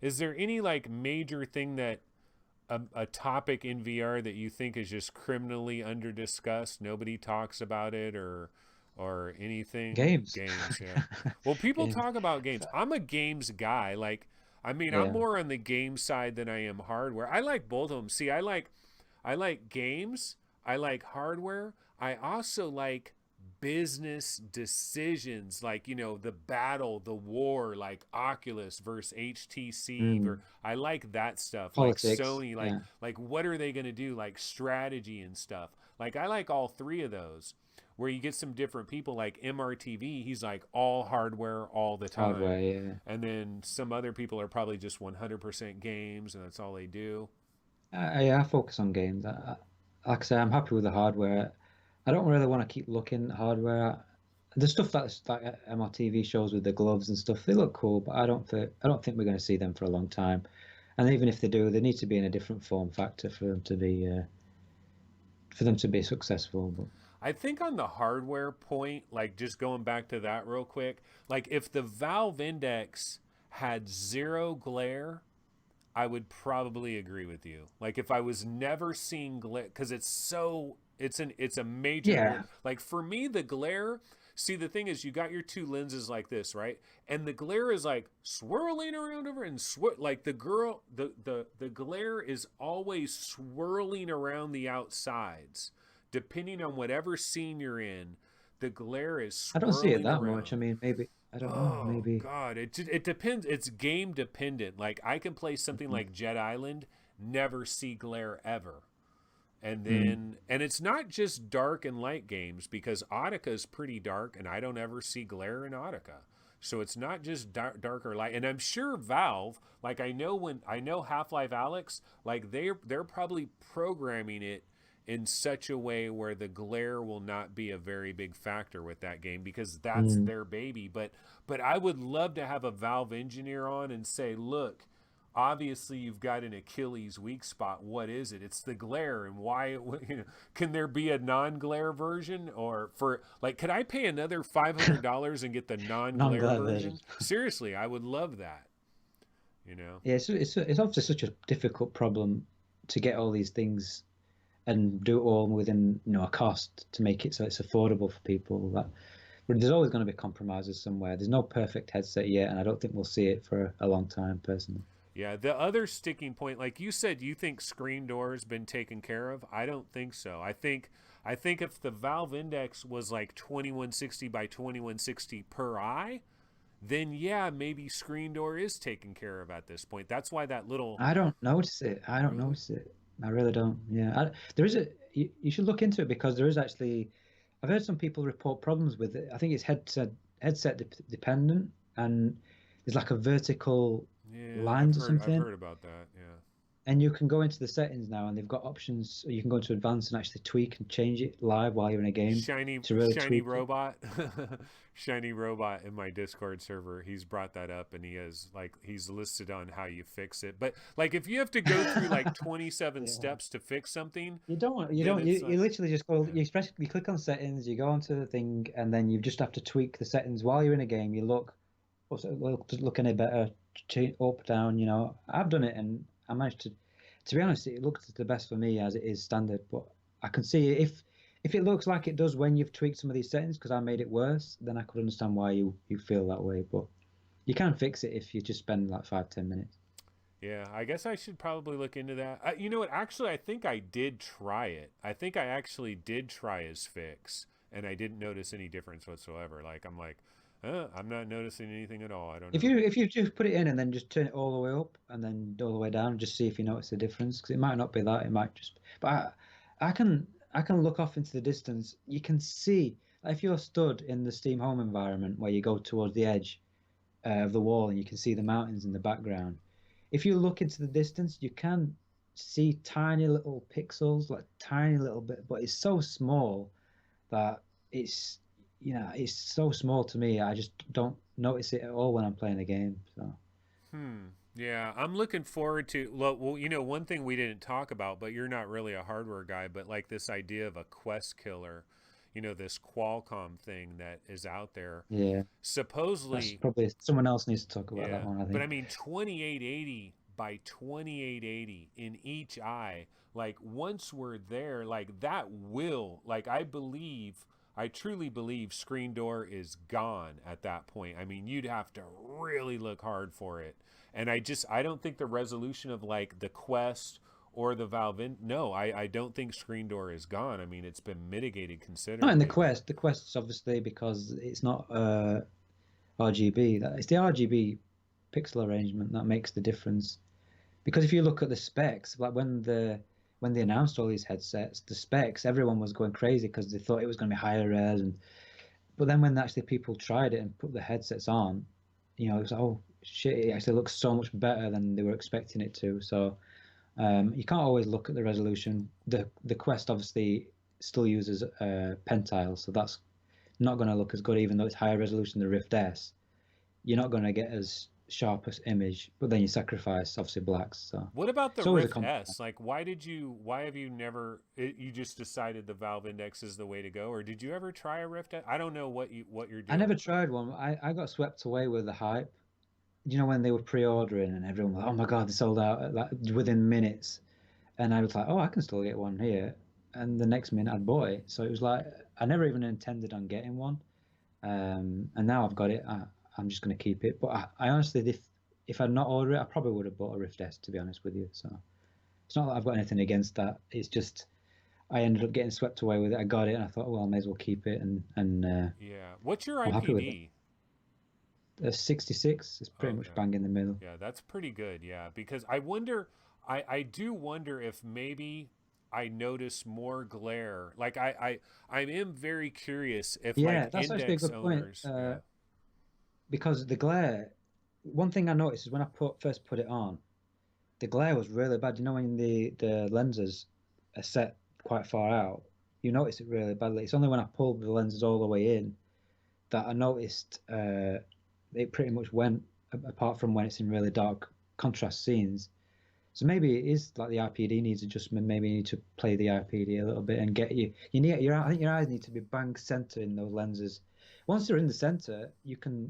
S1: is there any like major thing that a topic in VR that you think is just criminally under discussed? Nobody talks about it, or anything.
S2: Games.
S1: Games, yeah. Well, people
S2: Games.
S1: talk about games. I'm a games guy. Like, I mean, I'm
S2: Yeah.
S1: more on the game side than I am hardware. I like both of them. See, I like games. I like hardware. I also like business decisions, like the battle, the war, like Oculus versus HTC.
S2: Mm.
S1: I like that stuff. Like
S2: Politics.
S1: Sony, like
S2: Yeah.
S1: like what are they gonna do? Like strategy and stuff. Like I like all three of those. Where you get some different people, like MRTV, he's like all hardware all the time,
S2: Hardware. Yeah.
S1: and then some other people are probably just 100% games, and that's all they do.
S2: I focus on games. Like I say, I'm happy with the hardware. I don't really want to keep looking at hardware. The stuff that's like MRTV shows with the gloves and stuff, they look cool, but I don't think we're going to see them for a long time. And even if they do, they need to be in a different form factor for them to be successful. But
S1: I think on the hardware point, like just going back to that real quick, like if the Valve Index had zero glare, I would probably agree with you. Like if I was never seeing glare, because it's a major
S2: yeah,
S1: like for me the glare. See, the thing is, you got your two lenses like this, right? And the glare is like swirling around over and like the glare is always swirling around the outsides, depending on whatever scene you're in. The glare is
S2: I don't see it
S1: swirling
S2: that much. I
S1: around.
S2: mean, maybe I don't know.
S1: Oh
S2: Maybe.
S1: God, it depends. It's game dependent. Like I can play something like Jet Island, never see glare ever,
S2: Mm.
S1: and it's not just dark and light games because Autica is pretty dark, and I don't ever see glare in Autica. So it's not just dark or light. And I'm sure Valve, like I know Half-Life Alyx, like they're probably programming it in such a way where the glare will not be a very big factor with that game because that's
S2: Mm.
S1: their baby. But I would love to have a Valve engineer on and say, look, obviously you've got an Achilles weak spot. What is it? It's the glare, and why? Can there be a non-glare version, or for like, could I pay another $500 and get the non-glare
S2: Non-glare version.
S1: version? Seriously, I would love that. You know.
S2: Yeah, it's obviously such a difficult problem to get all these things and do it all within a cost to make it so it's affordable for people. That But there's always going to be compromises somewhere. There's no perfect headset yet, and I don't think we'll see it for a long time, personally.
S1: Yeah, the other sticking point, like you said, you think screen door has been taken care of. I don't think so. I think if the Valve Index was like 2160 by 2160 per eye, then yeah, maybe screen door is taken care of at this point. That's why that little
S2: I don't notice it. I don't
S1: really.
S2: notice it. I really don't. Yeah, there is a. You should look into it because there is actually. I've heard some people report problems with it. I think it's headset dependent, and there's like a vertical
S1: Yeah, I've
S2: lines or
S1: heard I've
S2: something.
S1: heard about that. Yeah.
S2: And you can go into the settings now, and they've got options. You can go into advanced and actually tweak and change it live while you're in a game
S1: Shiny
S2: to really
S1: shiny
S2: tweak it.
S1: robot. Shiny robot in my Discord server, he's brought that up, and he has like he's listed on how you fix it. But like if you have to go through like 27
S2: Yeah.
S1: steps to fix something,
S2: You
S1: then
S2: don't,
S1: it's
S2: you
S1: like,
S2: literally just go,
S1: yeah.
S2: you click on settings, you go onto the thing, and then you just have to tweak the settings while you're in a game. You look, what's it look any better, up, down, I've done it and I managed to be honest, it looks the best for me as it is standard, but I can see if it looks like it does when you've tweaked some of these settings because I made it worse, then I could understand why you feel that way, but you can fix it if you just spend like 5-10 minutes.
S1: Yeah, I guess I should probably look into that. You know what? Actually, I think I did try it. I think I actually did try his fix, and I didn't notice any difference whatsoever. Like I'm like, I'm not noticing anything at all. I don't know.
S2: If you just put it in and then just turn it all the way up and then all the way down, and just see if you notice the difference. Because it might not be that, it might just. But I can look off into the distance. You can see like, if you're stood in the Steam Home environment where you go towards the edge of the wall and you can see the mountains in the background. If you look into the distance, you can see tiny little pixels, like tiny little bit, but it's so small that it's it's so small to me. I just don't notice it at all when I'm playing a game. So
S1: Hmm. Yeah, I'm looking forward to. Well, one thing we didn't talk about, but you're not really a hardware guy, but like this idea of a Quest killer, this Qualcomm thing that is out there.
S2: yeah, that's
S1: Supposedly,
S2: probably someone else needs to talk about that
S1: yeah,
S2: one. I
S1: but I
S2: think.
S1: mean 2880 by 2880 in each eye. Like once we're there, like that will, like I truly believe screen door is gone at that point. I mean, you'd have to really look hard for it. And I don't think the resolution of like the Quest or the Valve no, I don't think screen door is gone. I mean, it's been mitigated
S2: Not in the
S1: considerably, but
S2: Quest. The Quest's obviously because it's not RGB. It's the RGB pixel arrangement that makes the difference. Because if you look at the specs, like when they announced all these headsets, the specs, everyone was going crazy because they thought it was going to be higher res, and but then when actually people tried it and put the headsets on, it was oh shit, it actually looks so much better than they were expecting it to. So you can't always look at the resolution. The Quest obviously still uses Pentile, so that's not going to look as good, even though it's higher resolution than the Rift S. You're not going to get as sharp as image, but then you sacrifice obviously blacks. So
S1: what about the
S2: it's always a
S1: Rift
S2: compromise.
S1: S? Like, why have you never, you just decided the Valve Index is the way to go? Or did you ever try a Rift S? I don't know what you're
S2: I
S1: doing.
S2: never tried one. I got swept away with the hype. When they were pre-ordering and everyone was, oh my God, they sold out like within minutes. And I was like, oh, I can still get one here. And the next minute I'd bought it. So it was like, I never even intended on getting one. And now I've got it. I'm just going to keep it. But I honestly, if I'd not ordered it, I probably would have bought a Rift S, to be honest with you. So it's not that I've got anything against that. It's just I ended up getting swept away with it. I got it and I thought, well, I may as well keep it. And
S1: Yeah. What's your
S2: I'm happy with it.
S1: IPD?
S2: 66 is pretty much
S1: Okay.
S2: bang in the middle.
S1: Yeah, that's pretty good. Yeah, because I do wonder if maybe I notice more glare. Like I am very curious if like
S2: Yeah, that's actually a
S1: index
S2: good point.
S1: owners, yeah.
S2: Because the glare, one thing I noticed is when I first put it on, the glare was really bad. When the lenses are set quite far out, you notice it really badly. It's only when I pulled the lenses all the way in that I noticed it pretty much went, apart from when it's in really dark contrast scenes. So maybe it is like the IPD needs adjustment. Maybe you need to play the IPD a little bit and get you need your I think your eyes need to be bang center in those lenses. Once they're in the center, you can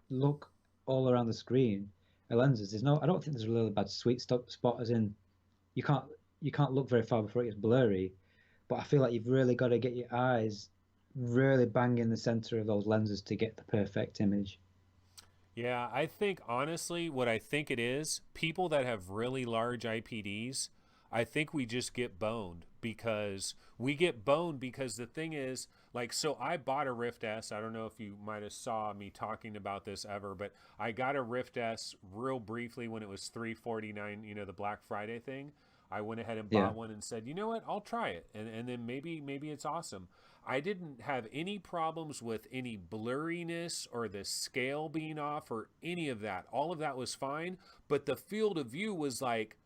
S2: look all around the screen. The lenses, I don't think there's a really bad sweet spot as in you can't you can't look very far before it gets blurry. But I feel like you've really got to get your eyes really bang in the center of those lenses to get the perfect image.
S1: Yeah, I think honestly, what I think it is, people that have really large IPDs, I think we just get boned because the thing is, like, so I bought a Rift S. I don't know if you might have saw me talking about this ever, but I got a Rift S real briefly when it was $349, the Black Friday thing. I went ahead and
S2: Yeah.
S1: bought one and said, you know what, I'll try it, and then maybe it's awesome. I didn't have any problems with any blurriness or the scale being off or any of that. All of that was fine, but the field of view was like,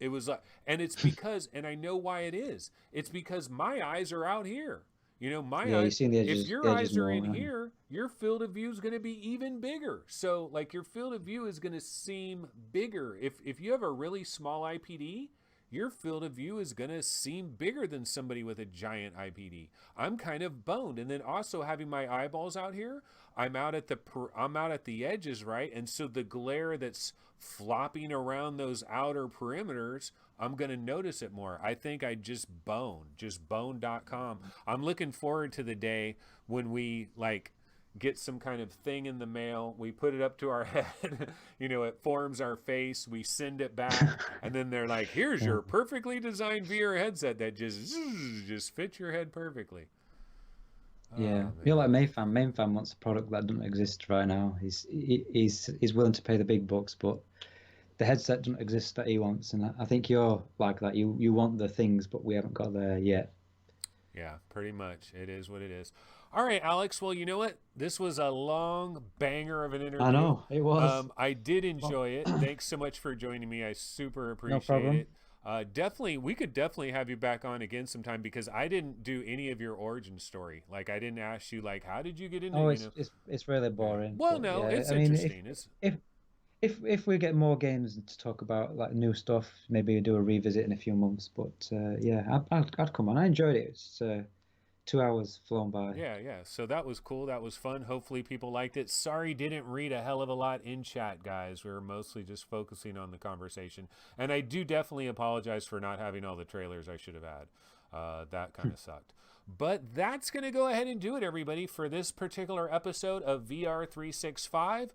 S1: it was like, and it's because, and I know why it is. It's because my eyes are out here. My
S2: Yeah, you've
S1: eyes,
S2: seen
S1: if
S2: the
S1: your
S2: edges
S1: eyes are
S2: more,
S1: in
S2: haven't you?
S1: here, your field of view is going to be even bigger. So, like, your field of view is going to seem bigger. If you have a really small IPD, your field of view is going to seem bigger than somebody with a giant IPD. I'm kind of boned, and then also having my eyeballs out here, I'm out at the edges, right? And so the glare that's flopping around those outer perimeters, I'm going to notice it more. I think I just bone.com. I'm looking forward to the day when we like get some kind of thing in the mail. We put it up to our head. It forms our face. We send it back, and then they're like, "Here's
S2: Yeah.
S1: your perfectly designed VR headset that just fits your head perfectly."
S2: Yeah,
S1: Oh
S2: you're
S1: man.
S2: like Mayfan. Mayfan wants a product that doesn't exist right now. He's willing to pay the big bucks, but the headset doesn't exist that he wants. And I think you're like that. You want the things, but we haven't got there yet.
S1: Yeah, pretty much. It is what it is. All right, Alex. Well, you know what? This was a long banger of an
S2: I
S1: interview.
S2: know it was.
S1: I did
S2: Well,
S1: enjoy it. Thanks so much for joining me. I super
S2: no
S1: appreciate
S2: problem.
S1: it. Definitely, we could definitely have you back on again sometime because I didn't do any of your origin story. Like, I didn't ask you, like, how did you get into,
S2: Oh, it's really
S1: Yeah.
S2: boring.
S1: Well,
S2: But
S1: no,
S2: yeah,
S1: it's
S2: I mean,
S1: interesting. It's
S2: if if we get more games to talk about, like new stuff, maybe do a revisit in a few months. But yeah, I'd come on. I enjoyed it. It's 2 hours flown by.
S1: Yeah, yeah. So that was cool. That was fun. Hopefully people liked it. Sorry didn't read a hell of a lot in chat, guys. We were mostly just focusing on the conversation. And I do definitely apologize for not having all the trailers I should have had. That kind of sucked. But that's going to go ahead and do it, everybody, for this particular episode of VR365.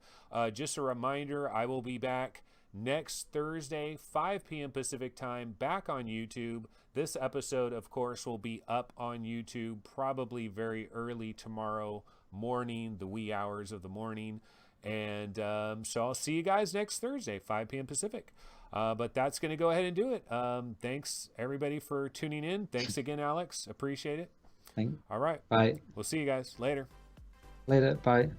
S1: Just a reminder, I will be back next Thursday, 5 p.m. Pacific time, back on YouTube. This episode, of course, will be up on YouTube probably very early tomorrow morning, the wee hours of the morning. And so I'll see you guys next Thursday, 5 p.m. Pacific. But that's going to go ahead and do it. Thanks, everybody, for tuning in. Thanks again, Alex. Appreciate it.
S2: Think.
S1: All right.
S2: Bye.
S1: We'll see you guys later.
S2: Later. Bye.